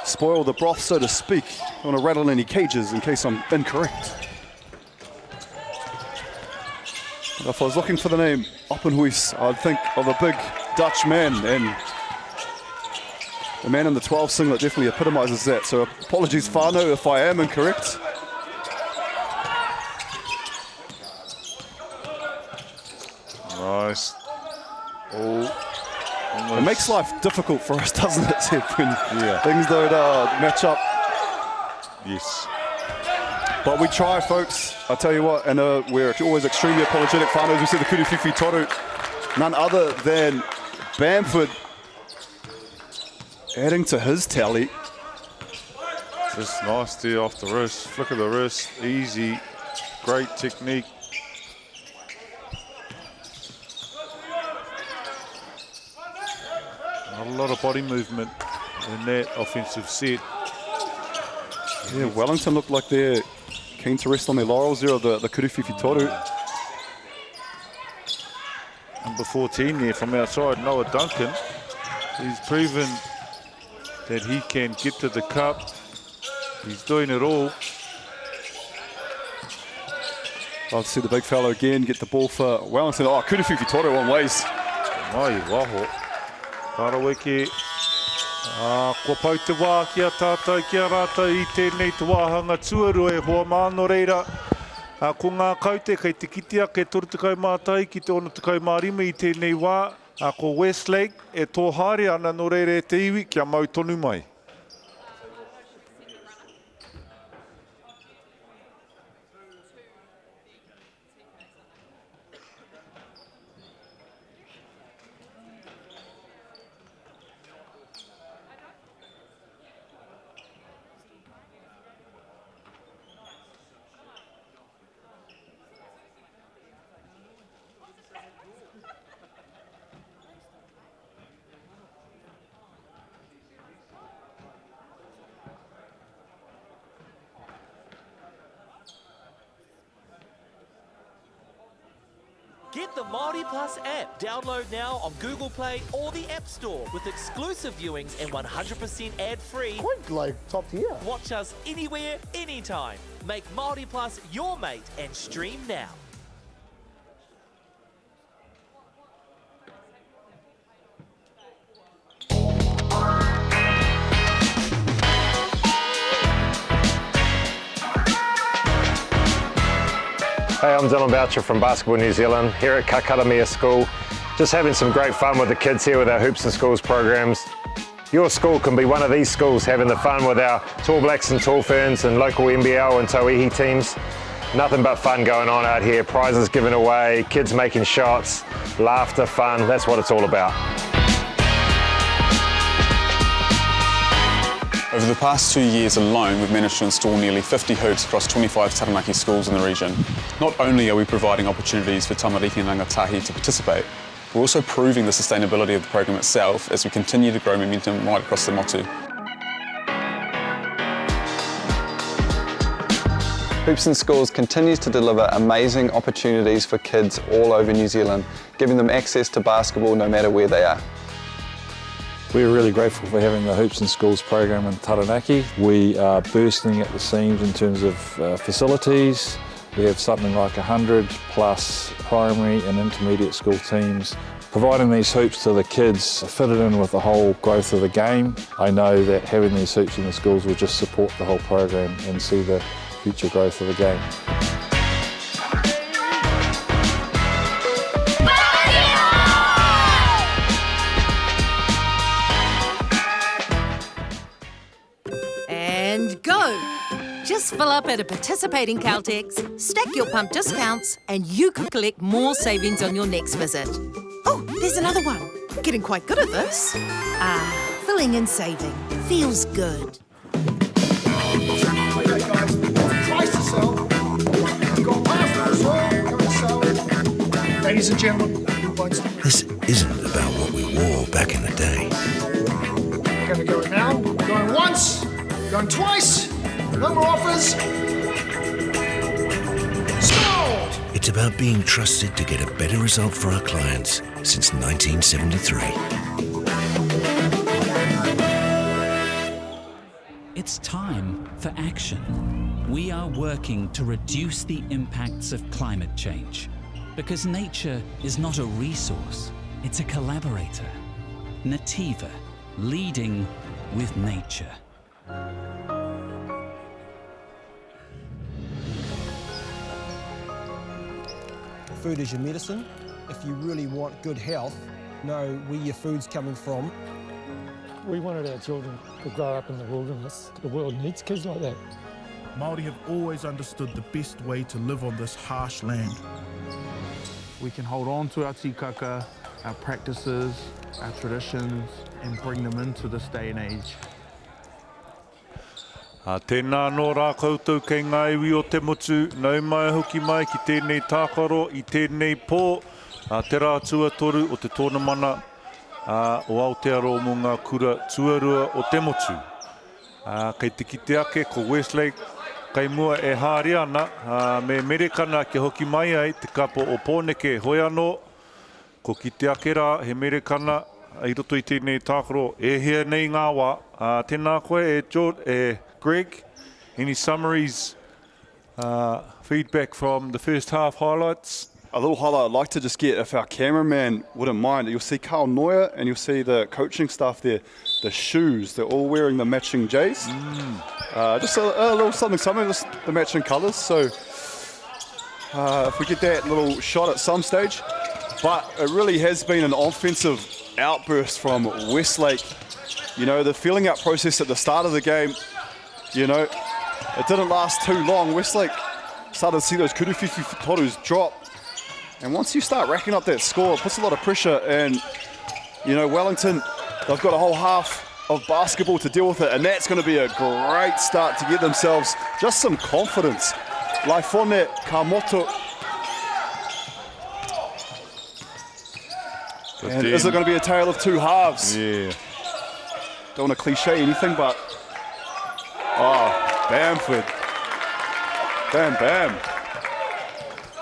spoil the broth, so to speak. I don't want to rattle any cages in case I'm incorrect. If I was looking for the name Oppenhuis, I'd think of a big Dutch man, and the man in the 12 singlet definitely epitomizes that. So apologies, Fano, if I am incorrect. Nice. Oh. It makes life difficult for us, doesn't it, Seb, when things don't match up. Yes. But we try, folks. I tell you what, and we're always extremely apologetic. Whānau, as we said, the Kuruwhiwhi Toru, none other than Bamford adding to his tally. Just nice there off the wrist. Flick of the wrist, easy, great technique. Not a lot of body movement in that offensive set. Yeah, Wellington looked like they're keen to rest on their laurels there, the Kuruwhiwhi Toru. Number 14 there from outside, Noah Duncan. He's proven that he can get to the cup. He's doing it all. Love to see the big fellow again get the ball for Wellington. Oh, Kuruwhiwhi Toru on ways. Mai waho. Paraweke. Ko pau te wā ki a tātou ki a rātou I tēnei te wāhanga tuaru e hoa māno reira. Ko ngā kaute kei te kitia ke toru tekau mātai ki te ono tekau mārima I tēnei wā. Ko Westlake e tō haere ana no reire te iwi kia mau tonu mai. Get the Māori Plus app. Download now on Google Play or the App Store with exclusive viewings and 100% ad-free. Quite like top tier. Watch us anywhere, anytime. Make Māori Plus your mate and stream now. Hey, I'm Dylan Boucher from Basketball New Zealand, here at Kakaramia School. Just having some great fun with the kids here with our Hoops and Schools programs. Your school can be one of these schools having the fun with our Tall Blacks and Tall Ferns and local NBL and Tauihi teams. Nothing but fun going on out here, prizes given away, kids making shots, laughter, fun, that's what it's all about. Over the past 2 years alone, we've managed to install nearly 50 hoops across 25 Taranaki schools in the region. Not only are we providing opportunities for tamariki and rangatahi to participate, we're also proving the sustainability of the program itself as we continue to grow momentum right across the motu. Hoops in Schools continues to deliver amazing opportunities for kids all over New Zealand, giving them access to basketball no matter where they are. We're really grateful for having the Hoops and Schools program in Taranaki. We are bursting at the seams in terms of facilities. We have something like 100 plus primary and intermediate school teams. Providing these hoops to the kids fitted in with the whole growth of the game. I know that having these hoops in the schools will just support the whole program and see the future growth of the game. Just fill up at a participating Caltex, stack your pump discounts, and you could collect more savings on your next visit. Oh, there's another one. Getting quite good at this. Filling and saving. Feels good. Okay, guys, price to sell. We've got pasta as well. Go to sell. Ladies and gentlemen, This isn't about what we wore back in the day. we're going to go now. Going once, going twice. No more offers. Sold! It's about being trusted to get a better result for our clients since 1973. It's time for action. We are working to reduce the impacts of climate change because nature is not a resource, it's a collaborator. Nativa, leading with nature. Food is your medicine. If you really want good health, know where your food's coming from. We wanted our children to grow up in the wilderness. The world needs kids like that. Māori have always understood the best way to live on this harsh land. We can hold on to our tikaka, our practices, our traditions, and bring them into this day and age. Tēnā nō rā koutou kei ngā iwi o te motu, nau mai hoki mai ki tēnei tākaro, i tēnei pō, te rā tuatoru o te tōna mana o Aotearoa mō ngā kura tuarua o te motu. Kei te kite ake ko Westlake, kai mua e hāri ana, me merekana ke hoki mai ai te kapo o Pōneke hoi anō, ko kite ake rā he merekana, i roto i tēnei tākaro, e hea nei ngā wā, tēnā koe e Greg, any summaries, feedback from the first half highlights? A little highlight I'd like to just get, if our cameraman wouldn't mind, you'll see Carl Neuer and you'll see the coaching staff there, the shoes, they're all wearing the matching J's. Just a little something, just the matching colours. So if we get that little shot at some stage, but it really has been an offensive outburst from Westlake. You know, the feeling out process at the start of the game, you know, it didn't last too long. Westlake started to see those kuruwhiwhi torus drop. And once you start racking up that score, it puts a lot of pressure. And, you know, Wellington, they've got a whole half of basketball to deal with it. And that's going to be a great start to get themselves just some confidence. Laifone, Kamoto. And is it going to be a tale of two halves? Yeah. Don't want to cliche anything, but Bamford. Bam.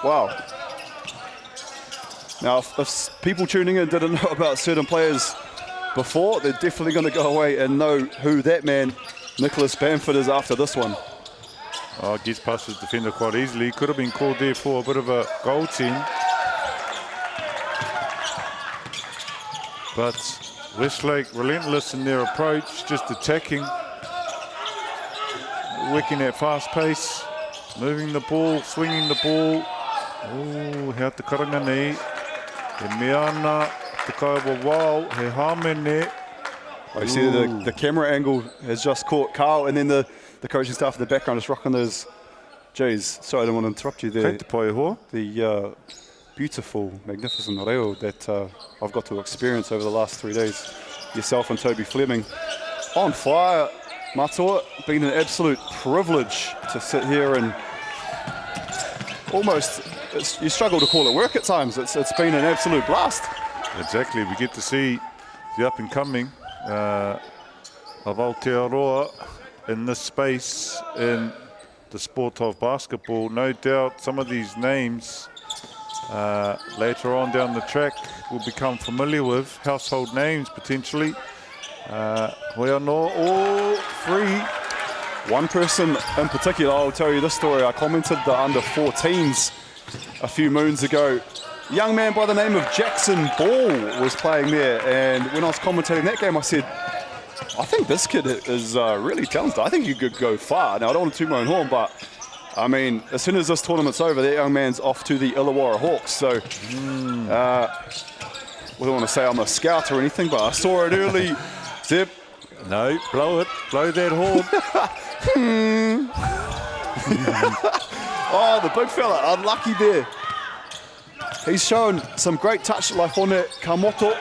Wow. Now, if people tuning in didn't know about certain players before, they're definitely going to go away and know who that man, Nicholas Bamford, is after this one. Gets past his defender quite easily. Could have been called there for a bit of a goal team. But Westlake relentless in their approach, just attacking. Working at fast pace, moving the ball, swinging the ball. Oh, hea te karanga nei. He meana, te kaiwa wau, he hamene. You see the camera angle has just caught Carl, and then the coaching staff in the background is rocking those J's. Sorry, I didn't want to interrupt you there. Kei te pai hoa. The beautiful, magnificent reo that I've got to experience over the last 3 days. Yourself and Toby Fleming on fire. Matua, been an absolute privilege to sit here and almost, you struggle to call it work at times. It's been an absolute blast. Exactly, we get to see the up and coming of Aotearoa in this space in the sport of basketball. No doubt some of these names later on down the track we'll become familiar with, household names potentially. Hoi anō, all three. One person in particular, I'll tell you this story. I commented the under-14s a few moons ago. A young man by the name of Jackson Ball was playing there, and when I was commentating that game, I said, I think this kid is really talented. I think he could go far. Now, I don't want to toot my own horn, but I mean, as soon as this tournament's over, that young man's off to the Illawarra Hawks. So, we don't want to say I'm a scout or anything, but I saw it early. Zip. No, blow it. Blow that horn. Oh, the big fella, unlucky there. He's shown some great touch life on that Kamoto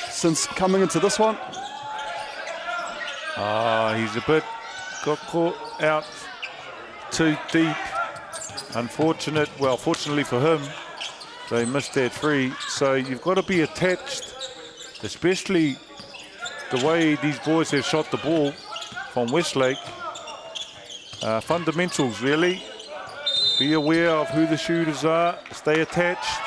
since coming into this one. He's a bit got caught out too deep. Fortunately for him, they missed that free. So you've got to be attached, especially the way these boys have shot the ball from Westlake. Fundamentals, really. Be aware of who the shooters are, stay attached.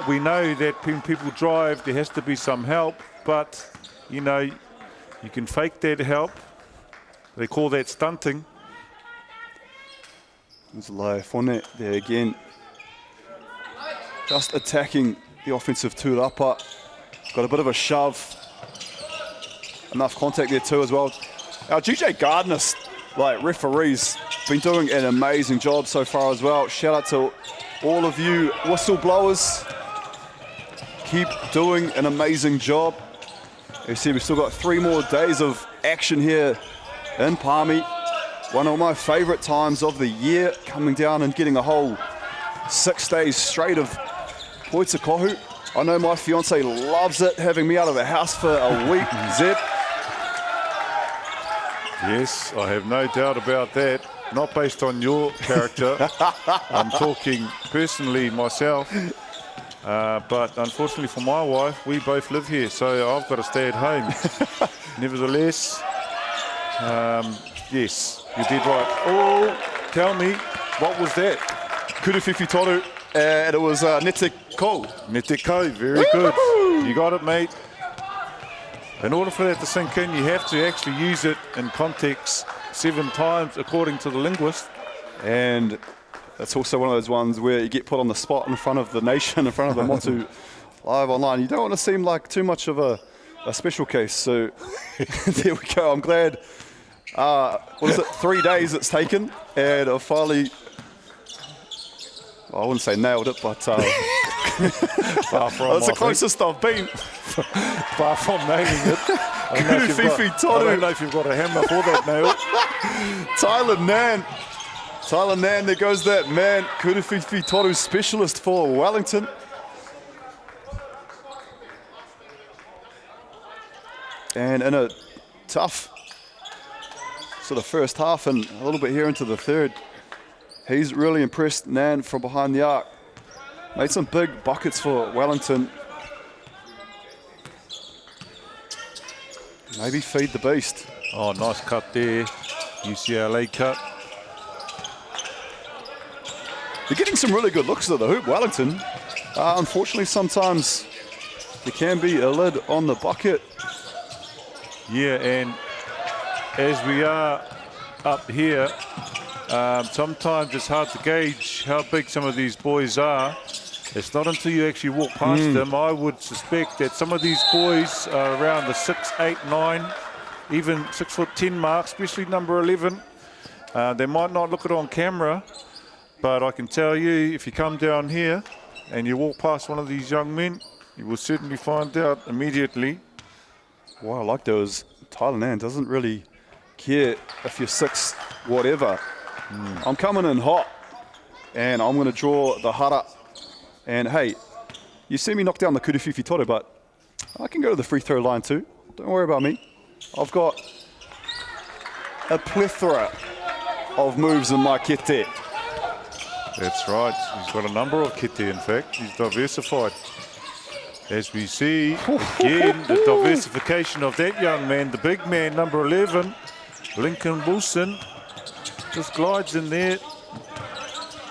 We know that when people drive, there has to be some help, but you know, you can fake that help. They call that stunting. There's a low Fonet there again. Just attacking the offensive tūrapa. Got a bit of a shove. Enough contact there too as well. Our GJ Gardner, referees, been doing an amazing job so far as well. Shout out to all of you whistleblowers. Keep doing an amazing job. You see, we've still got 3 more days of action here in Palmy. One of my favourite times of the year, coming down and getting a whole 6 days straight of poitsakohu. I know my fiance loves it, having me out of the house for a week. Zeb. Yes, I have no doubt about that. Not based on your character. I'm talking personally myself. But unfortunately for my wife, we both live here, so I've got to stay at home. Nevertheless, yes, you did right. Oh, tell me, what was that? Kuruwhiwhi toru, and it was nete ko. Nete ko, very good. You got it, mate. In order for that to sink in, you have to actually use it in context 7 times, according to the linguist. And that's also one of those ones where you get put on the spot in front of the nation, in front of the Motu live online. You don't want to seem like too much of a special case. So there we go. I'm glad. What is it? 3 days it's taken, and I finally. I wouldn't say nailed it, but far from. That's the closest I've been. Far from nailing it. I don't know if you've got a hammer for that nail. Tyler Nan, there goes that man. Kuruwhiwhi toru specialist for Wellington. And in a tough sort of first half and a little bit here into the third, he's really impressed Nan from behind the arc. Made some big buckets for Wellington. Maybe feed the beast. Oh, nice cut there. UCLA cut. They're getting some really good looks at the hoop, Wellington. Unfortunately, sometimes there can be a lid on the bucket. Yeah, and as we are up here, sometimes it's hard to gauge how big some of these boys are. It's not until you actually walk past them. I would suspect that some of these boys are around the 6, 8, 9, even 6'10" mark, especially number 11. They might not look it on camera, but I can tell you, if you come down here and you walk past one of these young men, you will certainly find out immediately. What I like though is Tyler Nan doesn't really care if you're 6 whatever. I'm coming in hot, and I'm going to draw the hara. And hey, you see me knock down the Kuruwhiwhi toru, but I can go to the free throw line too. Don't worry about me. I've got a plethora of moves in my kete. That's right. He's got a number of kete, in fact. He's diversified. As we see, again, the diversification of that young man, the big man, number 11, Lincoln Wilson, just glides in there.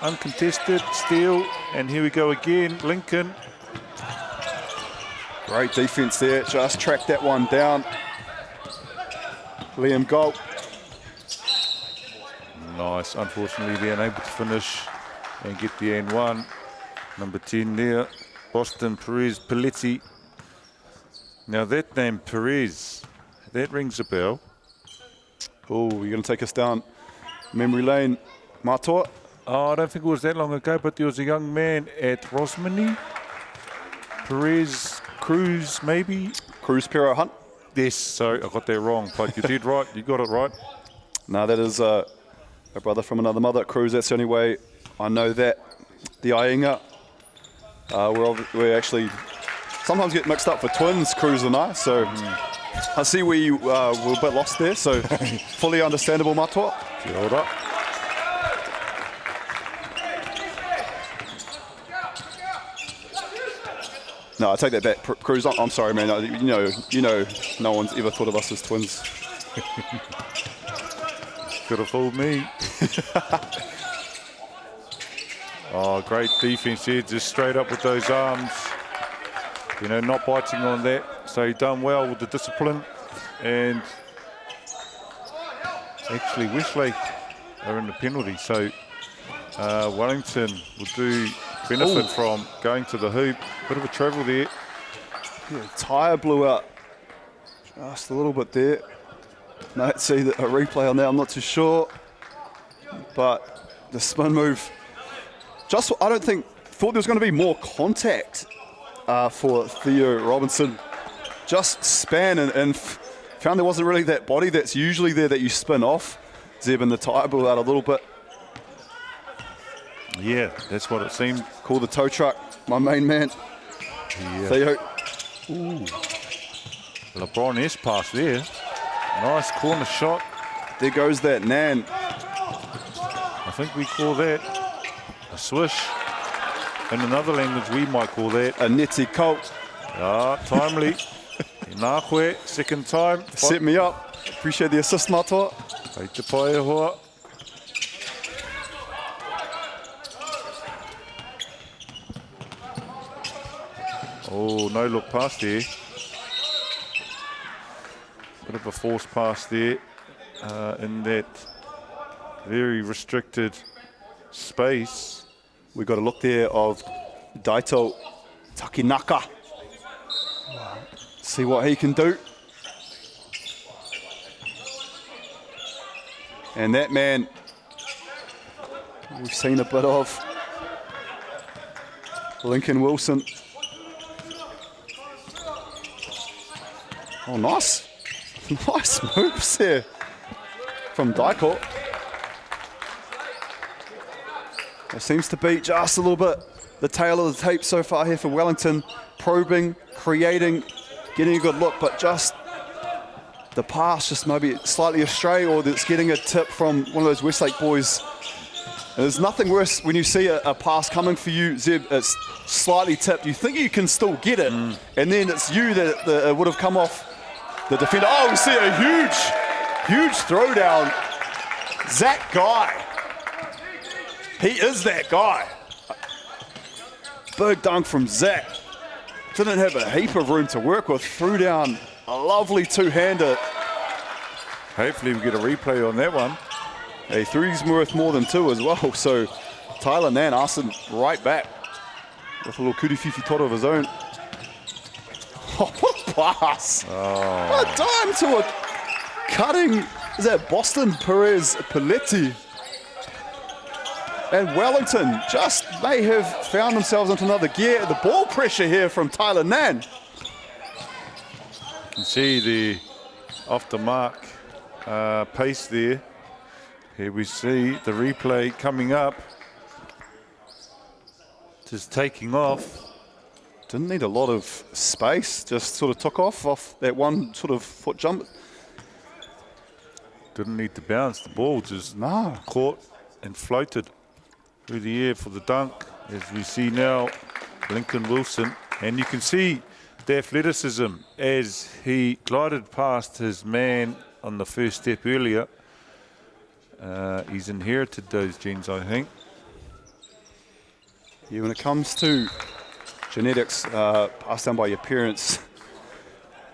Uncontested, steal, and here we go again, Lincoln. Great defense there, just tracked that one down. Liam Gold. Nice, unfortunately they're unable to finish and get the N1. Number 10 there, Boston Perez Paletti. Now that name Perez, that rings a bell. Oh, you're going to take us down memory lane, Matoa? Oh, I don't think it was that long ago, but there was a young man at Rosmini. Perez Cruz, maybe? Cruz Pero Hunt? Yes, sorry, I got that wrong, but you did right, you got it right. No, that is a brother from another mother. Cruz, that's the only way I know that. The Ainga, we actually sometimes get mixed up for twins, Cruz and I, so I see where you were a bit lost there, so fully understandable, Matua. Kia ora. No, I take that back, Cruz. I'm sorry, man. You know, no one's ever thought of us as twins. Could have fooled me. Oh, great defense here, just straight up with those arms. You know, not biting on that. So he done well with the discipline. And actually, Westlake are in the penalty. So Wellington would benefit from going to the hoop. Bit of a travel there. Yeah, tyre blew out just a little bit there. Might see a replay on that, I'm not too sure. But the spin move, I don't thought there was going to be more contact for Theo Robinson. Just span and found there wasn't really that body that's usually there that you spin off. Zeb, and the tyre blew out a little bit. Yeah, that's what it seemed. Call the tow truck, my main man. Yeah. Theo. Ooh. LeBron S pass there. Nice corner shot. There goes that Nan. I think we call that a swish. In another language, we might call that a neti colt. Ah, timely. Nākoe, second time. Set me up. Appreciate the assist, Matua. Hei te pai hoa. Oh, no look pass there. Bit of a forced pass there in that very restricted space. We got a look there of Daito Takinaka. See what he can do. And that man, we've seen a bit of. Lincoln Wilson. Oh, nice. Nice moves there from Daiko. It seems to be just a little bit the tail of the tape so far here for Wellington. Probing, creating, getting a good look, but just the pass just maybe slightly astray, or it's getting a tip from one of those Westlake boys. And there's nothing worse when you see a pass coming for you, Zeb, it's slightly tipped. You think you can still get it, and then it's you that it would have come off the defender. Oh, we see a huge throwdown. Zach Guy. He is that guy. Big dunk from Zach. Didn't have a heap of room to work with. Threw down a lovely two-hander. Hopefully we get a replay on that one. Hey, three's worth more than two as well. So Tyler Nan asking right back with a little kurififi toto of his own. Oh, what a pass. Oh. A dime to a cutting, is that Boston Perez Paletti? And Wellington just may have found themselves into another gear. The ball pressure here from Tyler Nan. You can see the off the mark pace there. Here we see the replay coming up. Just taking off. Didn't need a lot of space, just sort of took off that one sort of foot jump. Didn't need to bounce, the ball just caught and floated through the air for the dunk. As we see now, Lincoln Wilson. And you can see the athleticism as he glided past his man on the first step earlier. He's inherited those genes, I think. Yeah, when it comes to genetics passed down by your parents,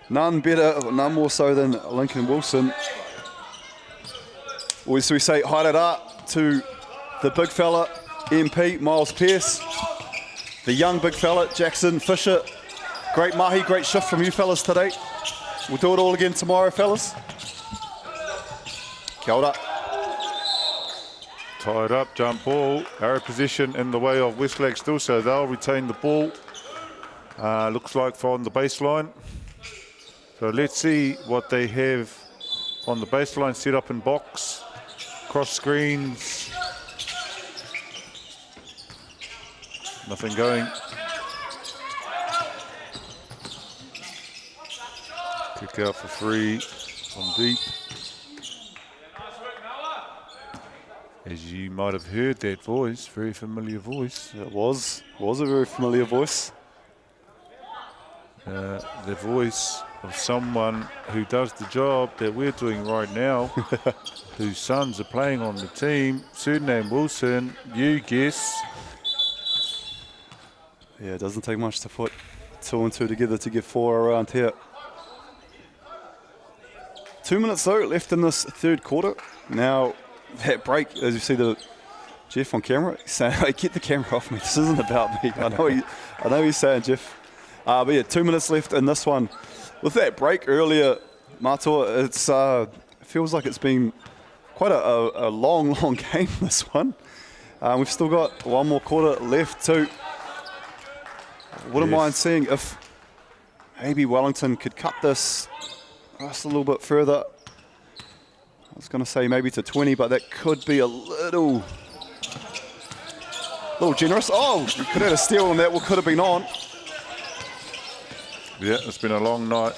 none better, none more so than Lincoln Wilson. So we say hi to the big fella, MP, Miles Pearce, the young big fella, Jackson Fisher. Great mahi, great shift from you fellas today. We'll do it all again tomorrow, fellas. Kia ora. Tied up, jump ball, arrow position in the way of Westlake still, so they'll retain the ball. Looks like on the baseline. So let's see what they have on the baseline set up in box. cross screens. Nothing going. Kick out for free from deep. As you might have heard that voice, very familiar voice. It was a very familiar voice. The voice of someone who does the job that we're doing right now, whose sons are playing on the team. Surname Wilson, you guess. Yeah, it doesn't take much to put 2 and 2 together to get 4 around here. 2 minutes though left in this third quarter. Now that break, as you see the Jeff on camera, he's saying, hey, get the camera off me. This isn't about me. I know he's saying, Jeff. But yeah, 2 minutes left in this one. With that break earlier, Matua, it feels like it's been quite a long game, this one. We've still got one more quarter left too. Wouldn't mind seeing if maybe Wellington could cut this just a little bit further. I was going to say maybe to 20, but that could be a little generous. Oh, we could have had a steal on that. What could have been on? Yeah, it's been a long night.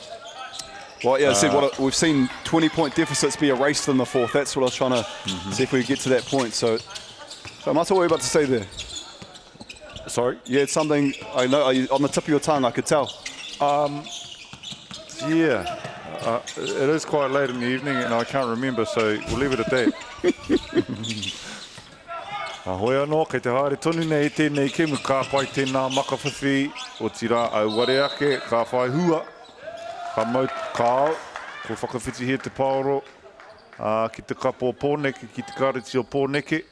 Well, yeah, we've seen 20-point deficits be erased in the fourth. That's what I was trying to see if we could get to that point. So Mata, what were you about to say there? Sorry? Yeah, it's something I know on the tip of your tongue, I could tell. Yeah, it is quite late in the evening and I can't remember, so we'll leave it at that. Hoi anō, kei te haere tonu nei tēnei ke mu ka pai tēnā makawhiwhi o tira au ware ake, ka whai hua, ka mau kāo, ko whakawhiti he te paoro, ki te kapo o pōneke, ki te kareti o pōneke.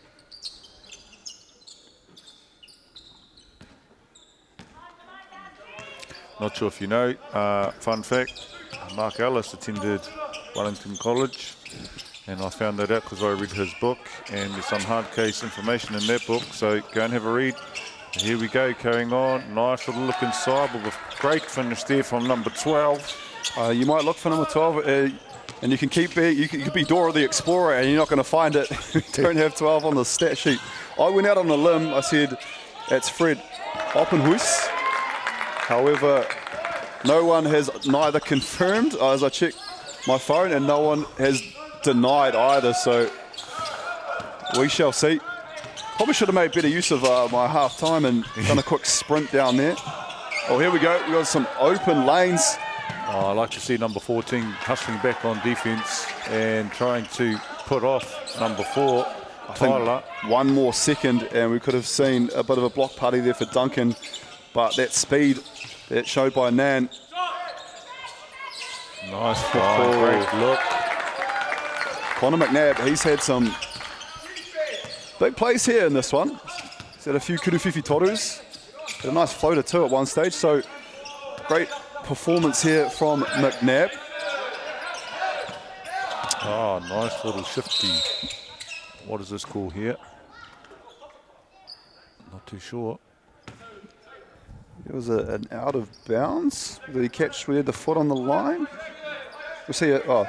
Not sure if you know, fun fact, Mark Ellis attended Wellington College. And I found that out because I read his book, and there's some hard case information in that book, so go and have a read. And here we go, carrying on. Nice little look inside, but with great finish there from number 12. You might look for number 12, and you can you could be Dora the Explorer, and you're not going to find it. You don't have 12 on the stat sheet. I went out on a limb. I said, it's Fred Oppenhuis. However, no one has neither confirmed, as I checked my phone, and no one has denied either, so we shall see. Probably should have made better use of my half time and done a quick sprint down there. Oh, here we go. We've got some open lanes. I like to see number 14 hustling back on defense and trying to put off number 4, Tyler. One more second and we could have seen a bit of a block party there for Duncan, but that speed that showed by Nan. Nice find, great look. Connor McNabb, he's had some big plays here in this one. He's had a few kuruwhiwhi torus. Had a nice floater too at one stage, so great performance here from McNabb. Oh, nice little shifty. What is this called here? Not too sure. It was an out of bounds. Did he catch with the foot on the line? We see it. Oh,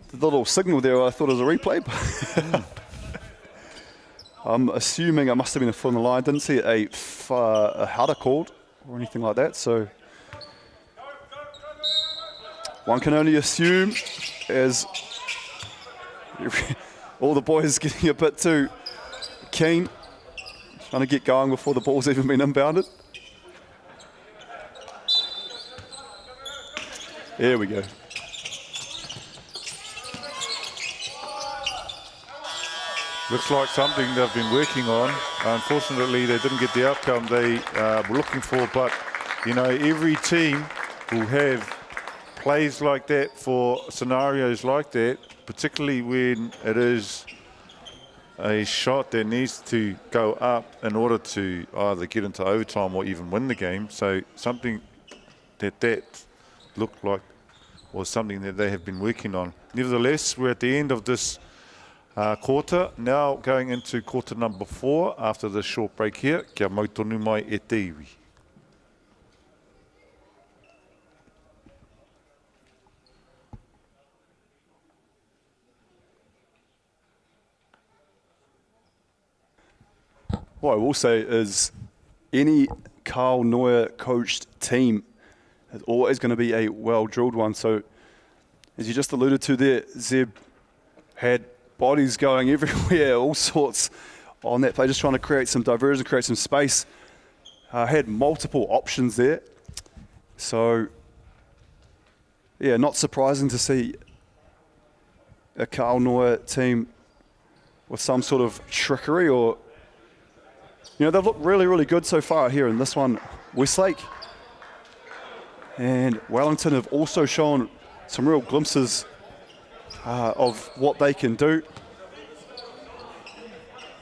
the little signal there, I thought it was a replay. I'm assuming it must have been a foot on the line. Didn't see a header called or anything like that. So one can only assume, as all the boys getting a bit too keen, trying to get going before the ball's even been inbounded. There we go. Looks like something they've been working on. Unfortunately, they didn't get the outcome they were looking for, but you know, every team will have plays like that for scenarios like that, particularly when it is a shot that needs to go up in order to either get into overtime or even win the game. So something that looked like was something that they have been working on. Nevertheless, we're at the end of this quarter, now going into quarter number 4 after this short break here. Kia mautonu mai e te iwi. What I will say is any Carl Neuer coached team is always going to be a well-drilled one. So as you just alluded to there, Zeb had bodies going everywhere, all sorts on that play, just trying to create some diversion, create some space. Had multiple options there. So, yeah, not surprising to see a Carl Neuer team with some sort of trickery or, you know, they've looked really, really good so far here in this one. Westlake and Wellington have also shown some real glimpses of what they can do.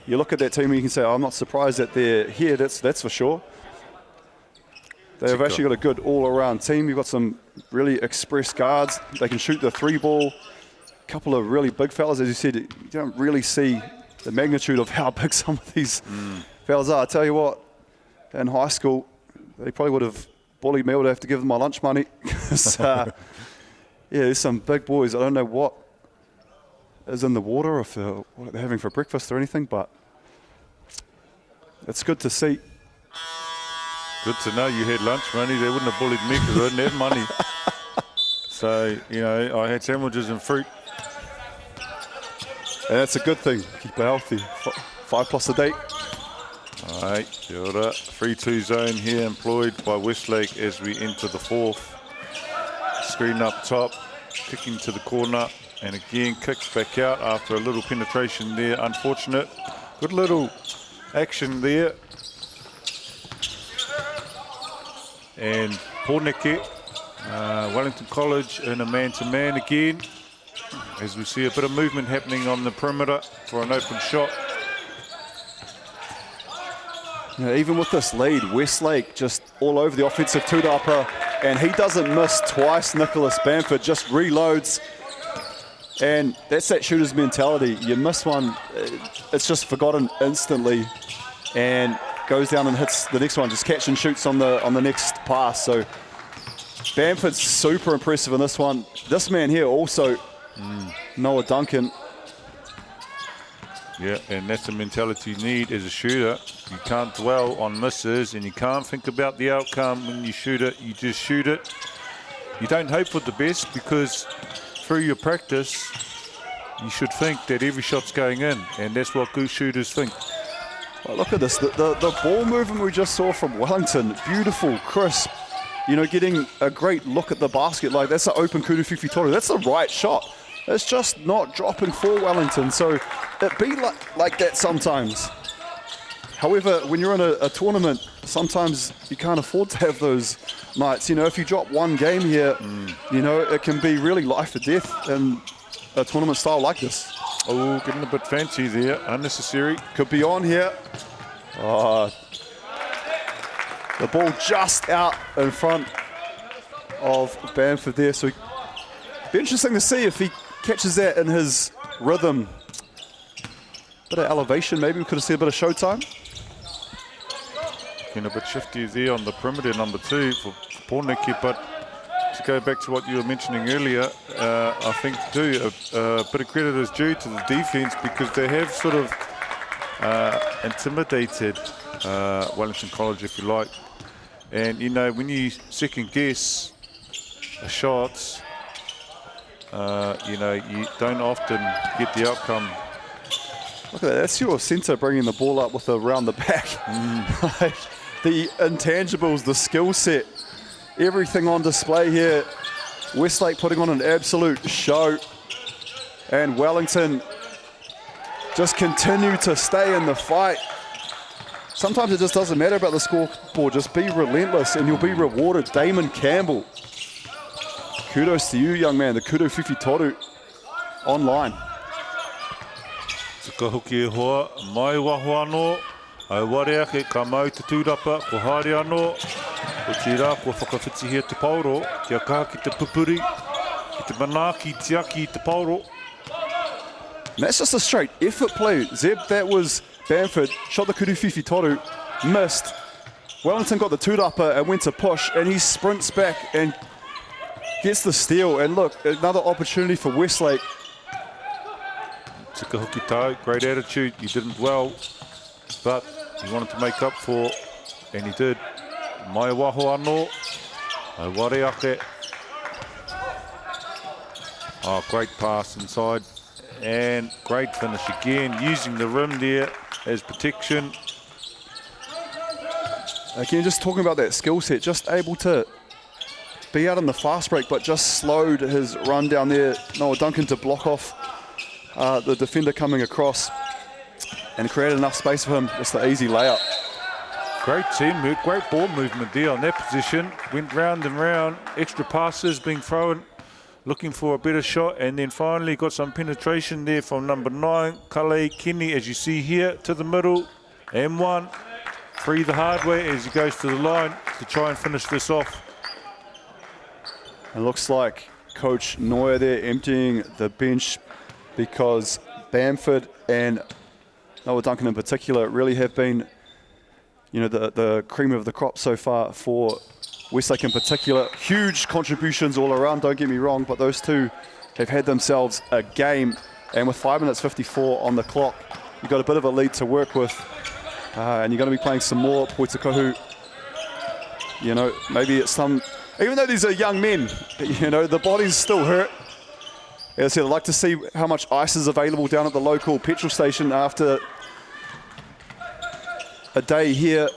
You look at that team and you can say, oh, I'm not surprised that they're here, that's for sure. They've actually got a good all-around team. You've got some really express guards. They can shoot the 3-ball. A couple of really big fellas. As you said, you don't really see the magnitude of how big some of these fellas are. I tell you what, in high school, they probably would have bullied me. I would have to give them my lunch money. Yeah, there's some big boys. I don't know what is in the water, or if what they're having for breakfast or anything, but it's good to see. Good to know you had lunch money. They wouldn't have bullied me because I didn't have money. So, you know, I had sandwiches and fruit. And that's a good thing. Keep it healthy. 5+ a day. All right, kia ora. 3-2 zone here employed by Westlake as we enter the fourth. Screen up top, kicking to the corner, and again kicks back out after a little penetration there. Unfortunate. Good little action there. And Porneke, Wellington College in a man-to-man again, as we see a bit of movement happening on the perimeter for an open shot. You know, even with this lead, Westlake just all over the offensive two-upper, and he doesn't miss twice. Nicholas Bamford just reloads, and that's that shooter's mentality. You miss one, it's just forgotten instantly, and goes down and hits the next one, just catch and shoots on the next pass. So Bamford's super impressive in this one. This man here also, Noah Duncan. Yeah, and that's the mentality you need as a shooter. You can't dwell on misses and you can't think about the outcome when you shoot it. You just shoot it. You don't hope for the best, because through your practice, you should think that every shot's going in, and that's what good shooters think. Oh, look at this, the ball movement we just saw from Wellington, beautiful, crisp, you know, getting a great look at the basket. Like, that's an open kudu whiwhi toru. That's the right shot. It's just not dropping for Wellington. So it be like that sometimes. However, when you're in a tournament, sometimes you can't afford to have those nights. You know, if you drop one game here, you know, it can be really life or death in a tournament style like this. Oh, getting a bit fancy there, unnecessary. Could be on here. Oh, the ball just out in front of Bamford there. So be interesting to see if he catches that in his rhythm. Bit of elevation, maybe we could have seen a bit of showtime. Getting a bit shifty there on the perimeter, number 2 for Porneke, but to go back to what you were mentioning earlier, I think too a bit of credit is due to the defense, because they have sort of intimidated Wellington College, if you like. And you know, when you second guess shots, you know, you don't often get the outcome. Look at that, that's your centre bringing the ball up with around the back. Like, the intangibles, the skill set, everything on display here. Westlake putting on an absolute show, and Wellington just continue to stay in the fight. Sometimes it just doesn't matter about the scoreboard, just be relentless and you'll be rewarded. Damon Campbell, kudos to you, young man, the kudu whiwhi toru online. Tuka hoki e hoa, mai waho anō, au warea ke ka mau te tūrapa, ko haere anō, ko tira, ko whakawhiti te pauro, kia kaha ki te pupuri, ki te mana, ki te aki te pauro. And that's just a straight effort play. Zeb, that was Bamford, shot the kudu whiwhi toru, missed. Wellington got the tūrapa and went to push, and he sprints back and gets the steal. And look, another opportunity for Westlake. Tika hoki tau, great attitude, you didn't well, but He wanted to make up for, and he did. Mai waho anō, ai ware ake. Oh, great pass inside, and great finish again, using the rim there as protection. Again, just talking about that skill set, just able to be out on the fast break, but just slowed his run down there. Noah Duncan to block off the defender coming across and create enough space for him. Just the easy layup. Great teamwork, great ball movement there on that position. Went round and round, extra passes being thrown, looking for a better shot, and then finally got some penetration there from number 9, Kale Kenny, as you see here, to the middle, and one. Free the hard way as he goes to the line to try and finish this off. It looks like Coach Noya there emptying the bench because Bamford and Noah Duncan in particular really have been, you know, the cream of the crop so far for Westlake in particular. Huge contributions all around, don't get me wrong, but those two have had themselves a game. And with 5 minutes 54 on the clock, you've got a bit of a lead to work with. And you're going to be playing some more Poitakahu. You know, maybe it's some, even though these are young men, you know, the bodies still hurt. As I said, I'd like to see how much ice is available down at the local petrol station after a day here.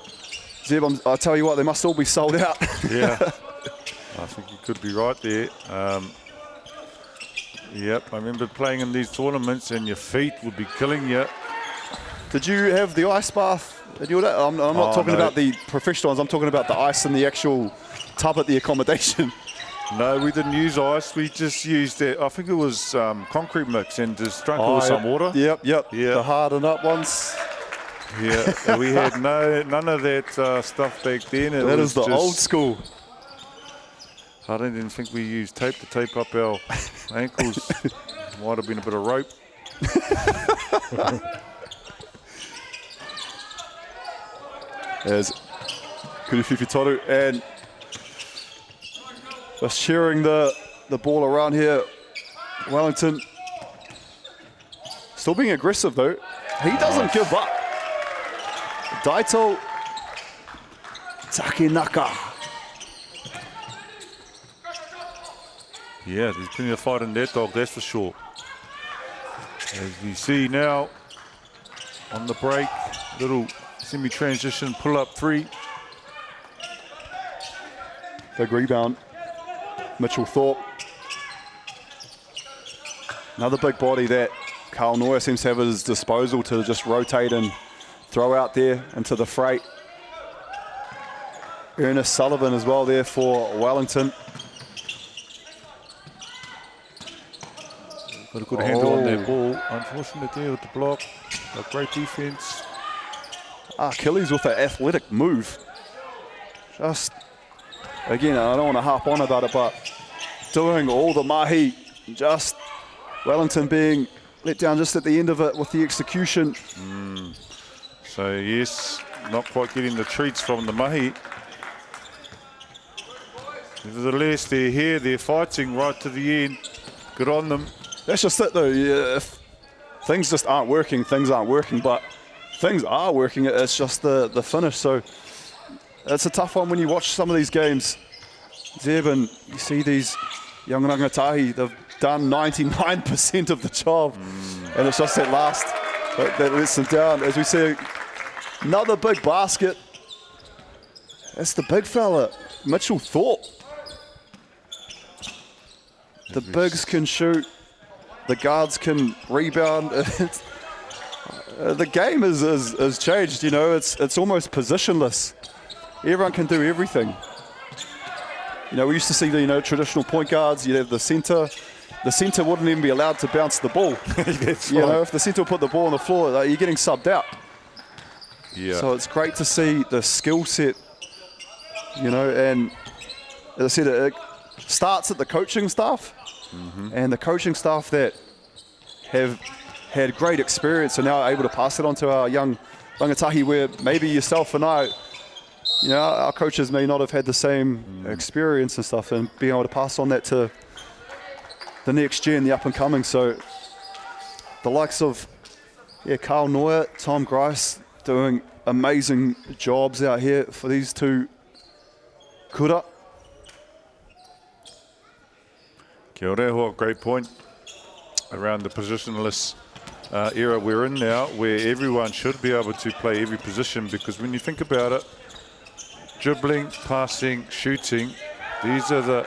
Zeb, I'll tell you what, they must all be sold out. Yeah, I think you could be right there. Yep, I remember playing in these tournaments and your feet would be killing you. Did you have the ice bath? I'm not talking about the professional ones. I'm talking about the ice in the actual tub at the accommodation. No, we didn't use ice. We just used it. I think it was concrete mix and just drunk it with some water. Yep. The hardened up ones. Yeah, we had none of that stuff back then. That is the old school. I don't even think we used tape to tape up our ankles. Might have been a bit of rope. As Kuriwhiwhi Toru and just sharing the ball around here. Wellington still being aggressive though. He doesn't give up. Daito Takenaka. Yeah, there's plenty of fight in that dog, that's for sure. As you see now, on the break, little semi-transition pull-up 3. Big rebound. Mitchell Thorpe. Another big body that Carl Noya seems to have at his disposal to just rotate and throw out there into the freight. Ernest Sullivan as well there for Wellington. Got a good handle on that ball. Unfortunate there with the block. A great defense. Achilles with an athletic move. Just, again, I don't want to harp on about it, but doing all the mahi, just Wellington being let down just at the end of it with the execution. So yes, not quite getting the treats from the mahi. Nevertheless, they're here, they're fighting right to the end. Good on them. That's just it though. Yeah, if things just aren't working, things aren't working, but things are working. It's just the finish. So it's a tough one when you watch some of these games, Zeb, and you see these young rangatahi, they've done 99% of the job, and it's just that last that lets them down. As we see another big basket, that's the big fella, Mitchell Thorpe. The bigs can shoot, the guards can rebound. The game is changed, you know, it's almost positionless. Everyone can do everything. You know, we used to see the, you know, traditional point guards, you'd have the center. The center wouldn't even be allowed to bounce the ball. You know, if the center put the ball on the floor, you're getting subbed out. Yeah. So it's great to see the skill set, you know, and as I said, it starts at the coaching staff, and the coaching staff that have had great experience are now able to pass it on to our young rangatahi, where maybe yourself and I, you know, our coaches may not have had the same experience and stuff, and being able to pass on that to the next gen, the up and coming. So the likes of Carl Noya, Tom Grice doing amazing jobs out here for these two kura. Kia ora, Hoa, great point around the positionless era we're in now, where everyone should be able to play every position, because when you think about it, dribbling, passing, shooting, these are the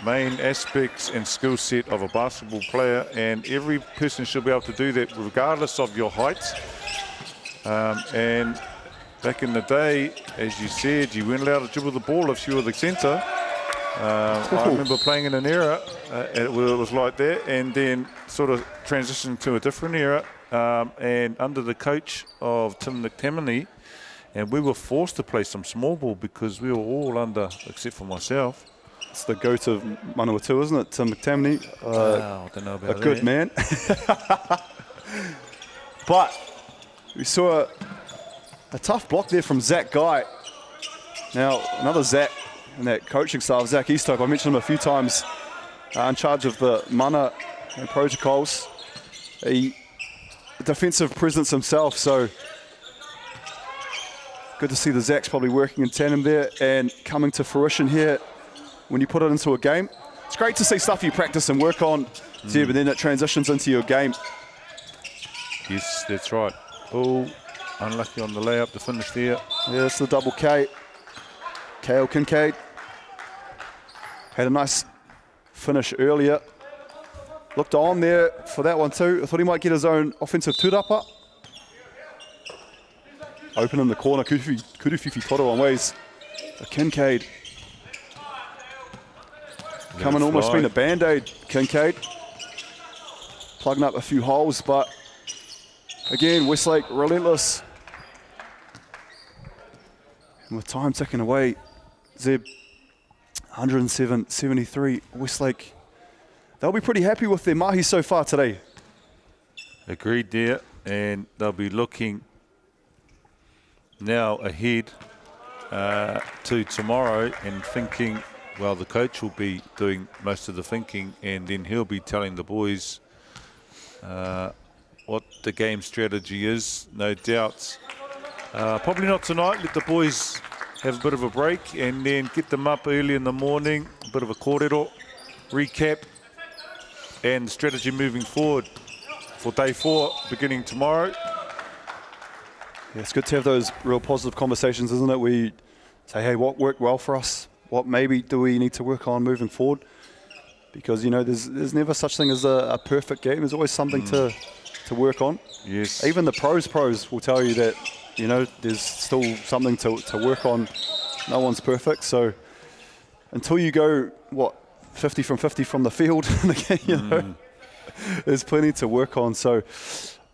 main aspects and skill set of a basketball player, and every person should be able to do that regardless of your height. And back in the day, as you said, you weren't allowed to dribble the ball if you were the centre. I remember playing in an era where it was like that, and then sort of transitioning to a different era, and under the coach of Tim McTammany, and we were forced to play some small ball because we were all under, except for myself. It's the goat of Manawatu, isn't it, Tim McTammany? I don't know about that. A good man. But we saw a tough block there from Zach Guy. Now, another Zach in that coaching staff, Zach Easthope. I mentioned him a few times, in charge of the mana and protocols. A defensive presence himself, so good to see the Zachs probably working in tandem there and coming to fruition here when you put it into a game. It's great to see stuff you practice and work on, Zeb, and then it transitions into your game. Yes, that's right. Oh, unlucky on the layup to finish there. Yeah, it's the double K. Kale Kincaid had a nice finish earlier. Looked on there for that one too. I thought he might get his own offensive tūrapa. Open in the corner, Kuruwhiwhi Toro on ways. Kincaid. Coming almost been a band-aid, Kincaid. Plugging up a few holes, but again, Westlake relentless. And with time ticking away, Zeb, 107-73, Westlake, they'll be pretty happy with their mahi so far today. Agreed there, and they'll be looking now ahead to tomorrow and thinking, well, the coach will be doing most of the thinking, and then he'll be telling the boys what the game strategy is, no doubt. Probably not tonight. Let the boys have a bit of a break and then get them up early in the morning, a bit of a kōrero, recap, and the strategy moving forward for day 4 beginning tomorrow. Yeah, it's good to have those real positive conversations, isn't it? We say, hey, what worked well for us? What maybe do we need to work on moving forward? Because, you know, there's never such thing as a perfect game. There's always something to work on. Yes. Even the pros will tell you that, you know, there's still something to work on. No one's perfect. So until you go, 50 from 50 from the field, you know, there's plenty to work on. So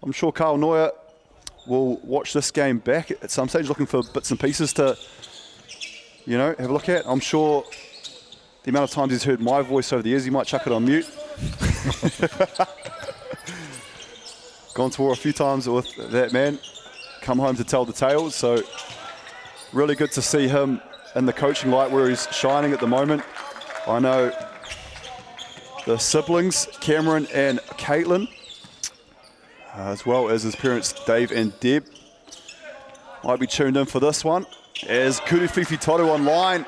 I'm sure Carl Neuer will watch this game back at some stage, looking for bits and pieces to, you know, have a look at. I'm sure the amount of times he's heard my voice over the years, he might chuck it on mute. Gone to war a few times with that man. Come home to tell the tales. So really good to see him in the coaching light where he's shining at the moment. I know the siblings, Cameron and Caitlin, as well as his parents, Dave and Deb, might be tuned in for this one. As Kuruwhiwhi Toro online.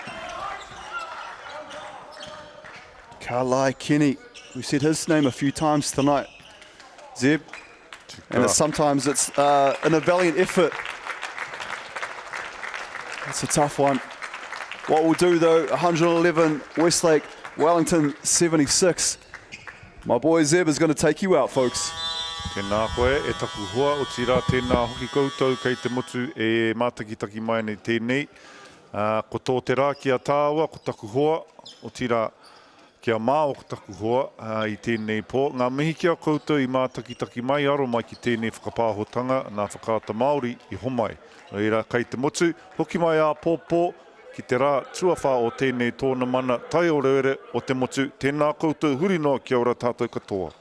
Kalai Kenny, we've said his name a few times tonight, Zeb, and sometimes it's in a valiant effort. It's a tough one. What we'll do though, 111 Westlake, Wellington 76. My boy Zeb is going to take you out, folks. Tēnā koe, e taku hoa o tira tēnā hoki koutou kei te motu e mātakitaki mai nei tēnei. Ko tō te rā kia tāua, ko taku hoa o tira kia mā o ko taku hoa I tēnei pō. Ngā mihi kia koutou I mātakitaki mai, aro mai ki tēnei whakapāhotanga, nā whakaata Māori I homai. Reira, kei te motu, hoki mai a pōpō, ki te rā tuawha o tēnei tōna mana, tai o reere o te motu, tēnā koutou huri noa kia ora tātou katoa.